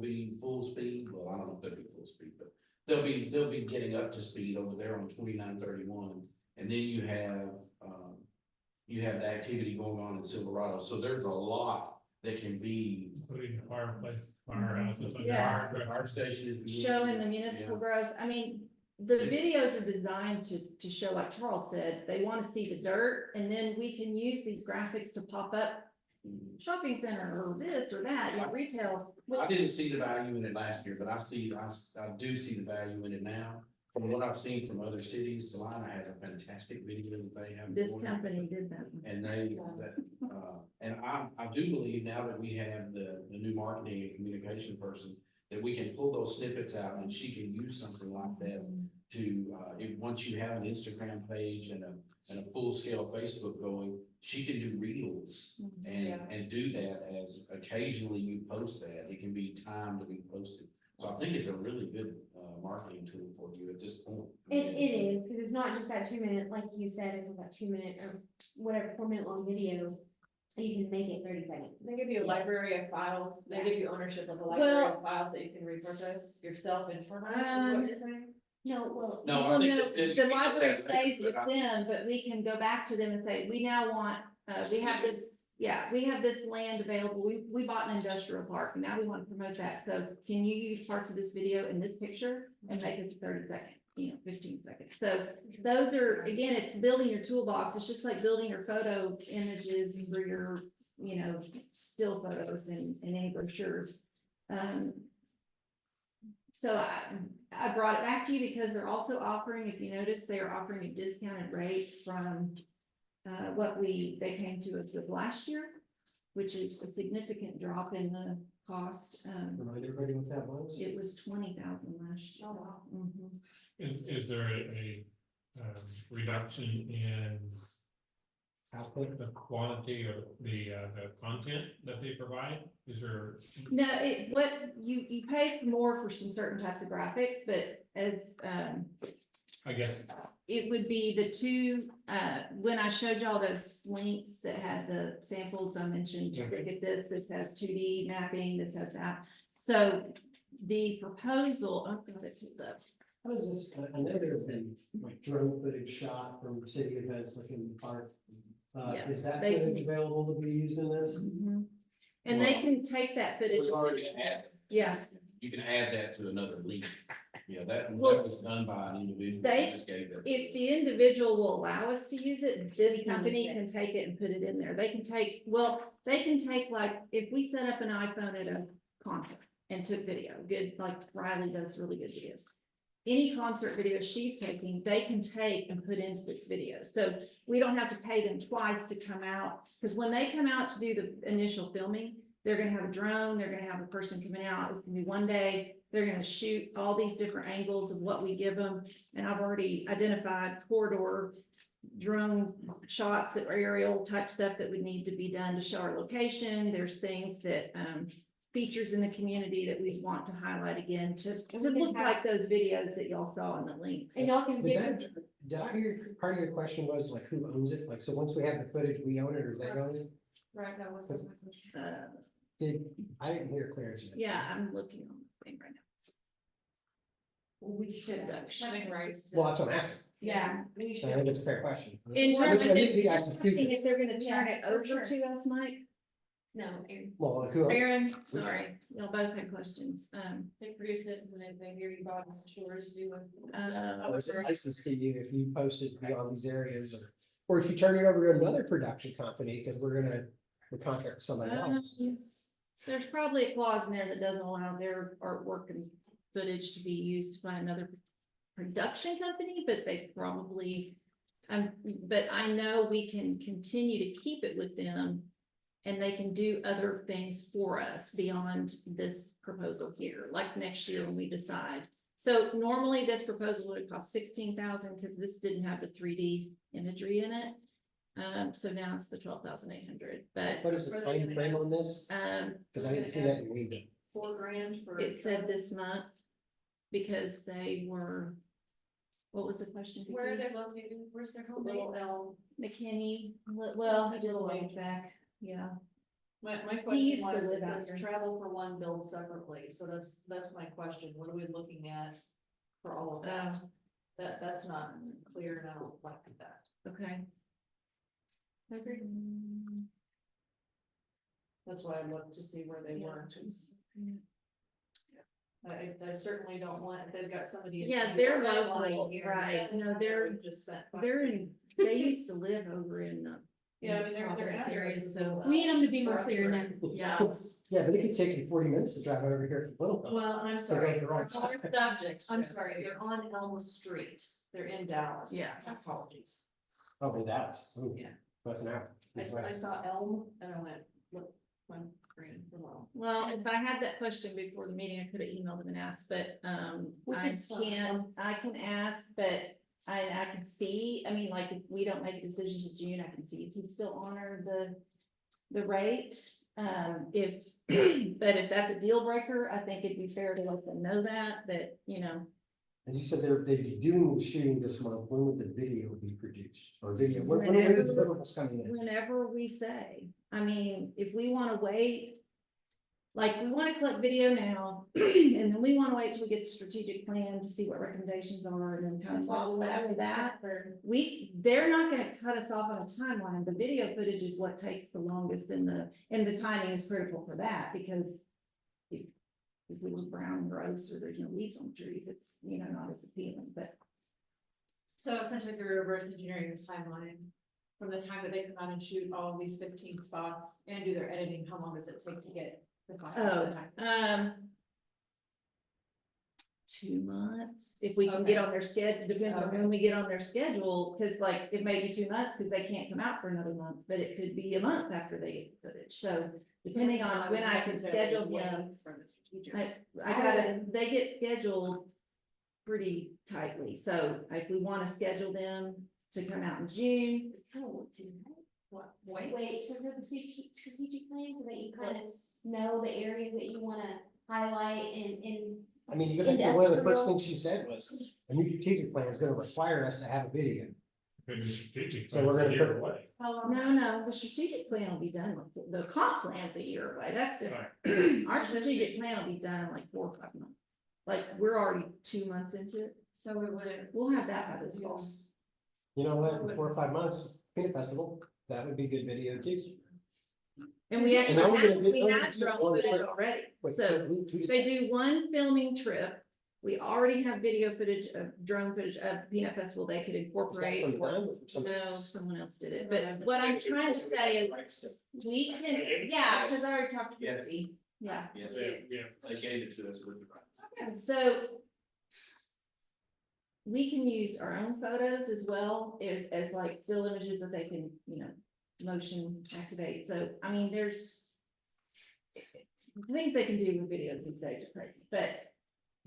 be full speed. Well, I don't know if they'll be full speed, but they'll be getting up to speed over there on 2931. And then you have the activity going on in Silverado. So there's a lot that can be.
Including the fireplace, firehouses. and
Yeah.
Our station is.
Showing the municipal growth. I mean, the videos are designed to show, like Charles said, they want to see the dirt, and then we can use these graphics to pop up shopping center or this or that, like retail.
I didn't see the value in it last year, but I do see the value in it now. From what I've seen from other cities, Salina has a fantastic video that they have.
This
going.
company did that.
And and I do believe now that we have the new marketing and communication person, that we can pull those snippets out and she can use something like that to, once you have an Instagram page and a full-scale Facebook going, she can do reels and do that as occasionally you post that. It can be timed to be posted. So I think it's a really good, marketing tool for you at this point.
It is, because it's not just that 2 minute, like you said, it's about 2 minute or whatever, 4 minute long video. You can make it 30 seconds.
They give you a library of files, they give you ownership of a library
Well-
of files that you can repurchase yourself internally, is what you're saying?
No, well.
No, I
Well,
think
no,
that- that-
the library
that-
stays with
that-
them, but we can go back to them and say, we now want, we have this, we have this land available. We bought an industrial park and now we want to promote that. So can you use parts of this video in this picture and make us 30-second, 15-second? So those are, again, it's building your toolbox. It's just like building your photo images for your, still photos and any brochures. So I brought it back to you because they're also offering, if you notice, they are offering a discounted rate from what they came to us with last year, which is a significant drop in the cost.
Remind everybody what that was.
It was 20,000 last year.
Oh, wow.
Mhm.
Is there a reduction in
Output.
the quantity or the content that they provide? Is there?
No, what you pay more for some certain types of graphics, but as,
I guess,
it would be the two, when I showed y'all those links that had the samples, I mentioned,
Yeah.
look at this has 2D mapping, this has that. So the proposal, I've got it pulled up.
How does this, I know there's been like drone footage shot from city events like in the park.
Yeah,
Is that
they
footage available to be used in this?
Mhm. And they can take that footage.
We've already added.
Yeah.
You can add that to another link. Yeah, that
Well,
was done by an individual.
they-
Just gave that.
If the individual will allow us to use it, this
We can
company
use it.
can take it and put it in there. They can take, like, if we set up an iPhone at a concert and took video, good, like Riley does really good videos. Any concert video she's taking, they can take and put into this video. So we don't have to pay them twice to come out, because when they come out to do the initial filming, they're gonna have a drone, they're gonna have a person coming out, it's gonna be one day, they're gonna shoot all these different angles of what we give them. And I've already identified corridor drone shots that are aerial type stuff that would need to be done to show our location. There's things that, features in the community that we want to highlight again to look like those videos that y'all saw in the links.
And y'all can
Did
get,
did I hear, part of your question was like, who owns it? Like, so once we have the footage, we own it or they own it?
Right, that was.
I didn't hear clearance.
Yeah, I'm looking on the thing right
We should, having rights.
Well, that's what I'm asking.
yeah.
We
So I think it's a fair question.
now. In terms of,
I think the guys
I think if they're gonna turn it
Yeah, for
over
sure.
to us, Mike,
No, Aaron.
Well, like, who owns it?
Aaron, sorry, y'all both had questions.
They produce it and then they hear you bought tours, do it.
Oh, is it licensed to you if you post it beyond these areas or if you turn it over to another production company, because we're contract with somebody else.
There's probably a clause in there that doesn't allow their artwork and footage to be used by another production company, but they probably, but I know we can continue to keep it with them. And they can do other things for us beyond this proposal here, like next year when we decide. So normally this proposal would have cost 16,000 because this didn't have the 3D imagery in it. So now it's the 12,800, but,
What is the time frame on this? Because I didn't see that in Weaver.
$4,000 for.
it said this month because they were, what was the question?
Where are
Vicky?
they located? Where's their home?
Little
L.
McKinney, well, he just
Little
moved back, yeah.
My
He
question
used to
was,
live
is
out
this
here.
travel for one billed separately? So that's my question. What are we looking at for all of that? That's not clear and I don't like that.
Okay. Okay.
That's why I looked to see where they were. 'Cause I certainly don't want, if they've got somebody. in
Yeah,
the
they're
line
local,
here,
right.
then
No,
I
they're-
would've just spent
They're in, they used to live over in the.
Yeah, I mean, they're
Providence area,
areas,
so.
We need them to be more clear then.
Yeah.
Yeah, but it could take you 40 minutes to drive over here from Little.
Well, and I'm
So
sorry,
they're the wrong
our
time.
subjects, I'm sorry, they're on Elm Street, they're in Dallas.
Yeah.
Apologies.
Oh, in Dallas. Ooh,
Yeah.
That's an hour.
I saw Elm and I went, look, my green, below.
Well, if I had that question before the meeting, I could have emailed them and asked, but,
We
I
could still-
I can ask, but I can see, I mean, like, if we don't make a decision to June, I can see if he'd still honor the rate. If, but if that's a deal breaker, I think it'd be fair to let them know that, you know,
And you said they'd be doing the shooting this month, when would the video be produced, or video, when are the
Whenever-
deliverables coming in?
whenever we say. I mean, if we wanna wait, like, we wanna collect video now, and then we wanna wait till we get the strategic plan to see what recommendations are, and then kind of follow it after that. They're not gonna cut us off on a timeline. The video footage is what takes the longest, and the timing is critical for that, because if we look brown and gross, or there's no leaves on the trees, it's, you know, not as appealing, but
So essentially, if you're reverse engineering the timeline, from the time that they come out and shoot all of these 15 spots and do their editing, how long does it take to get the content?
2 months, if we can get on their schedule, depending on when we get on their schedule, cause like, it may be 2 months, cause they can't come out for another month, but it could be a month after they get the footage, so depending on when I can schedule them. They get scheduled pretty tightly, so if we wanna schedule them to come out in June.
Wait to hear the strategic plan so that you kind of know the areas that you wanna highlight and.
I mean, you're gonna, one of the first things she said was, a new strategic plan is gonna require us to have a video.
Maybe strategic
So we're
plan's a
gonna
year
put-
away.
No, the strategic plan will be done, the comp plan's a year away, that's different. Our strategic plan will be done in like 4 or 5 months. Like, we're already 2 months into it,
So it would.
we'll have that by this fall.
You know what, in 4 or 5 months, Peanut Festival, that would be good video too.
And we actually
now we're gonna
have,
do-
we
oh,
have
so
drone
one
footage
trip.
already,
Wait,
so
who did
they do one filming trip. We already have video footage of drone footage of the Peanut Festival they could
is that
incorporate.
from them or from somebody
No,
else?
someone else did it, but what I'm trying to say is, we can, yeah, cause I already talked to
Yes.
Christie, yeah.
Yes,
Yeah.
they gave it to us with the rights.
And so we can use our own photos as well as like still images that they can, you know, motion activate. So, I mean, there's the things they can do with videos these days are crazy, but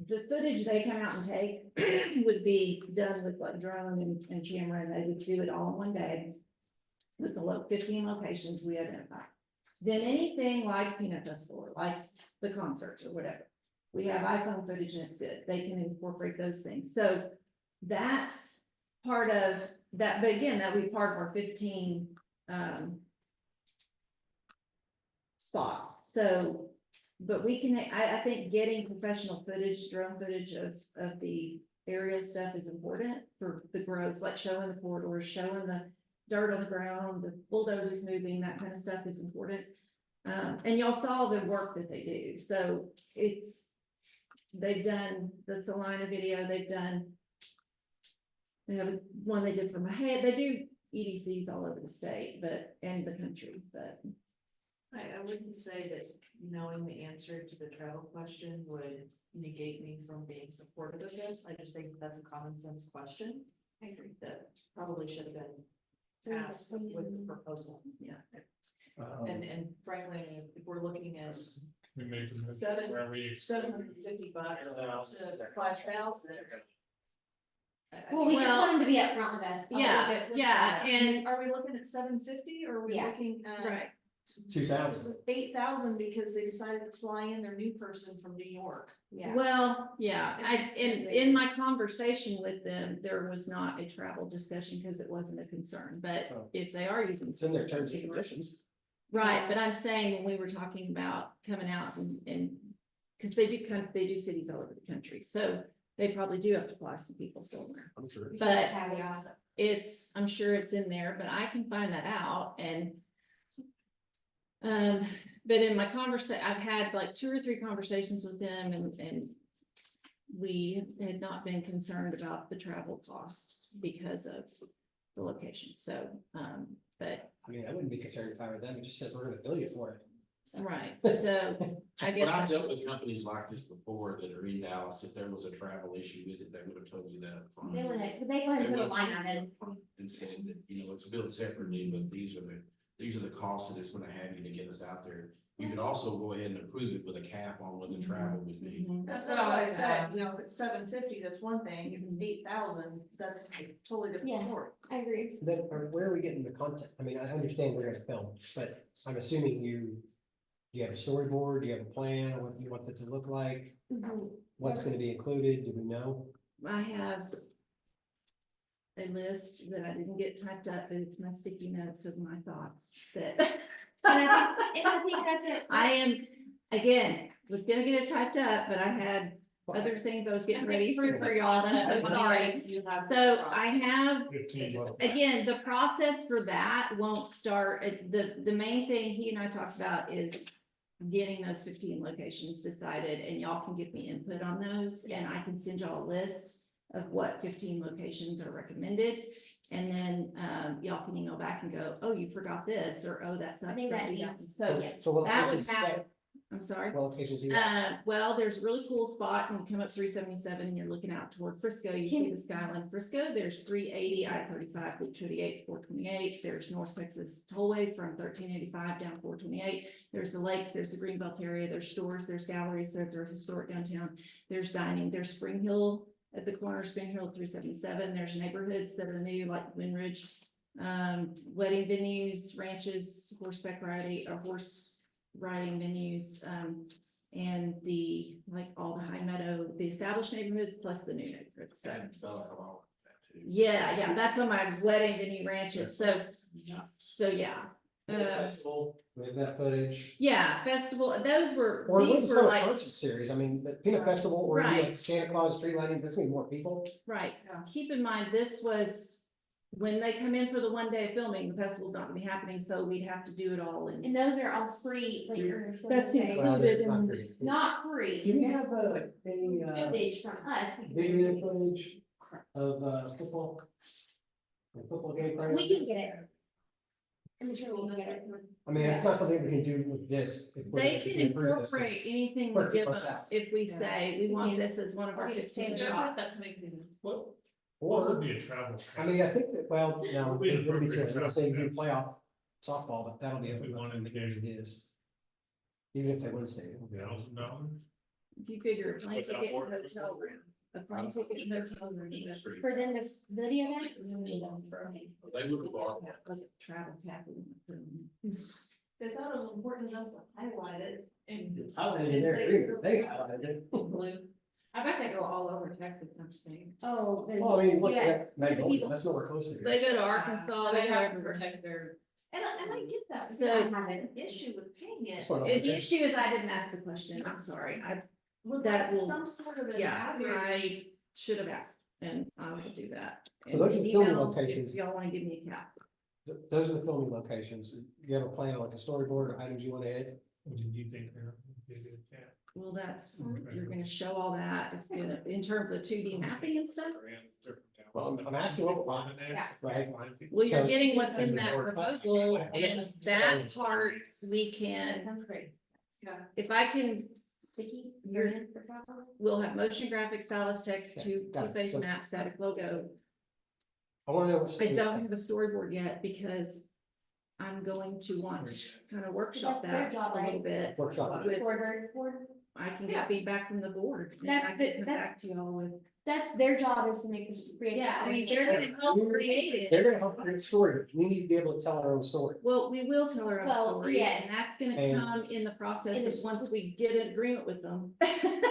the footage they come out and take would be done with like drone and camera, and they would do it all in one day with the 15 locations we identify. Then anything like Peanut Festival or like the concerts or whatever, we have iPhone footage and it's good. They can incorporate those things. So that's part of that, but again, that would be part of our 15 spots. So, but we can, I think getting professional footage, drone footage of the aerial stuff is important for the growth, like showing the corridors, showing the dirt on the ground, the bulldozers moving, that kind of stuff is important. And y'all saw the work that they do. So they've done the Salina video, they have one they did for my head. They do EDCs all over the state, and the country, but.
I wouldn't say that knowing the answer to the travel question would negate me from being supportive of this. I just think that's a common sense question. I agree. That probably should have been asked with the proposal.
Yeah.
And frankly, if we're looking at
We make a motion
Seven-
where we.
$750 to 5,000.
Well, we just want them to be upfront with us.
And
Are we looking at 750 or are we
Yeah.
looking at?
right.
2,000.
8,000 because they decided to fly in their new person from New York.
Yeah.
Well, yeah, in my conversation with them, there was not a travel discussion because it wasn't a concern, but
Oh.
if they are using.
It's in their terms and conditions.
Right, but I'm saying when we were talking about coming out and, cause they do cities all over the country, so they probably do have to fly some people somewhere.
I'm sure.
But
Caveat.
I'm sure it's in there, but I can find that out and. But in my I've had like 2 or 3 conversations with them and we had not been concerned about the travel costs because of the location, so, but,
I mean, I wouldn't be concerned if I were them, it just said we're gonna bill you for it.
right, so I guess.
But I've
that's
dealt
just-
with companies like this before that are in Dallas, if there was a travel issue with it, they would have told you that up front.
They go ahead and put a line on it.
And said that, you know, it's billed separately, but these are the costs that it's gonna have you to get us out there. You could also go ahead and approve it with a cap on what the travel would be.
That's what I said, you know, if it's 750, that's one thing, if it's 8,000, that's a totally different
Yeah.
story.
I agree.
Then, where are we getting the content? I mean, I understand they're gonna film, but I'm assuming you have a storyboard, do you have a plan, on what you want it to look like? What's gonna be included, do we know?
I have a list that I didn't get typed up, but it's my sticky notes of my thoughts that.
And I think that's it.
I am, again, was gonna get it typed up, but I had other things I was getting ready for y'all, and I'm so sorry. So I have,
15 months.
again, the process for that won't start, the main thing he and I talked about is getting those 15 locations decided, and y'all can give me input on those, and I can send y'all a list of what 15 locations are recommended. And then, y'all can email back and go, oh, you forgot this, or, oh, that sucks.
I think that
we
needs
got-"
to-
So,
yes.
So what
that would
locations,
happen. I'm sorry.
what locations do you have?
Well, there's a really cool spot when you come up 377 and you're looking out toward Frisco, you see the skyline Frisco, there's 380, I-35, Loop 28, 428, there's North Texas Tollway from 1385 down 428, there's the lakes, there's the Greenbelt area, there's stores, there's galleries, there's a historic downtown, there's dining, there's Spring Hill at the corner of Spring Hill 377, there's neighborhoods that are new like Windridge, wedding venues, ranches, horseback riding, or horse riding venues, and the, like, all the High Meadow, the established neighborhoods plus the new neighborhoods, so.
And Bella come out with that too.
Yeah, that's on my wedding venue ranches, so yeah.
Festival, we have that footage.
Yeah, festival, those were,
Or
these
what's
were
some
like,
concert series, I mean, the peanut festival, or you
Right.
like Santa Claus tree lighting, there's gonna be more people.
right,
Yeah.
keep in mind, this was, when they come in for the 1 day of filming, the festival's not gonna be happening, so we'd have to do it all in.
And those are all free, like, or something
That's
like-
included
Not
in-
free.
Not free.
Do we have any
Footage from us.
video footage of football? A football game? prior?
We can get it. I'm sure we can get it.
I mean, it's not something we can do with this. if we're-
They
if
can
we approve this,
incorporate
it's-
anything we
Perfect,
give
what's
them,
that?
if we say, we want this as one of our
Okay,
15
so
shots.
That's amazing.
What
Or,
would be a travel?
I mean, I think that, well, no,
Would be an
it would be
appropriate
too, let's say you do
travel.
playoff softball, but that'll be
If we
every
wanted
one
to
of
get-
the is. Even if they win state.
$1,000?
If you figure a plane
What's that
ticket and
for?
hotel room, a plane ticket and hotel room. but-
For them, this video event.
They would regard
Like a travel cap.
They thought it was important enough to highlight it and.
It's highlighted in their agreement, they highlighted it.
Blue. I bet they go all over Texas, I'm saying.
Oh, the
Well, I mean, what,
US.
Magnolia, that's nowhere close to
They
here.
go to Arkansas,
They
they go
have to
everywhere.
protect their.
And I get that,
So-
I have an issue with paying it.
That's what I'm
If the
saying.
issue is I didn't ask the question, I'm sorry,
Would
that
like
will-
some sort of an
yeah,
average.
I should have asked, and I will do that.
So those are
And
filming
email
locations.
if Y'all wanna give me a cap.
Those are the filming locations. You have a plan, like a storyboard, or items you want to add?
What did you think? Aaron? Did it, yeah.
Well, that's,
Okay.
you're gonna show all that, it's gonna, in terms of 2D mapping and stuff.
Well, I'm asking what-
Yeah.
right?
Well, you're
So-
getting what's in that proposal, and that
So-
part we can,
Sounds great.
Yeah.
if I can,
Vicky,
You're-
you're in for travel?
we'll have motion graphic, stylus, text,
Got it.
two-phase
So-
map, static logo.
I want to know. what's-
I don't have a storyboard yet because I'm going to want to kind of workshop
That's their
that
job,
a little
right?
bit.
Workshop.
With-
Storyboard board?
I can
Yeah.
get feedback from the board, and
That's
I
the-
can come
that's-
back to y'all with.
That's their job is to make this. create
Yeah, I mean,
this-
they're gonna help create it.
They're gonna help create story. We need to be able to tell our own story.
Well, we will tell our own
Well,
story,
yes.
and that's gonna
And-
come in the process
In
of
the-
once we get an agreement with them.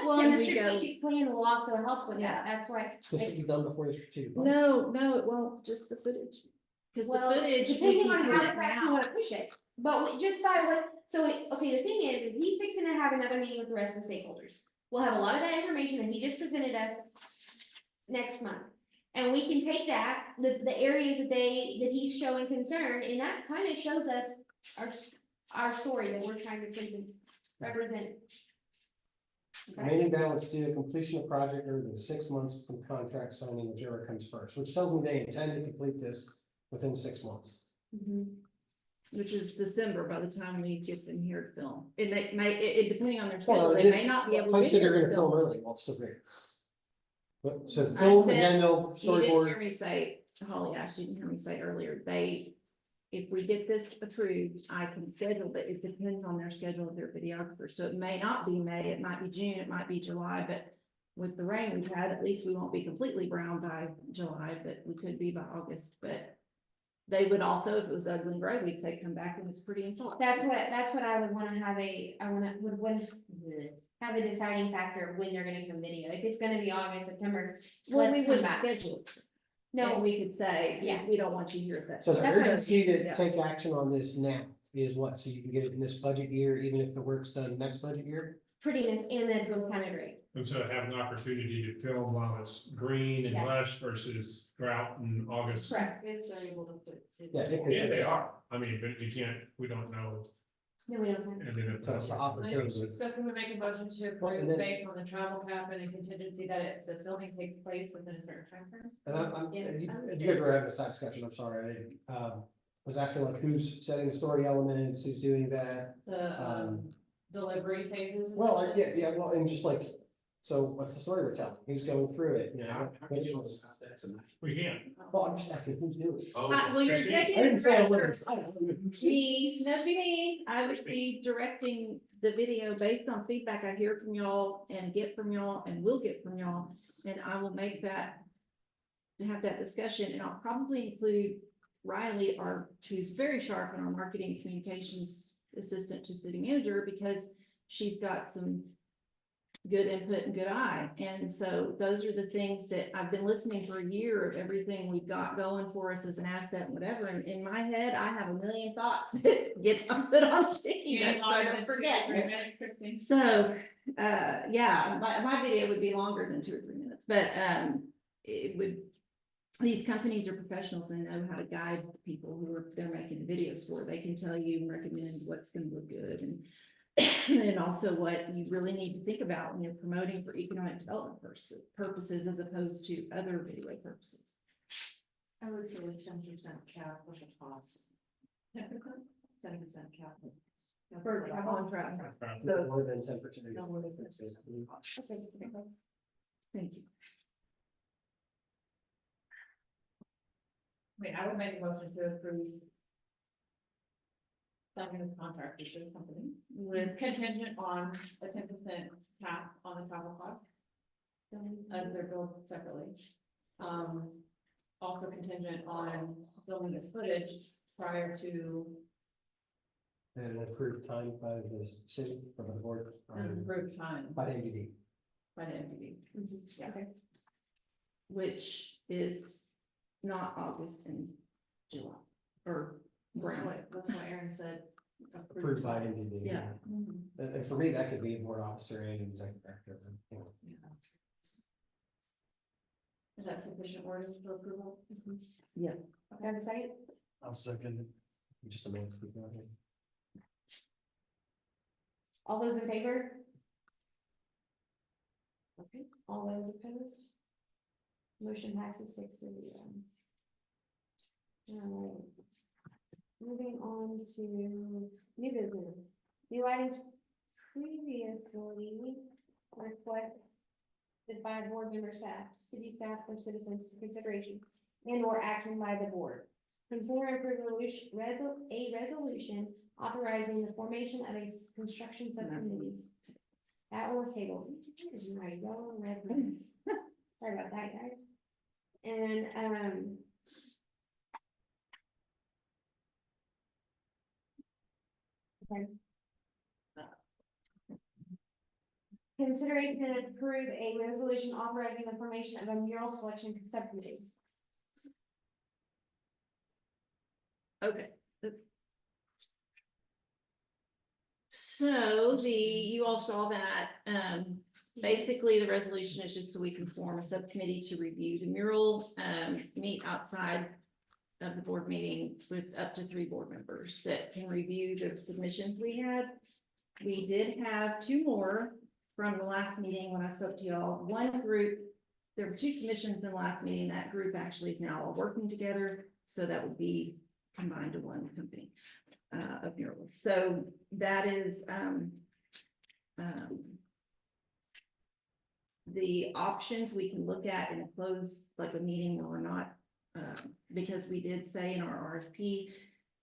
Well, and the
we go-
strategic plan will also help with
Yeah.
that, that's why.
This will be done before the strategic plan.
No, it won't, just the footage. Cause the
Well,
footage. we
depending
can
on
put
how
it
fast you
now.
wanna push it, but just by what, so, okay, the thing is he's fixing to have another meeting with the rest of the stakeholders. We'll have a lot of that information that he just presented us next month. And we can take that, the areas that that he's showing concern, and that kind of shows us our story that we're trying to represent.
Remaining balance due completion of project greater than 6 months from contract signing, whichever comes first, which tells me they intend to complete this within 6 months.
Which is December by the time we get them here to film. And they may, depending on their schedule,
Well,
they may not be able to
They
get
said they're
here
gonna
to
film
film.
early, well, it's still great. But, so
I
film and
said-
then they'll
You didn't hear
storyboard.
me say, Holly asked, you didn't hear me say earlier, they if we get this approved, I can schedule, but it depends on their schedule of their videographer. So it may not be May, it might be June, it might be July, but with the rain we've had, at least we won't be completely brown by July, but we could be by August, but they would also, if it was ugly and gray, we'd say come back when it's pretty and fall.
That's what I would wanna have have a deciding factor of when they're gonna come video. If it's gonna be August, September,
Well,
let's
we
come
would
back.
schedule it.
No,
And we could say,
Yeah.
we don't want you here at that.
So the
That's what I was
urgency to
Yeah.
take action on this now is what? So you can get it in this budget year, even if the work's done next budget year?
prettiness, and that was kinda great.
And so have an opportunity to film while it's green and
Yeah.
lush versus drought in August.
Correct.
If they're able to put. it-
Yeah, if
Yeah, they are. I mean, but you can't, we don't know.
No, we don't.
And then if
So it's the opportunity.
So can we make a motion to
Well, and
approve
then-
based on the travel cap and a contingency that the filming takes place within a certain timeframe?
And I'm,
Yeah,
and you
I would
and you guys were having a side discussion, I'm sorry, I was asking like who's setting the story elements, who's doing that?
The, delivery phases?
Well, yeah, well, and just like, so what's the story we're telling? Who's going through it? You know,
How can you decide that tonight?
We can't.
well, I'm just asking who's doing it.
Oh,
Well, your
I
executive
didn't say I
director,
wouldn't.
me, that'd be me, I would be directing the video based on feedback I hear from y'all and get from y'all and will get from y'all. And I will make that, to have that discussion, and I'll probably include Riley, who's very sharp in our marketing communications assistant to city manager, because she's got some good input and good eye. And so those are the things that I've been listening for a year of everything we've got going for us as an asset and whatever. And in my head, I have a million thoughts that get put on sticky notes, so I don't forget. So, yeah, my video would be longer than 2 or 3 minutes, but, it would, these companies are professionals and know how to guide the people who are, they're making the videos for. They can tell you and recommend what's gonna look good and and also what you really need to think about when you're promoting for economic development purposes as opposed to other video purposes.
I would say 10% cap with the cost. 10% cap.
For travel on travel.
So more than 10%.
No more than 10%.
Thank you.
I mean, I would make a motion to approve signing this contract with this company with contingent on a 10% cap on the travel costs. As they're billed separately. Also contingent on filming this footage prior to
And an approved time by the city or by the board,
approved time
by the MDD.
by the MDD. Yeah.
Which is not August and July, or brown.
That's what Aaron said.
Approved by MDD.
Yeah.
And for me, that could be a board officer and an executive director, you know.
Is that sufficient wording for approval?
Have a second?
I'll second it.
Just a minute.
All those in favor? Okay, all those opposed? Motion passes 6-0. Alright. Moving on to new business. New items previously requested by board member staff, city staff, or citizens for consideration and or action by the board. Consider and approve a resolution authorizing the formation of a construction subcommittees. That one was tabled. Here's my yellow and red ones. Sorry about that, guys. And, okay. Consideration and approve a resolution authorizing the formation of a mural selection subcommittee.
Okay. So you all saw that, basically the resolution is just so we can form a subcommittee to review the mural, meet outside of the board meeting with up to 3 board members that can review the submissions we had. We did have 2 more from the last meeting when I spoke to y'all. One group, there were 2 submissions in the last meeting. That group actually is now all working together. So that would be combined to one company of murals. So that is the options we can look at in a closed, like a meeting or not, because we did say in our RFP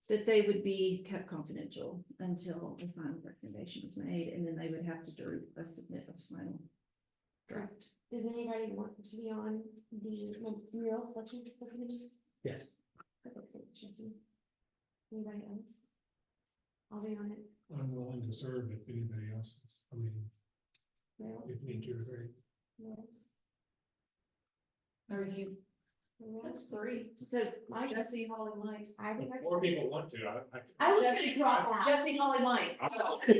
that they would be kept confidential until a final recommendation is made, and then they would have to submit a final draft.
Does anybody want to be on the mural section committee?
Yes.
Anybody else? I'll be on it.
I'm willing to serve if anybody else is, I mean,
Muriel?
if need to, right?
Muriels?
Are you,
Muriel?
that's three.
So
Mike?
Jesse, Holly, Mike.
I think that's.
More people want to,
I was
Jesse,
gonna drop that.
Jesse, Holly, Mike.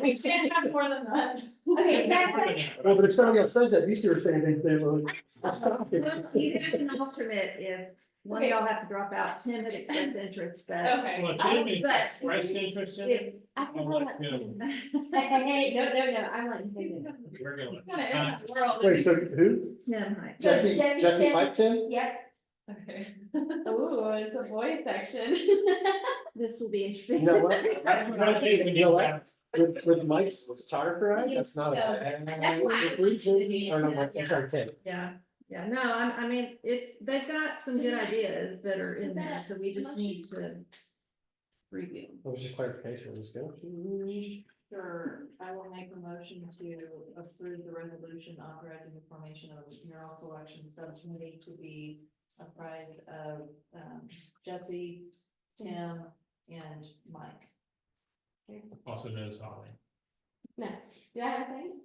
We can't have more than that.
Okay, that's.
Well, but if somebody else says that, you still say anything, they will.
well, you have an alternate if one of y'all have to drop out. Tim had expressed interest, but
Okay.
Well, Tim
but-
expressed interest in it.
it's.
I can
I'll
hold
let
it.
him.
Hey, no, I'm letting you do
We're going.
Kinda in that world.
Wait, so who?
Tim, right?
Jesse,
Jesse
Jesse
said-
Mike Tim?
it. Yep.
Okay.
Ooh, it's a boys section.
This will be interesting.
You know what?
You
know what? With Mike's photographer, eye, that's not a
So,
bad
that's why I
conclusion.
wanted to be
Or no,
into
Mike, I'm sorry, Tim.
Yeah, no, I mean, they've got some good ideas that are in there, so we just need to review.
What was your clarification? Was good.
Sure, I will make a motion to approve the resolution authorizing the formation of a mural selection subcommittee to be comprised of, Jesse, Tim, and Mike.
Also known as Holly.
No, do I have a thing?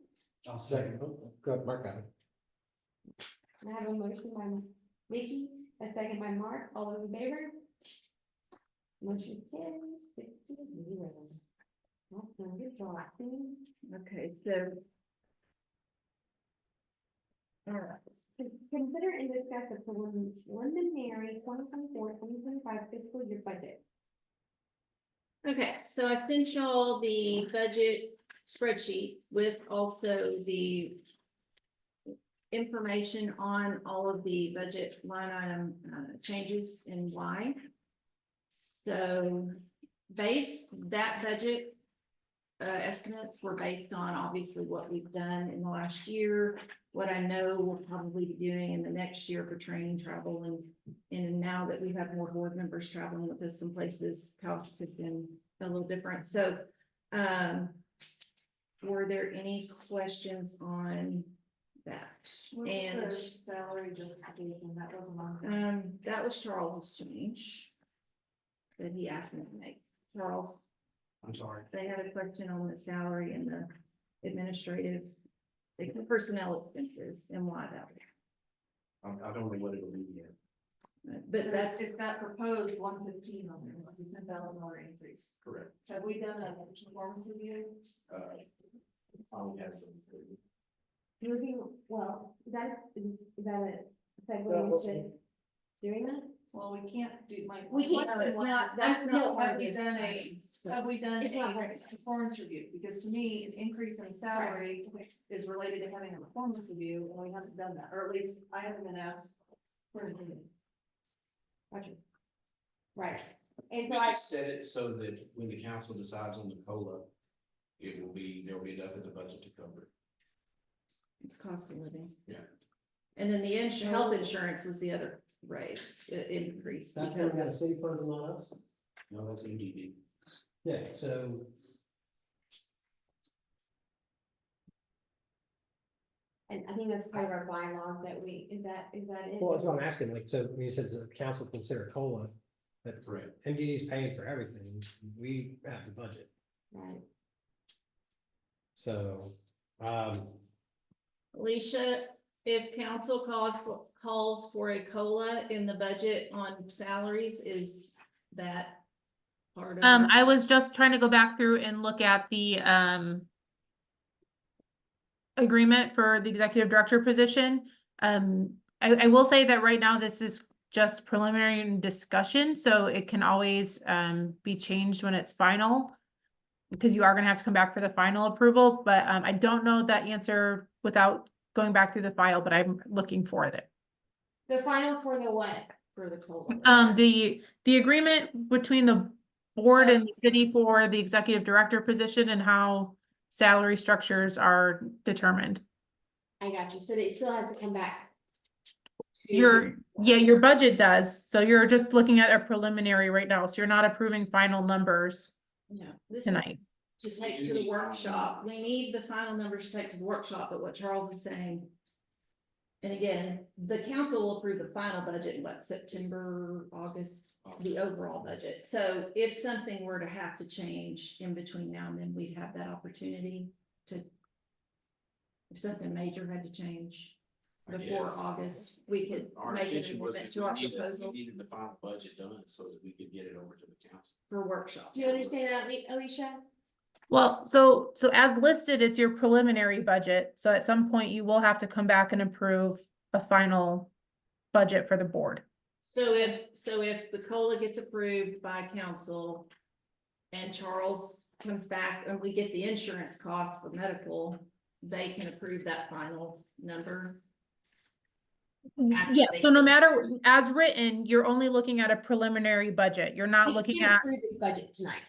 I'll second. Go ahead, Mark. Got it.
I have a motion by Vicky, a second by Mark, all those in favor? Motion carries 6-0. That's not good job.
Okay, so.
Consider and discuss the preliminary 2024-2025 fiscal year budget.
Okay, so I sent y'all the budget spreadsheet with also the information on all of the budget line item changes and why. So that budget estimates were based on obviously what we've done in the last year, what I know we'll probably be doing in the next year for training, travel, and now that we have more board members traveling with us, some places costs have been a little different. So, were there any questions on that? And
Salary justification, that wasn't on.
that was Charles's change that he asked me to make. Charles,
I'm sorry.
they had a question on the salary and the administrative, like the personnel expenses and why that was.
I don't know what it'll be yet.
But that's,
It's got proposed 115 on there, like a $10,000 increase.
Correct.
Have we done a performance review?
I'll have some.
Moving, well, is that a segue
Yeah, what's
into doing that?
Well, we can't do my.
We can't-
question
it's
was,
not-
is
that's
that-
not one
Have
of
we
the-
done a,
so-
have we done
It's not
a
right.
performance review? Because to me, an increase in salary is related to having a performance review, and we haven't done that, or at least I haven't been asked for an opinion.
Gotcha. Right, and
We
so I,
just set it so that when the council decides on the COLA, there'll be enough in the budget to cover it.
it's cost of living.
Yeah.
And then the health insurance was the other raise, increase.
That's
because
coming out
of-
of city funds and not us?
No, that's MDD.
Yeah, so
and I think that's part of our bylaws that we, is that it?
well, that's what I'm asking, like, so when you said the council consider COLA, but
Correct.
MDD's paying for everything, we have the budget,
Right,
so,
Alicia, if council calls for a COLA in the budget on salaries, is that part of?
I was just trying to go back through and look at the, agreement for the executive director position. I will say that right now this is just preliminary in discussion, so it can always, be changed when it's final. Because you are gonna have to come back for the final approval, but, I don't know that answer without going back through the file, but I'm looking for it.
the final for the what?
For the COLA.
The agreement between the board and the city for the executive director position and how salary structures are determined.
I got you, so it still has to come back.
your budget does, so you're just looking at a preliminary right now, so you're not approving final numbers
Yeah, this is
tonight.
to take to the workshop. We need the final numbers to take to the workshop, but what Charles is saying. And again, the council will approve the final budget in what, September, August, the overall budget. So if something were to have to change in between now and then, we'd have that opportunity to. If something major had to change
I
before
guess.
August, we could
Our
make an
intention was
amendment
that
to our
we needed,
proposal
we needed the final budget done so that we could get it over to the council.
for workshop.
Do you understand that, Alicia?
Well, so as listed, it's your preliminary budget, so at some point you will have to come back and approve a final budget for the board.
So if the COLA gets approved by council and Charles comes back and we get the insurance costs for medical, they can approve that final number. After
Yeah,
they-
so no matter, as written, you're only looking at a preliminary budget, you're not
We
looking
can't
at,
approve this budget tonight,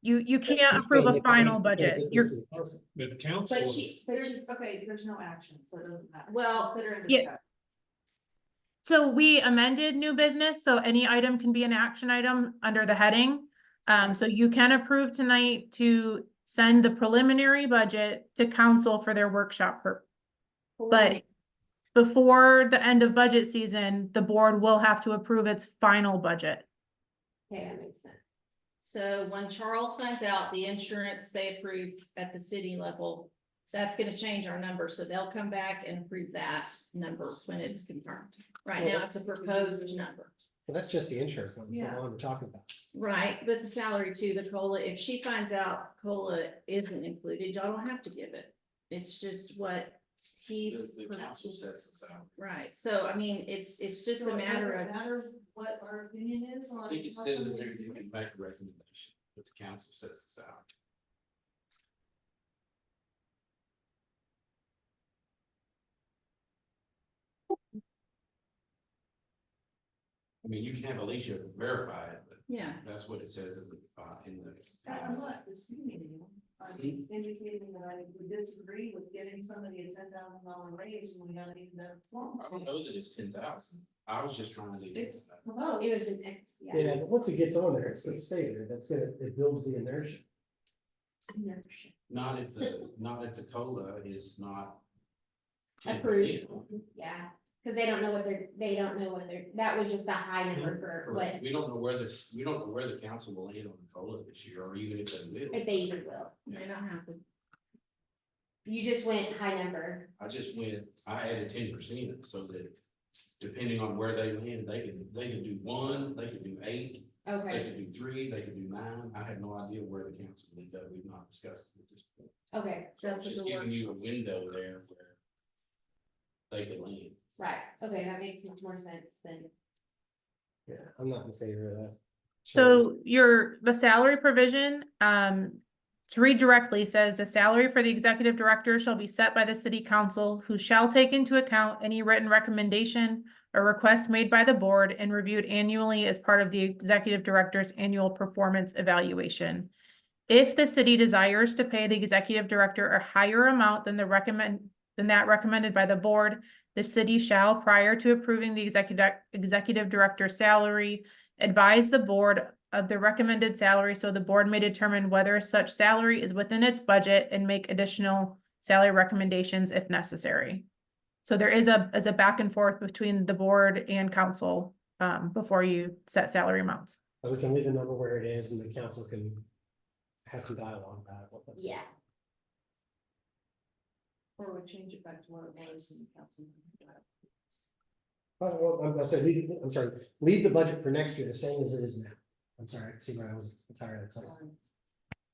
you can't
Just
approve
gotta
a
get that-
final
you gotta
budget,
get this
you're,
to the council.
But the council
but
is,
she,
There's no action, so it doesn't matter.
Well,
Consider and
yeah.
discuss.
So we amended new business, so any item can be an action item under the heading. So you can approve tonight to send the preliminary budget to council for their workshop. But before the end of budget season, the board will have to approve its final budget.
Okay, that makes sense.
so when Charles finds out the insurance they approved at the city level, that's gonna change our number, so they'll come back and approve that number when it's confirmed. Right now, it's a proposed number.
Well, that's just the insurance one, so
Yeah.
what we're talking about.
Right, but the salary too, the COLA, if she finds out COLA isn't included, y'all don't have to give it. It's just what he's.
The council sets this out.
Right, so I mean, it's just
So
a
it
matter
doesn't
of,
matter what our opinion is on.
I think it
how
says in
somebody
there
is
you
doing
can make a recommendation, but the council sets this out. I mean, you can have Alicia verify it, but
yeah,
that's what it says in the.
I'm not disputing you. I'm indicating that I would disagree with giving somebody a $10,000 raise when we haven't even done a form.
I don't know that it's 10,000. I was just trying to.
It's
It
proposed.
was an X, yeah.
Yeah, but once it gets on there, it's gonna stay there, it builds the inertia.
Not if the COLA is not. 10%.
Approved, yeah, cause they don't know what that was just a high number for what,
Correct. We don't know where the council will land on the COLA this year, or even if they will.
if they even will.
may not happen.
You just went high number.
I added 10% so that depending on where they land, they can do 1, they can do 8, they
Okay,
can do 3, they can do 9. I have no idea where the council will end up. We've not discussed it at this point.
okay,
So
That's
it's
what
just
the
giving you a
workshop-
window there where they can land.
right, okay, that makes more sense than,
Yeah, I'm not in favor of that.
So the salary provision, to read directly says the salary for the executive director shall be set by the city council, who shall take into account any written recommendation or request made by the board and reviewed annually as part of the executive director's annual performance evaluation. If the city desires to pay the executive director a higher amount than that recommended by the board, the city shall, prior to approving the executive director's salary, advise the board of the recommended salary so the board may determine whether such salary is within its budget and make additional salary recommendations if necessary. So there is a back and forth between the board and council before you set salary amounts.
But we can leave the number where it is and the council can have some dialogue about it. what that's-
yeah.
Or we change it back to what it was in the council.
Well, I'm sorry, leave the budget for next year the same as it is now. I'm sorry, see where I was entirely clear.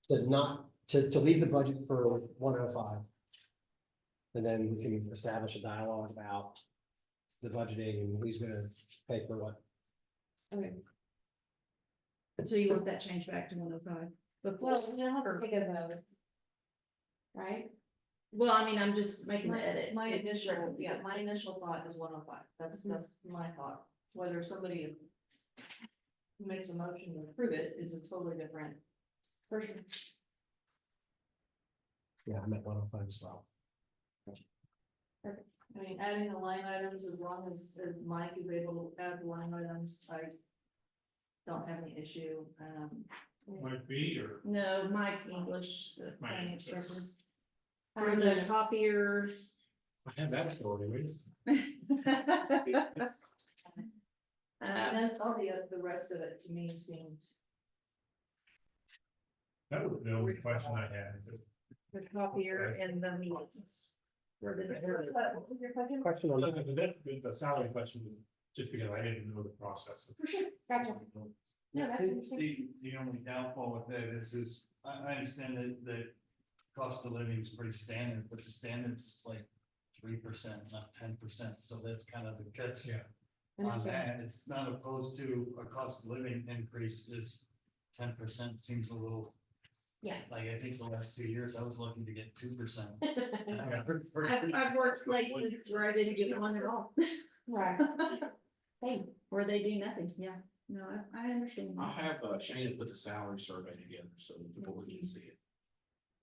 So not, to leave the budget for 105. And then we can establish a dialogue about the budgeting and who's gonna pay for what.
Okay,
So you want that changed back to 105? Before,
well, we'll have to take a vote. Right?
well, I mean, I'm just making the edit.
My initial thought is 105. That's my thought. Whether somebody who makes a motion to approve it is a totally different person.
Yeah, I'm at 105 as well.
I mean, adding the line items, as long as Mike is able to add the line items, I don't have any issue.
Might be, or
No, Mike English, the
Mike.
finance director. For the copier.
I have that authority, wait a second.
And then all the rest of it to me seemed
That was the only question I had.
The copier and the meetings.
What was your question?
Question on that.
The salary question was just because I didn't know the process.
For sure, gotcha. No, that's
I think
interesting.
the only downfall with that is I understand that cost of living is pretty standard, but the standard's like 3%, not 10%, so that's kind of the catch.
Yeah.
On that, it's not opposed to a cost of living increase is 10% seems a little.
Yeah.
Like, I think the last 2 years, I was looking to get 2%.
I've worked places where I didn't get one at all,
Right. Hey,
or they do nothing, yeah, no, I understand.
I'll have Shana put the salary survey together so that the board can see it.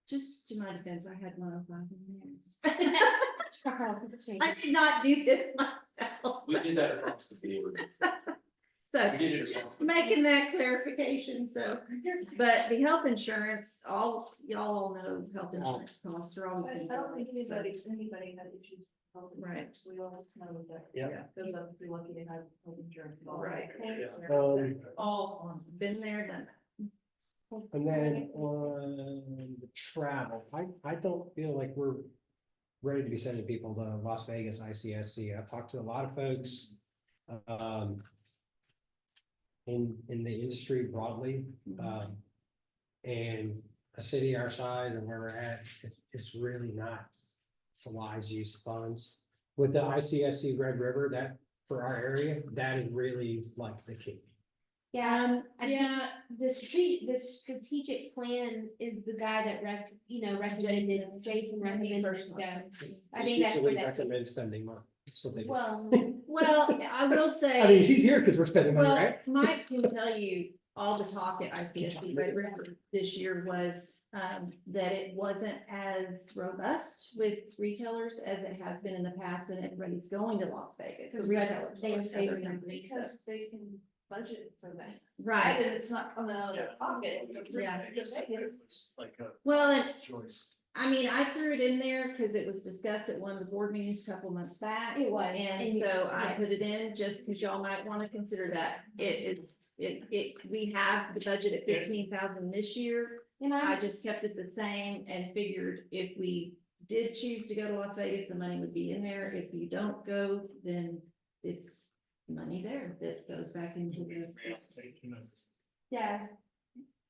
Just to my defense, I had 105 in there.
I
I did not do this myself,
We did that across the board.
so
We did it
just
across.
making that clarification, so. But the health insurance, y'all all know health insurance costs are always.
I
gonna
don't
go
think
up, so-
anybody had issues. with health
Right.
insurance. We all know that.
Yeah.
Goes up if you're lucky to have health insurance.
Right.
All.
Been there, done
And then on the travel, I don't feel like we're ready to be sending people to Las Vegas ICSC. I've talked to a lot of folks. In the industry broadly, and a city our size and where we're at, it's really not a wise use of funds. With the ICSC Red River, that for our area, that is really like the key.
Yeah, I think
yeah,
the strategic plan is the guy that recommended, Jason recommended us to go. I think that's where
Usually
that's,
recommend spending money. That's what they do.
well,
well, I will say.
I mean, he's here because we're spending money,
Well,
right?
Mike can tell you, all the talk at ICSC Red River this year was, that it wasn't as robust with retailers as it has been in the past, and everybody's going to Las Vegas. The retailers
they are
are
saving
other
money,
companies, so-
Because they can budget for that.
Right,
And it's not coming out of their pocket. It's a free-
Yeah.
Like a
well, and
choice.
I mean, I threw it in there because it was discussed at one of the board meetings a couple months back.
It was,
And
and
so I put
yes.
it in just because y'all might want to consider that. We have the budget at 15,000 this year.
and
I just kept it the same and figured if we did choose to go to Las Vegas, the money would be in there. If you don't go, then it's money there that goes back into the.
yeah,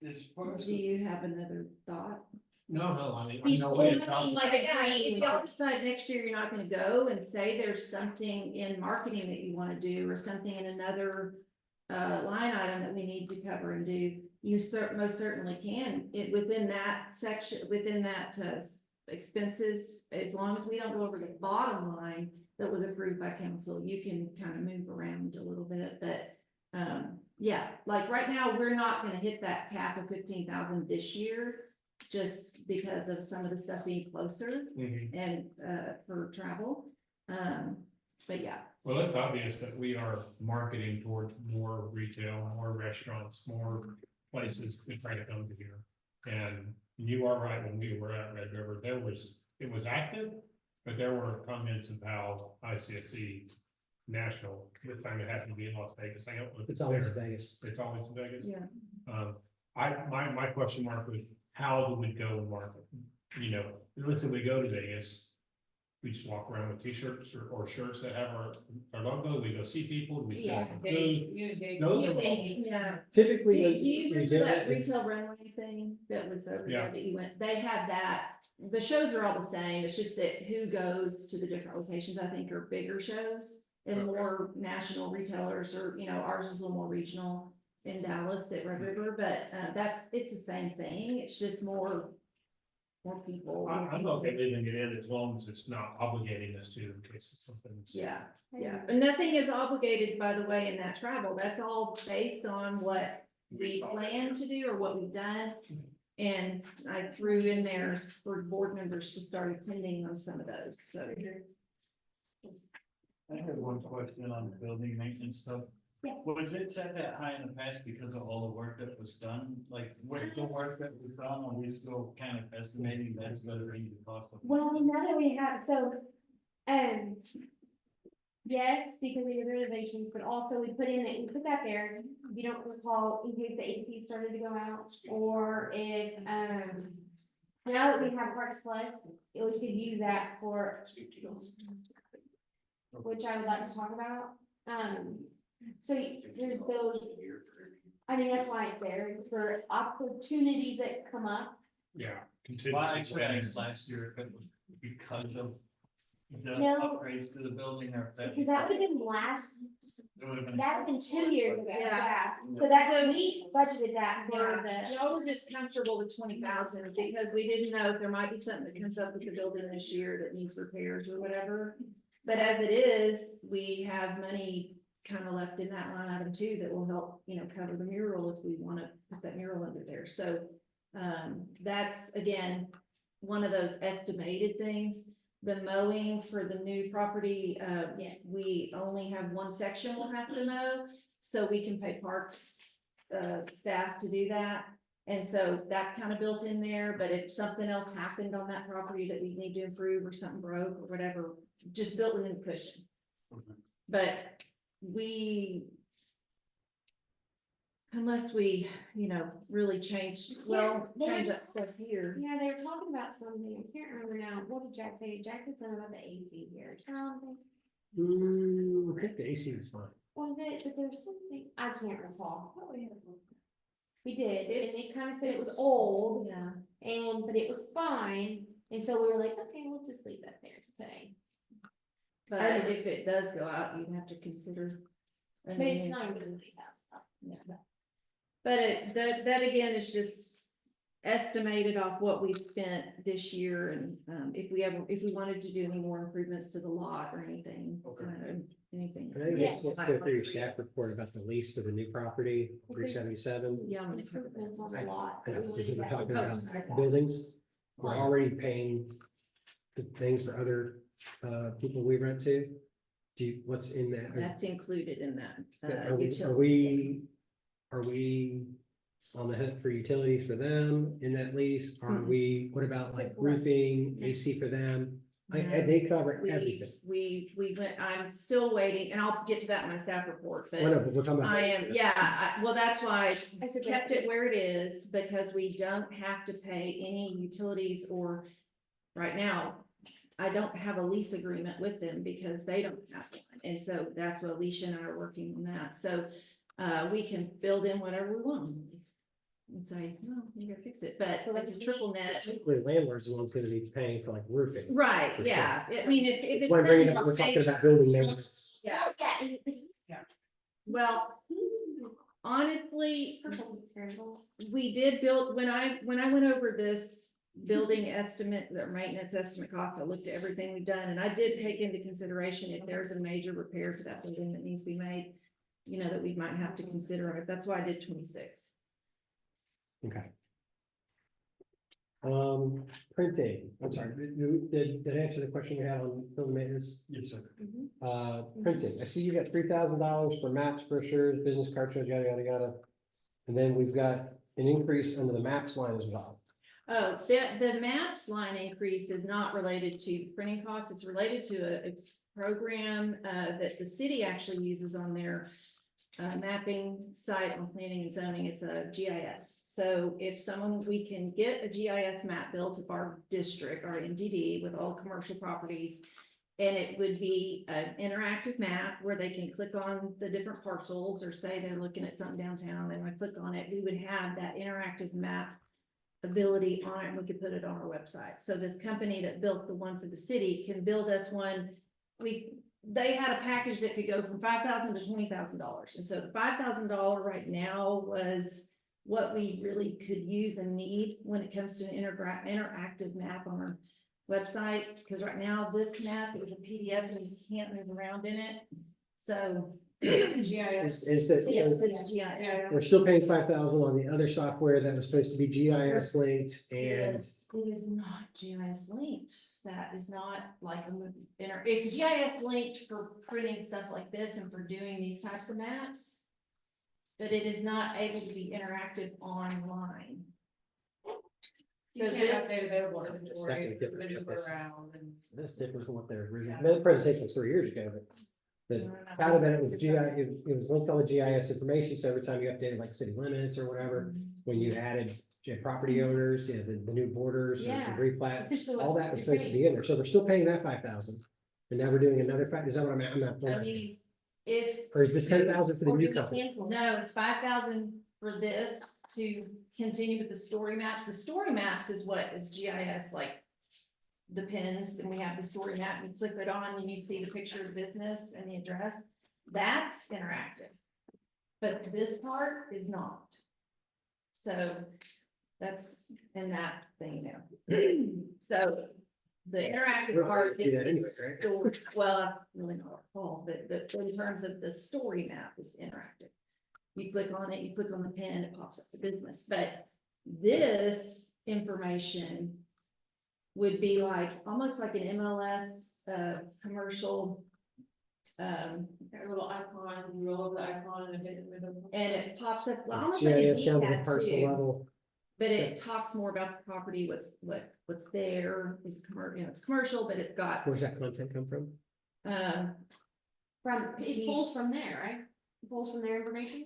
As far as
Do you have another thought?
No, I mean.
He's
I know
still
it's
looking
not-
like a green.
If y'all decide next year you're not gonna go and say there's something in marketing that you wanna do or something in another line item that we need to cover and do, you most certainly can, within that section, within that expenses, as long as we don't go over the bottom line that was approved by council, you can kind of move around a little bit, but yeah, like right now, we're not gonna hit that cap of 15,000 this year just because of some of the stuff being closer
Mhm.
and for travel. But yeah,
Well, it's obvious that we are marketing towards more retail, more restaurants, more places to try to come to here. And you are right, when we were at Red River, it was active, but there were comments of how ICSC national, this time it happened to be in Las Vegas. I don't know if
It's always
there.
Vegas.
It's always in Vegas.
yeah.
My question mark was, how do we go and market? You know, listen, we go to Vegas. We just walk around with t-shirts or shirts that have our logo, we go see people, we sell
Yeah.
them food. Those are.
Yeah.
Typically.
Do
when
you
we
remember
do
that
it, it's-
retail runway thing that was over
Yeah.
there that you went, they have that, the shows are all the same, it's just that who goes to the different locations, I think, are bigger shows. And
Okay.
more national retailers, or, ours was a little more regional in Dallas at Red River, but, it's the same thing, it's just more people.
I'm okay leaving it in as long as it's not obligating us to in case it's something.
Yeah, yeah, but nothing is obligated, by the way, in that travel, that's all based on what we plan to do or what we've done. And I threw in there for board members to start attending on some of those, so.
I have one question on the building maintenance stuff.
Yeah.
Was it set that high in the past because of all the work that was done? Like, with the work that was done, are we still kind of estimating that's gonna be the cost of?
Well, now that we have, so, yes, because we did renovations, but also we put that there, if you don't recall, in case the AC started to go out, or if, now that we have Parks Plus, we could use that for, which I would like to talk about. So there's those, I mean, that's why it's there, it's for opportunities that come up.
Yeah.
Well, actually, I asked last year if it was because of the
No.
upgrades to the building or if that.
Because that would have been last,
It would have been.
that would have been 2 years ago,
Yeah.
yeah. So that, we budgeted that for the.
Y'all were just comfortable with 20,000 because we didn't know if there might be something that comes up with the building this year that needs repairs or whatever. But as it is, we have money kind of left in that line item too that will help, cover the mural if we want to put that mural under there. So that's again, one of those estimated things. The mowing for the new property, we only have one section we'll have to mow, so we can pay parks staff to do that. And so that's kind of built in there, but if something else happened on that property that we need to improve or something broke or whatever, just built in a cushion. But unless we, really change that stuff here.
Yeah, they were talking about something, I can't remember now, what did Jack say? Jack said something about the AC here, something,
I think the AC is fine.
was it, but there was something, I can't recall. We did, and they kind of said it was old,
Yeah.
but it was fine, and so we were like, okay, we'll just leave that there today.
But if it does go out, you'd have to consider.
But it's not even gonna be that.
But that again is just estimated off what we've spent this year and, if we wanted to do any more improvements to the lot or anything. Anything.
And I think let's go through your staff report about the lease for the new property, 377.
Yeah, I'm gonna cover that on a lot.
I know, because we're talking
Oh,
about
sorry.
buildings. We're already paying the things for other people we rent to. What's in that?
That's included in that.
Are
utility.
are we on the hook for utilities for them in that lease? Are we, what about like roofing, AC for them? They cover everything.
We went, I'm still waiting, and I'll get to that in my staff report,
Well, no,
but
but we're talking about.
I am, well, that's why
I
I kept it where it is, because we don't have to pay any utilities or, right now, I don't have a lease agreement with them because they don't have one, and so that's what Alicia and I are working on that, so we can build in whatever we want on the lease. And say, no, you gotta fix it, but it's a triple net.
Typically, landlord's the one's gonna be paying for like roofing.
Right,
For
yeah, I mean, if
That's
it's.
why I'm bringing it up, we're talking about building maintenance.
Yeah, well, honestly, we did build, when I went over this building estimate, or maintenance estimate cost, I looked at everything we've done, and I did take into consideration if there's a major repair to that building that needs to be made, that we might have to consider it. That's why I did 26.
Okay. Printing, I'm sorry, did I answer the question you had on building maintenance?
Yes, sir.
Printing, I see you got $3,000 for maps, brochures, business cards, yada, yada, yada. And then we've got an increase under the maps line as well.
Oh, the maps line increase is not related to printing costs. It's related to a program that the city actually uses on their mapping site on planning and zoning. It's a GIS. So if we can get a GIS map built of our district, our MDD, with all commercial properties, and it would be an interactive map where they can click on the different parcels, or say they're looking at something downtown, they want to click on it, we would have that interactive map ability on it, and we could put it on our website. So this company that built the one for the city can build us one. They had a package that could go from $5,000 to $20,000. And so the $5,000 right now was what we really could use and need when it comes to an interactive map on our website. Because right now this map is a PDF and you can't move around in it. So
GIS.
Is that,
Yes,
so
it's GIS.
we're still paying 5,000 on the other software that was supposed to be GIS linked and
Yes, it is not GIS linked. That is not like it's GIS linked for printing stuff like this and for doing these types of maps. But it is not able to be interactive online. So
You can't
this,
update available
It's definitely
inventory,
different,
maneuver
but this-
around and.
that's different from what their original,
Yeah.
the presentation was 3 years ago, but the kind of that it was it was linked on the GIS information, so every time you updated like city limits or whatever, when you added property owners, you know, the new borders, or
Yeah.
the replat,
Essentially what
all that was
you're
supposed to
saying.
be in there, so we're still paying that 5,000. And now we're doing another is that what I'm not,
I mean, if.
or is this 10,000 for the
Or
new
do we
company?
cancel?
No, it's 5,000 for this to continue with the story maps. The story maps is what is GIS like. Depends, then we have the story map, you click it on and you see the picture of the business and the address. That's interactive. But this part is not. So that's in that thing now. So the interactive
We're
part
do
is
that
the
anyway, right?
story, well, that's really not our fault, but in terms of the story map is interactive. You click on it, you click on the pen, it pops up the business, but this information would be like, almost like an MLS, commercial.
Got little icons, and you roll over the icon and
And it pops up, well, almost like a
GIS down to the
D-pad
parcel
too,
level.
but it talks more about the property, what's there, is commercial, you know, it's commercial, but it's got,
Where's that content come from?
From, it pulls from there, right? It pulls from their information?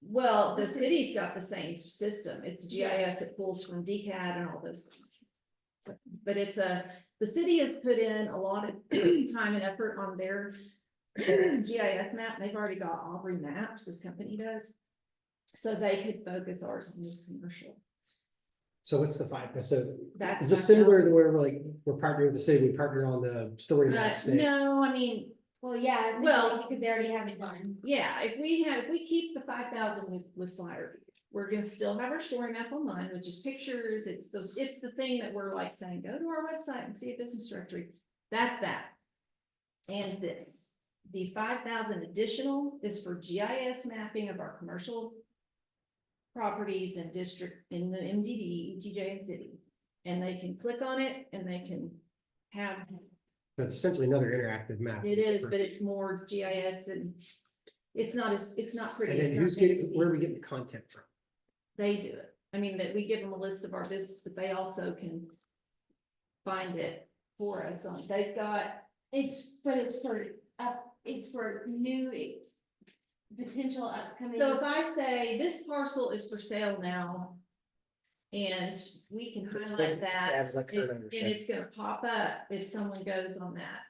well, the city's got the same system, it's GIS, it pulls from DCAD and all those things. So, but it's the city has put in a lot of time and effort on their GIS map, they've already got Aubrey mapped, this company does. So they could focus ours on just commercial.
So what's the five, so
That's
is this
5,000.
similar to where we're like, we're partnering with the city, we partnered on the story maps?
No, I mean,
Well, yeah,
Well-
because they already have it done.
yeah, if we keep the 5,000 with flyer, we're gonna still have our story map online with just pictures. It's the thing that we're like saying, go to our website and see a business directory. That's that. And this, the 5,000 additional is for GIS mapping of our commercial properties and district in the MDD, ETJ and city. And they can click on it and they can have,
But it's essentially another interactive map.
it is, but it's more GIS and it's not pretty.
And then
it's not
who's
meant
getting,
to be.
where are we getting the content from?
They do it. I mean, that we give them a list of our business, but they also can find it for us on, they've got,
It's for new potential upcoming.
so if I say this parcel is for sale now. And we can
It's
highlight
like-
that,
as like current
and
ownership.
it's gonna pop up if someone goes on that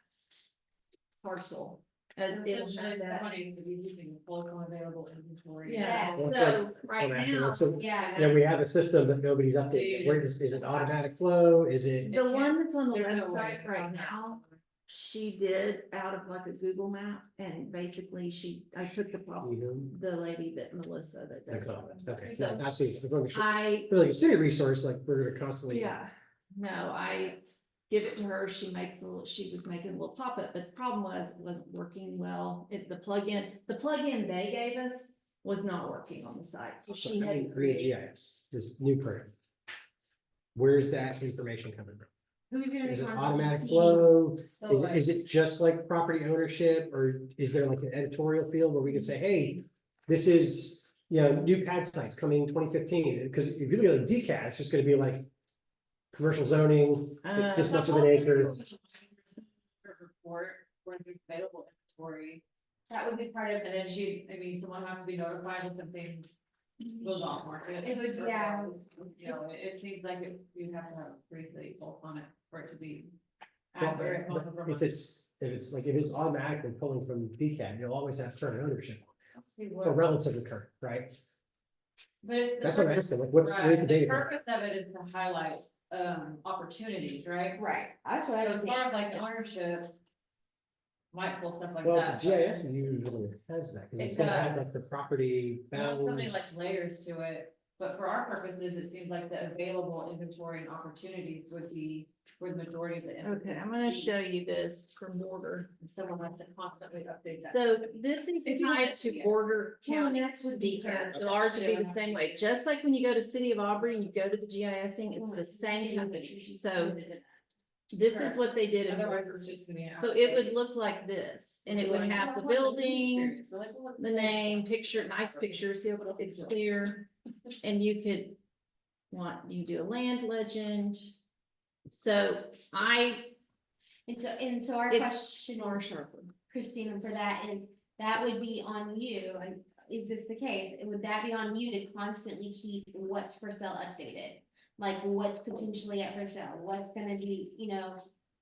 parcel. And it'll show that.
Funny to be using full unavailable inventory.
Yeah,
Well,
so
I'm
right
asking,
now,
like, so,
Yeah.
you know, we have a system that nobody's updated. Where is it automatic flow? Is it?
the one that's on the
There's no way
website right
around that.
now, she did out of like a Google map, and basically I took the problem,
Mhm.
the lady that Melissa that does all that stuff.
Okay,
So
I see. I'm going to show-
I,
Like a city resource, like we're gonna constantly.
yeah, no, I give it to her, she was making a little pop-up, but the problem was, it wasn't working well. The plugin they gave us was not working on the site, so she had to create.
GIS, this new program. Where's that information coming from?
Who's gonna be?
Is it
contacting
automatic
the
flow?
team?
Is it just like property ownership, or is there like an editorial field where we can say, hey, this is, you know, new pad sites coming 2015, because if you look at like DCAT, it's just gonna be like commercial zoning, it's this much of an acre.
Report where there's available inventory,
That would be part of
and
it.
then someone has to be notified when something goes off market.
It would,
or
yeah.
goes, you know, it seems like you'd have to have a pretty steady pulse on it for it to be
Well,
accurate.
but
month over
If
month.
if it's automatically pulling from DCAT, you'll always have current ownership,
See
or
what-
relatively current, right?
But it's. the
That's what I'm
purpose-
asking, like, what's
right,
where's the
the
data?
purpose of it is to highlight, opportunities, right?
Right, that's what
So
I was
as
saying.
far as like ownership. Might pull stuff like
Well,
that. but
GIS usually has that, because it's
It's
gonna
got-
have like the property
Well, it's something
bounds.
like layers to it, but for our purposes, it seems like the available inventory and opportunities would be where the majority of the.
Okay, I'm gonna show you this from Border.
Someone has to constantly update that.
So this is
If you
tied
want
to
to, yeah.
Border
Well, and
County
that's what we
DCAD,
heard.
so ours would be the same way, just like when you go to City of Aubrey and you go to the GISing, it's the same company, so. This is what they did in
Otherwise,
Border.
it's just gonna be.
So it would look like this, and it would have the building, the name, picture, nice picture, see how it's clear. And you could you do a land legend. So
And so our
it's
question,
more sharper.
Christina, for that is, that would be on you, and is this the case? Would that be on you to constantly keep what's for sale updated? Like what's potentially at for sale, what's gonna be,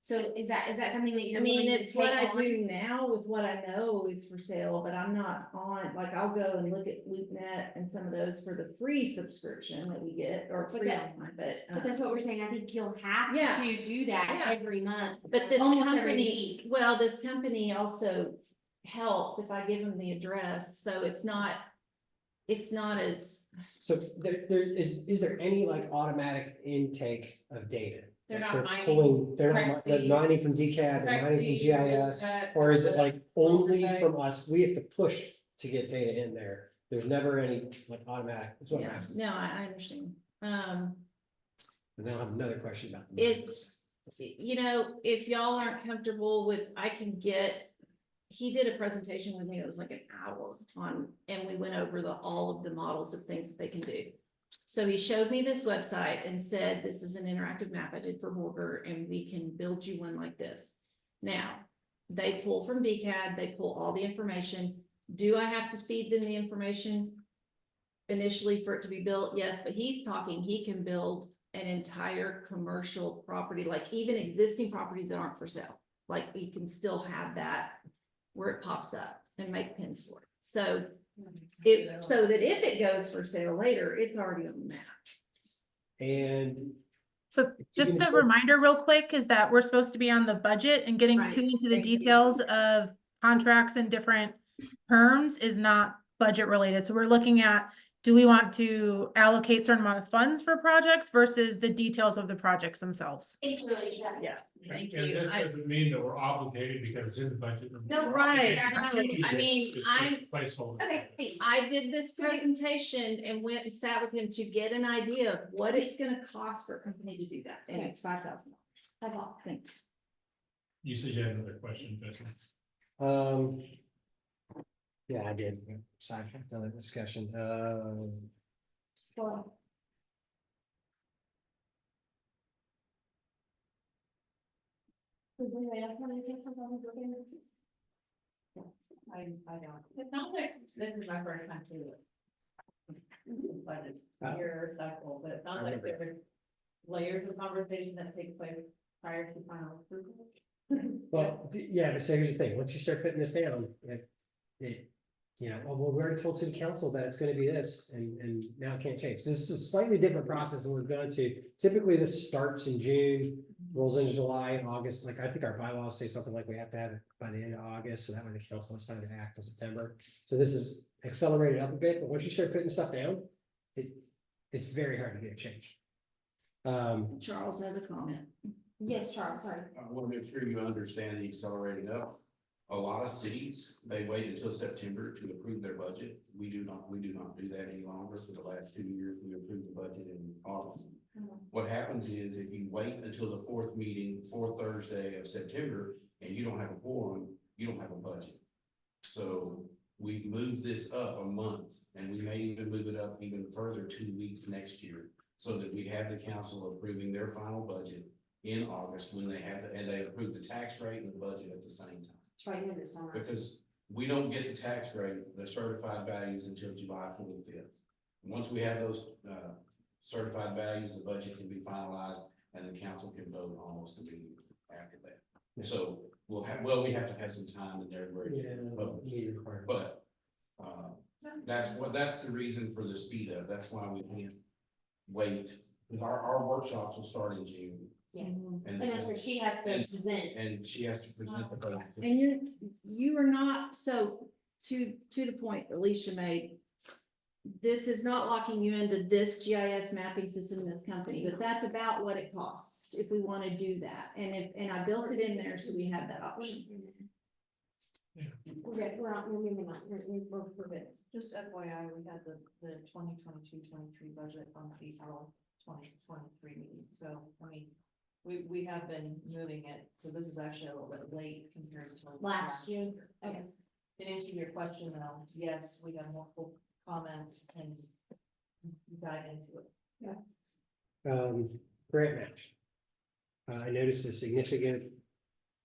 so is that something that
I
you're?
mean,
willing to
it's what
take
I
on?
do now with what I know is for sale, but I'm not on, like, I'll go and look at LoopNet and some of those for the free subscription that we get, or
But
free
that-
online,
But that's what we're saying, I think you'll have
Yeah.
to do that
Yeah.
every month.
But this
almost every
company,
week.
well, this company also helps if I give them the address, so it's not as,
So there is there any like automatic intake of data?
They're
Like
not mining
pulling, they're
Prexy-
mining from DCAD, they're mining from GIS, or is it like only from us? We have to push to get data in there. There's never any like automatic, that's what I'm
yeah,
asking.
no, I understand.
And then I'll have another question about. the
It's, if y'all aren't comfortable with, he did a presentation with me that was like an hour and we went over all of the models of things that they can do. So he showed me this website and said, this is an interactive map I did for Borger and we can build you one like this. Now, they pull from DCAD, they pull all the information. Do I have to feed them the information initially for it to be built? Yes, but he's talking, he can build an entire commercial property, like even existing properties that aren't for sale. Like you can still have that where it pops up and make pins for it. So so that if it goes for sale later, it's already on the map.
And
So just
Even
a
if-
reminder real quick is that we're supposed to be on the budget and getting
Right.
too into the
Thank you.
details of contracts and different terms is not budget related. So we're looking at, do we want to allocate certain amount of funds for projects versus the details of the projects themselves?
It really does.
Yeah. Thank
And
you.
this doesn't mean that we're obligated because it's in the budget.
No,
We're
right,
obligated
no,
to
I mean,
it's just a placeholder.
Okay, thanks.
I did this presentation and went and sat with him to get an idea of what it's gonna cost for a company to do that, and it's $5,000.
That's all.
Thank
You said you had another question, Justin.
yeah, I did. Side fact, another discussion.
Well, does anybody else want to take some time to look into this?
I don't. It sounds like this is my first time to do it. But it's your cycle, but it sounds like there's layers of conversation that take place prior to final approval.
Well, yeah, but so here's the thing, once you start putting this down, well, we already told city council that it's gonna be this, and now it can't change. This is a slightly different process than we've gone to. Typically, this starts in June, rolls into July and August, like, I think our bylaws say something like we have to have it by the end of August, so that way the council has time to act in September. So this is accelerated up a bit, but once you start putting stuff down, it's very hard to get it changed.
you. Charles has a comment.
Yes, Charles, sorry.
I want to make sure you understand the accelerating up. A lot of cities, they wait until September to approve their budget. We do not do that any longer. For the last 2 years, we approved the budget in August. What happens is if you wait until the fourth Thursday of September, and you don't have a quorum, you don't have a budget. So we've moved this up a month, and we may even move it up even further 2 weeks next year, so that we have the council approving their final budget in August when and they approve the tax rate and the budget at the same time.
It's right here this summer.
Because we don't get the tax rate, the certified values until July 25th. Once we have those, certified values, the budget can be finalized and the council can vote almost immediately after that. So we have to have some time in there where it's published. But, that's the reason for the speed up. That's why we can't wait. Because our workshops will start in June.
Yeah.
Mhm.
And that's where she has to present.
And she has to present the budget.
And you are not, so to the point Alicia made, this is not locking you into this GIS mapping system in this company, but that's about what it costs if we want to do that. And I built it in there, so we have that option.
Okay, we're moving on, we're for bids.
Just FYI, we had the 2022-23 budget on the April 2023 meeting, so, I mean, we have been moving it, so this is actually a little bit late compared to.
Last June, okay.
To answer your question, though, yes, we have multiple comments and dive into it.
Grant match. I noticed a significant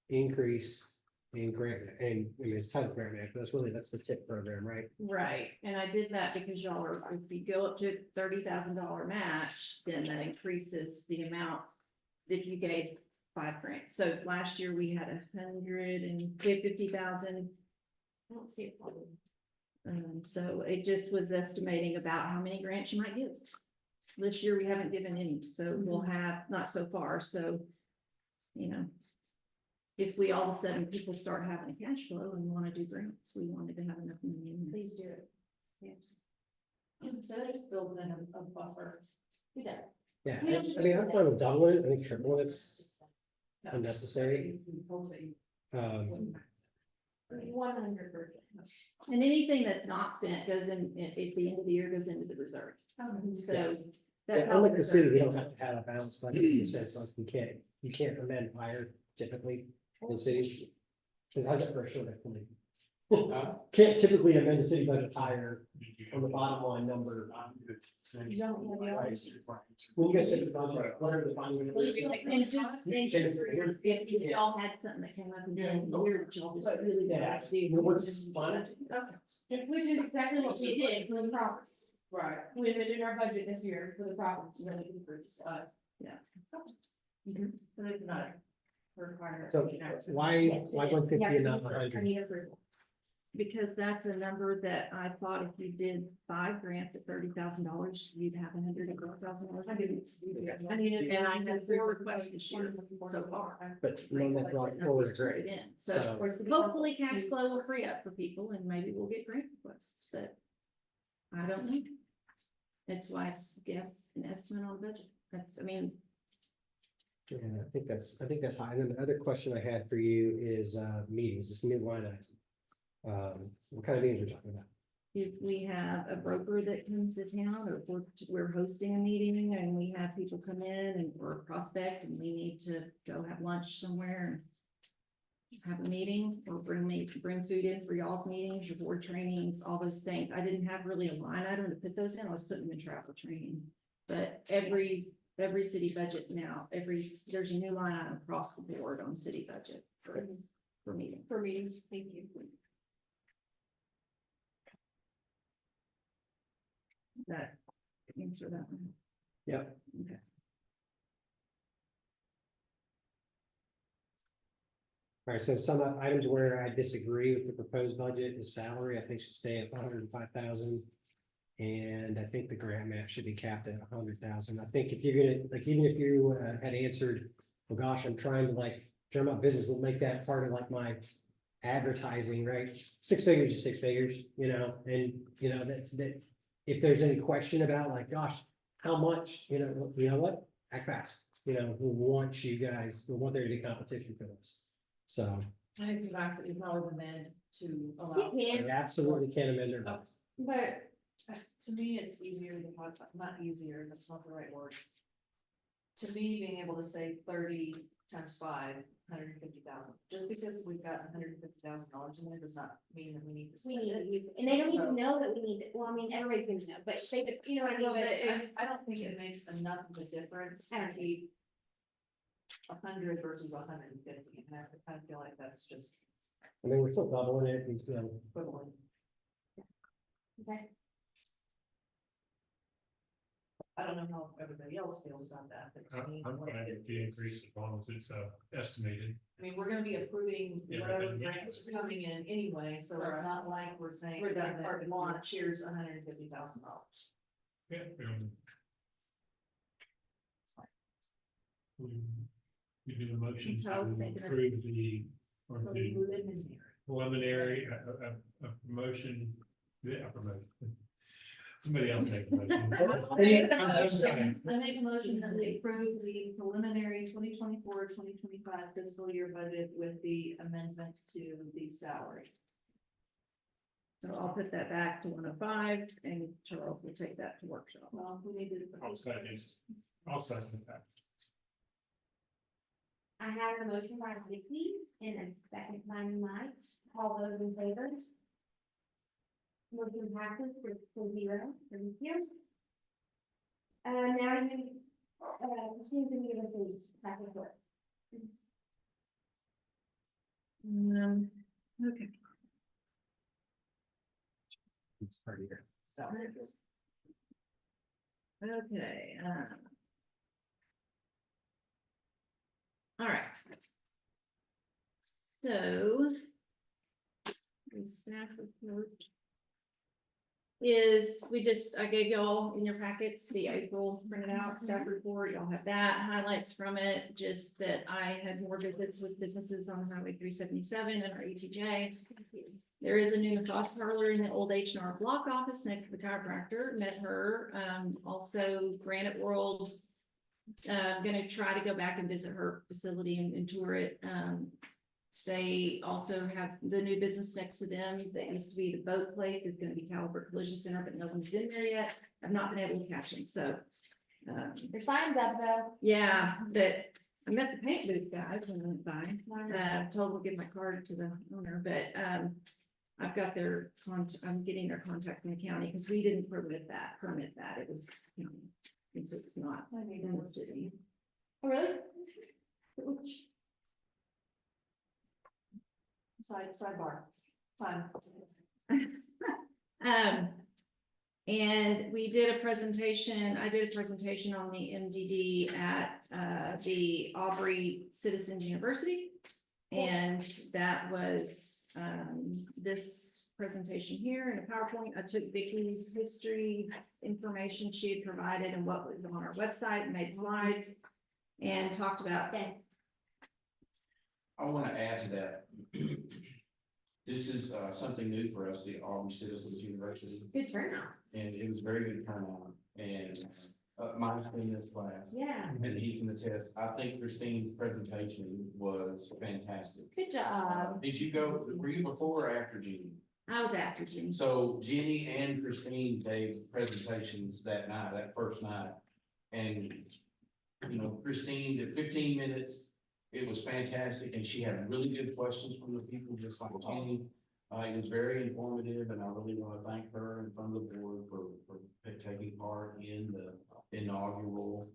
increase in grant, and I mean, it's titled grant match, but that's the TIP program, right?
Right, and I did that because y'all are, if you go up to $30,000 match, then that increases the amount that you gave 5 grants. So last year we had 150,000.
I don't see a problem.
So it just was estimating about how many grants you might give. This year we haven't given any, so we'll have, not so far, so, you know. If we all of a sudden people start having a cash flow and wanna do grants, we wanted to have enough money in there.
Please do it. Yes.
So that just builds in a buffer.
We does.
Yeah,
We don't
I mean, I'm fine with doubling it, I think tripling it's unnecessary.
Hope that you
100%.
And anything that's not spent goes in, at the end of the year, goes into the reserve. So. that's
Yeah,
how
unlike the city, we
reserve
don't
is.
have to have a balanced budget in the sense like you can't amend higher typically in cities. Cause how's that for a short estimate? Can't typically amend the city budget higher on the bottom line number.
You don't have the option.
When you guys say the budget, whatever the final number is.
And just, if you all had something that came up in the year, that y'all just really
Yeah.
wanted to do.
Well, what's fun?
Which is exactly what we did for the property. Right. We amended our budget this year for the property, so that we can purchase us.
So it's not required.
So why 150 and not
I
100?
need approval.
Because that's a number that I thought if you did 5 grants at $30,000, you'd have $100,000.
I didn't.
I need it, and I had 4 requests this year so far.
But none that brought forward a
Put
grant.
it in.
So-
So hopefully cash flow will free up for people and maybe we'll get grant requests, but I don't know. That's why it's, guess, an estimate on budget. That's, I mean,
Yeah, I think that's high. And then the other question I had for you is meetings, this new line item. What kind of meetings we're talking about?
if we have a broker that comes to town, or if we're hosting a meeting and we have people come in and we're a prospect and we need to go have lunch somewhere and have a meeting, or bring food in for y'all's meetings, your board trainings, all those things. I didn't have really a line item to put those in. I was putting them in travel training. But every city budget now, there's a new line item across the board on city budget for meetings.
For meetings, thank you.
That answer that one.
Yeah.
Okay.
All right, so some items where I disagree with the proposed budget is salary, I think should stay at 105,000. And I think the grant match should be capped at 100,000. I think if you're gonna, like, even if you had answered, well, gosh, I'm trying to like drum up business, we'll make that part of like my advertising, right? 6 figures is 6 figures, you know, and you know, that if there's any question about like, gosh, how much, you know what, act fast, you know, we want there to be competition for this. So
I think the fact that you probably amend to allow.
You
I absolutely can't amend their budget.
But
To me, it's easier to, not easier, that's not the right word. To me, being able to say 30 times 5, 150,000, just because we've got $150,000 in there does not mean that we need to.
we
spend
need to
it.
use, and they don't even know that we need, it. Well, I mean, everybody's gonna know, but they, you know what I mean?
No, but
But
I don't think it makes enough of a difference
I
to
don't
keep 100 versus 150, and I feel like that's just
I mean, we're still doubling it, and, you know,
equivalent.
Okay.
I don't know how everybody else feels about that, but to me.
I'm fine with the increase as long as it's estimated.
I mean, we're gonna be approving
Yeah,
whatever
but-
grants are coming in anyway, so it's not like we're saying,
We're done.
carte blanche, here's $150,000.
Yeah. We do the motion
That's how I was
to
thinking of it.
approve the preliminary, a promotion, yeah, promotion. Somebody else make a motion.
I make a motion that we approve the preliminary 2024-2025 fiscal year budget with the amendment to the salary.
So I'll put that back to 105 and Charles will take that to workshop.
Well, we need to.
I'll second that.
I have a motion by Vicky and a second by Mike. All those in favor? Motion passes 6-0. Thank you. Now you, Christine's gonna give us a second report.
Okay.
It's part of your
Okay. All right. So. The staff report. Is, I gave y'all in your packets, the April printed out staff report, y'all have that, highlights from it, just that I had more visits with businesses on Highway 377 and our ETJ. There is a new massage parlor in the old H&R Block office next to the chiropractor, met her, also Granite World. Gonna try to go back and visit her facility and tour it, they also have the new business next to them that used to be the boat place. It's going to be Caliber Collision Center, but no one's been there yet. I've not been able to catch them. So,
Your sign's up though.
yeah, but I met the paint booth guys when I went by. Told them to give my card to the owner, but I've got their I'm getting their contact from the county because we didn't permit that. It was, it's not in the city.
Oh, really?
Sidebar. Time.
And we did a presentation, I did a presentation on the MDD at the Aubrey Citizens University. And that was this presentation here in a PowerPoint. I took Vicky's history information she had provided and what was on our website and made slides and talked about.
I want to add to that. This is something new for us, the Auburn Citizens University,
Good turnout.
and it was very good turnout. And Mike's in this class,
Yeah,
and he can attest. I think Christine's presentation was fantastic.
good job.
Did you go? Were you before or after Jeannie?
I was after June.
So Jeannie and Christine gave presentations that night, that first night, and Christine did 15 minutes. It was fantastic, and she had really good questions from the people, just like Jenny. It was very informative, and I really want to thank her in front of the board for taking part in the inaugural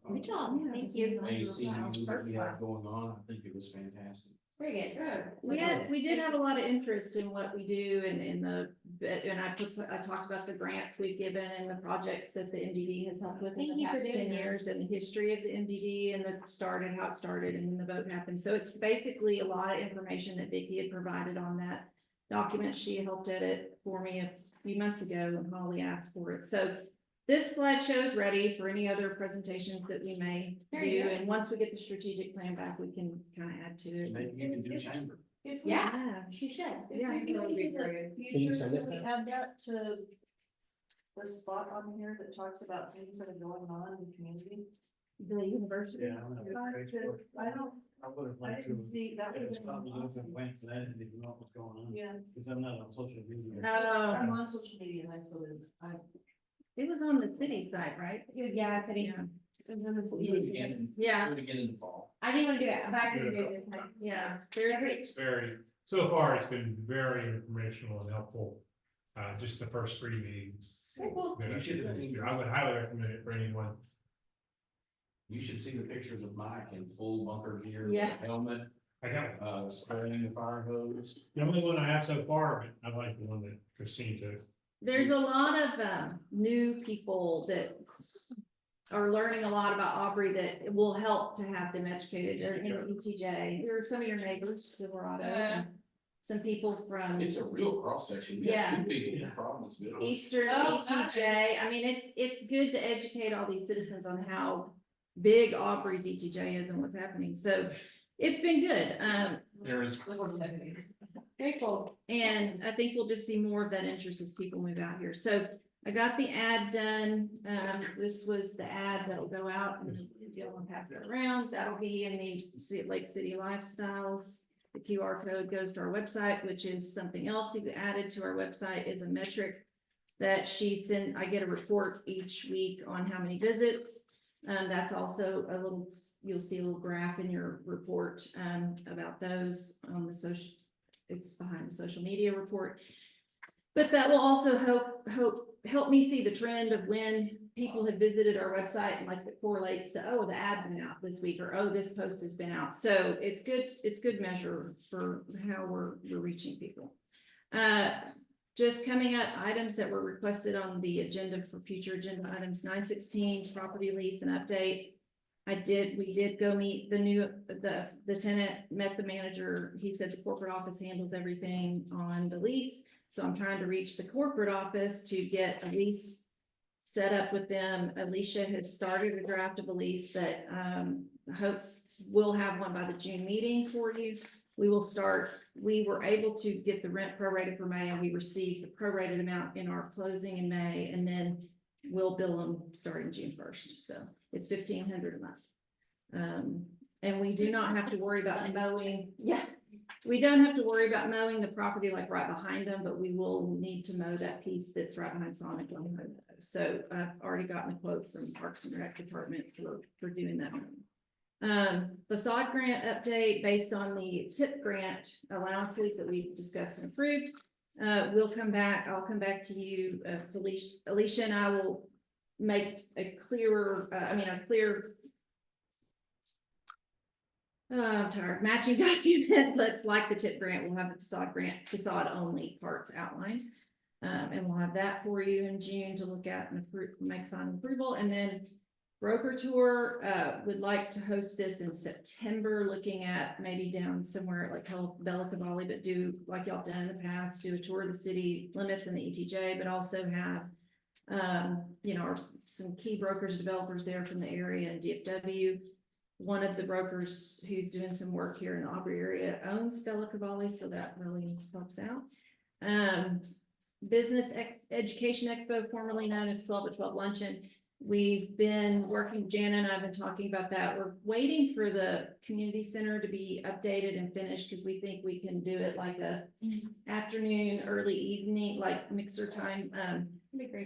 Good job. Thank you.
ACU that we have going on. I think it was fantastic.
Very good.
We did have a lot of interest in what we do and I talked about the grants we've given and the projects that the MDD has helped with in
Thank
the
you for
past
doing
10
that.
years and the history of the MDD and how it started and then the vote happened. So it's basically a lot of information that Vicki had provided on that document. She helped edit for me a few months ago when Holly asked for it. So this slideshow is ready for any other presentations that we may
Very
do.
good.
And once we get the strategic plan back, we can kind of add to it.
Maybe you can do chamber.
Yeah, she should.
Yeah, I think that would be great.
Can you send us
Future,
that?
we add that to the spot on here that talks about things that are going on in the community.
The university.
Yeah, I'm gonna pay for it.
I don't,
I would have
I
liked to.
didn't see, that would have
It's
been
probably would have
awesome.
went for that and didn't know what was going on.
Yeah,
Because I'm not on social media.
I'm
Oh,
on social media and I still did,
it was on the city side, right?
Yeah, I said he.
We'll do it again.
Yeah,
Do it again in the fall.
I didn't want to do it, but I couldn't do it this time.
yeah. There's,
It's so far, it's been very informational and helpful. Just the first 3 meetings.
Very cool.
that
You should have seen-
I would highly recommend it for anyone.
You should see the pictures of Mike in full bunker gear, with
Yeah.
a helmet,
I got,
spraying the fire hose.
the only one I have so far, but I like the one that Christine did.
there's a lot of new people that are learning a lot about Aubrey that will help to have them educated. They're in the ETJ. There are some of your neighbors, Silverado, and some people from
It's a real cross section. We
Yeah.
have 2 people in Provinceville.
Eastern
Oh,
ETJ. I mean, it's good to educate all these citizens on how big Aubrey's ETJ is and what's happening. So it's been good.
There is,
Very cool.
And I think we'll just see more of that interest as people move out here. So I got the ad done. This was the ad that'll go out and if y'all want to pass it around, that'll be in the Lake City Lifestyles. The QR code goes to our website, which is something else you added to our website is a metric that she sent. I get a report each week on how many visits. That's also a little, you'll see a little graph in your report, about those on the social, it's behind the social media report. But that will also help me see the trend of when people have visited our website and like it correlates to, oh, the ad went out this week, or, oh, this post has been out. So it's good measure for how we're reaching people. Just coming up, items that were requested on the agenda for future agenda items, 916, property lease and update. We did go meet the tenant, met the manager. He said the corporate office handles everything on the lease. So I'm trying to reach the corporate office to get a lease set up with them. Alicia has started a draft of a lease, but hope we'll have one by the June meeting for you. We were able to get the rent prorated for May, and we received the prorated amount in our closing in May, and then we'll bill them starting June 1st. So it's $1,500 a month. And we do not have to worry about mowing. Yeah, we don't have to worry about mowing the property like right behind them, but we will need to mow that piece that's right behind Sonic on the road. So I've already gotten a quote from Parks and Rec Department for doing that. Facade grant update based on the TIP grant allowances that we discussed and approved. I'll come back to you, Alicia and I will make a clearer, I'm tired, matching document looks like the TIP grant. We'll have the facade grant, facade only parts outlined. And we'll have that for you in June to look at and approve, make final approval. And then broker tour, would like to host this in September, looking at maybe down somewhere like Bella Cavalli, but do like y'all done in the past, do a tour of the city limits and the ETJ, but also have, some key brokers, developers there from the area and DFW. One of the brokers who's doing some work here in the Aubrey area owns Bella Cavalli, so that really helps out. Business Education Expo, formerly known as 12 at 12 Luncheon. We've been working, Jana and I have been talking about that. We're waiting for the community center to be updated and finished because we think we can do it like a afternoon, early evening, like mixer time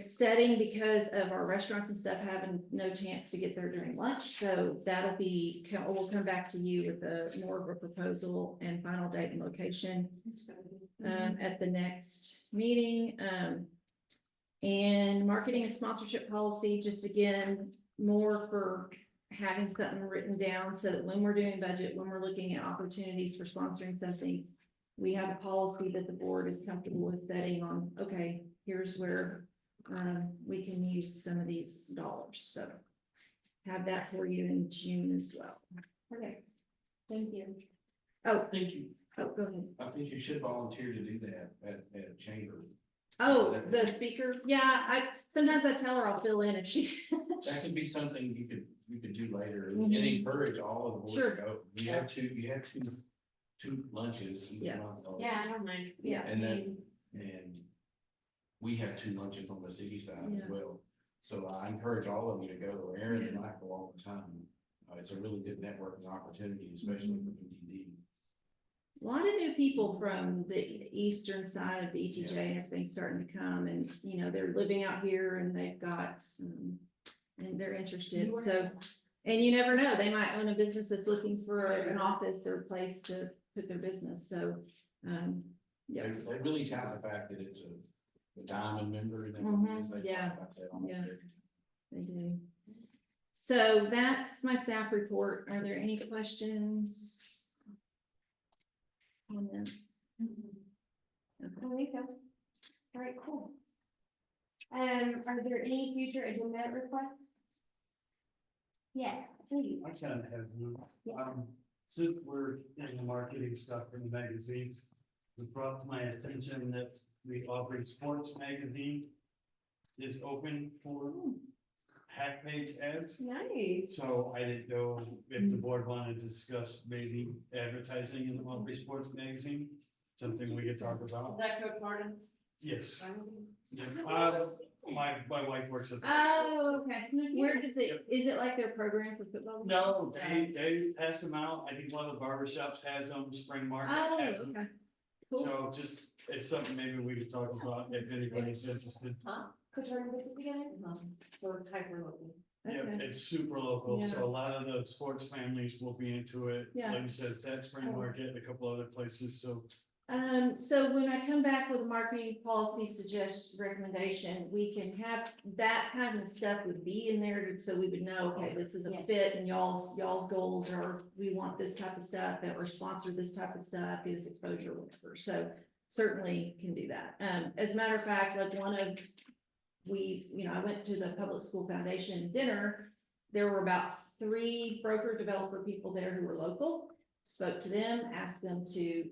setting because of our restaurants and stuff having no chance to get there during lunch. So that'll be, we'll come back to you with more of a proposal and final date and location at the next meeting. And marketing and sponsorship policy, just again, more for having something written down so that when we're doing budget, when we're looking at opportunities for sponsoring something, we have a policy that the board is comfortable with setting on, okay, here's where we can use some of these dollars. So have that for you in June as well.
Okay, thank you.
Oh,
Thank you.
oh, go ahead.
I think you should volunteer to do that at chamber.
Oh, the speaker. Yeah, sometimes I tell her I'll fill in if she.
That could be something you could do later and encourage all of the board
Sure.
to go. You have two lunches each
Yeah.
month.
Yeah, I don't mind.
Yeah.
And we have 2 lunches on the city side as
Yeah.
well. So I encourage all of you to go. Aaron and I go all the time. It's a really good networking opportunity, especially for BTD.
A lot of new people from the eastern side of the ETJ and everything starting to come, and they're living out here and they've got and they're interested. So, and you never know, they might own a business that's looking for an office or a place to put their business. So, yeah.
They really tout the fact that it's a diamond member and everything.
Yeah.
I say almost
Yeah.
every time.
They do. So that's my staff report. Are there any questions? Comments?
I don't think so. All right, cool. Are there any future agenda requests? Yes, please.
I kind of have one.
Yeah.
Since we're in the marketing stuff in the magazines, it brought to my attention that the Aubrey Sports magazine is open for hack page ads.
Nice.
So I didn't know if the board wanted to discuss maybe advertising in the Aubrey Sports magazine, something we could talk about.
That Coach Martin's.
Yes. Yeah. My wife works at.
Oh, okay. Where is it like their program for football?
No, they pass them out. I think one of the barbershops has them, Spring Market
Oh,
has them.
okay. Cool.
So just, it's something maybe we could talk about if anybody's interested.
Could turn this together?
For hyper local.
Yeah,
Okay.
it's super local,
Yeah.
so a lot of the sports families will be into it.
Yeah.
Like you said, it's at Spring
Oh.
Market and a couple other places, so.
So when I come back with a marketing policy recommendation, we can have that kind of stuff would be in there, so we would know, okay, this is a
Yes.
fit and y'all's goals are, we want this type of stuff, or sponsor this type of stuff, is exposure, whatever, so certainly can do that. As a matter of fact, like I went to the Public School Foundation dinner, there were about 3 broker developer people there who were local, spoke to them, asked them to,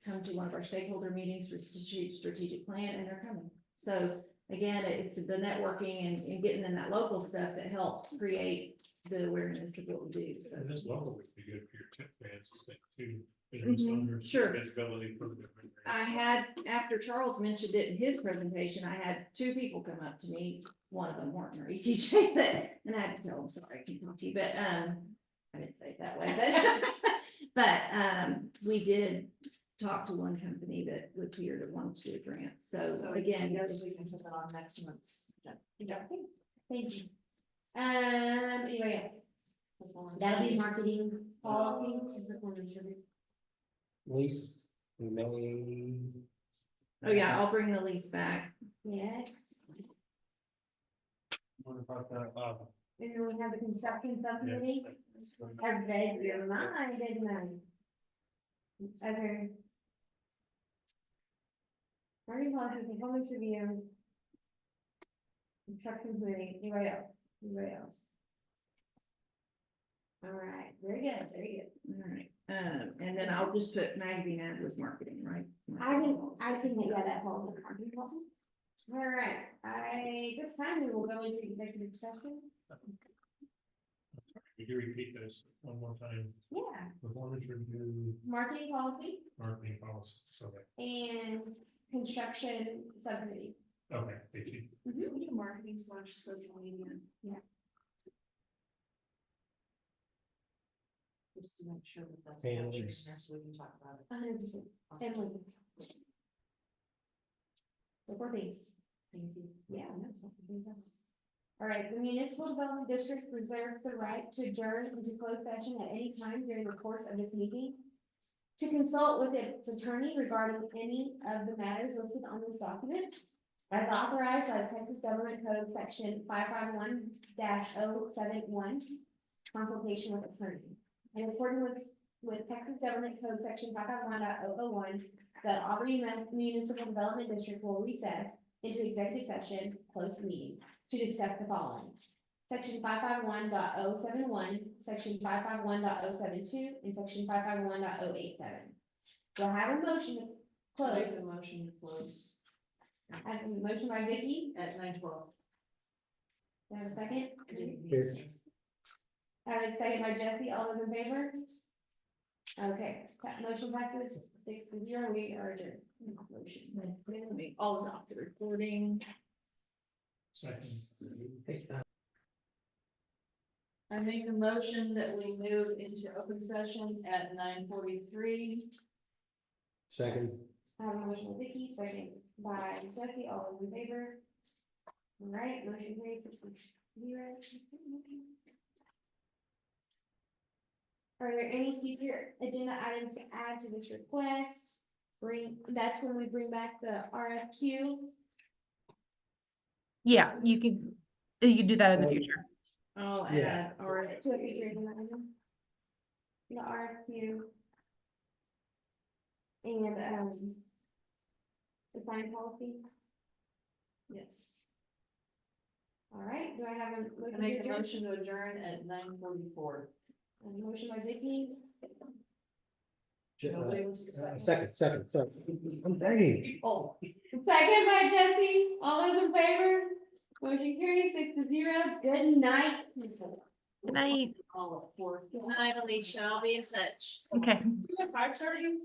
come to one of our stakeholder meetings for strategic plan, and they're coming. So again, it's the networking and getting in that local stuff that helps create the awareness of what we do, so.
And this level would be good for your tip fans, I think, too.
Sure.
Visibility for the different.
I had, after Charles mentioned it in his presentation, I had 2 people come up to me, one of them weren't our ETJ, and I had to tell them, sorry, I can't talk to you, but, I didn't say it that way, but, we did talk to one company that was here that wanted to do a grant, so again.
Yes, we can put that on next month's.
Yeah. Thank you. Anybody else? That'll be marketing policy and performance review.
Lease, we may.
Oh, yeah, I'll bring the lease back.
Yes.
What about that,
And then we have the construction subcommittee. I read your mind, didn't I? Okay. Marketing policy, performance review. Construction committee, anybody else? All right, very good, very good.
All right, and then I'll just put magazine ad with marketing, right?
I think, yeah, that falls under marketing policy. All right, this time we will go into executive session.
Could you repeat this one more time?
Yeah,
Performance review,
marketing policy
marketing policy, okay,
and construction subcommittee.
okay, thank you.
We do marketing / social media.
Just to make sure that that's
And
captured in there,
lease.
so we can talk about it.
100%. And like. The 4 things.
Thank you.
Yeah, I know. All right, the municipal development district reserves the right to adjourn into closed session at any time during the course of its meeting to consult with its attorney regarding any of the matters listed on this document as authorized by the Texas Government Code Section 551-071, consultation with attorney. In accordance with Texas Government Code Section 551.001, the Aubrey Municipal Development District will recess into executive session, close the meeting, to discuss the following. Section 551.071, Section 551.072, and Section 551.087. Do I have a motion to close?
Make a motion to close
I have a motion by Vicky.
at 9:12.
Do I have a second?
Here.
I have a second by Jesse. All those in favor? Okay, that motion passes 6-0. We are adjourned.
Motion. I'll stop the recording.
Second.
I make a motion that we move into open session at 9:43.
Second.
I have a motion by Vicky, second by Jesse. All those in favor? All right, motion carries 6-0. Are there any future agenda items to add to this request? That's when we bring back the RFQ.
Yeah, you could do that in the future.
I'll
Yeah.
add, or
To a future agenda item. The RFQ. And, the sign policy.
Yes.
All right, do I have a
I
motion?
make
to
a
adjourn?
motion to adjourn at 9:44.
A motion by Vicky,
Nobody wants to second.
Second, sorry. I'm begging.
Oh.
second by Jesse, all those in favor? Motion carries 6-0. Good night, people.
Good night.
All of 4.
Good night, Alicia. I'll be in touch.
Okay.
5:30.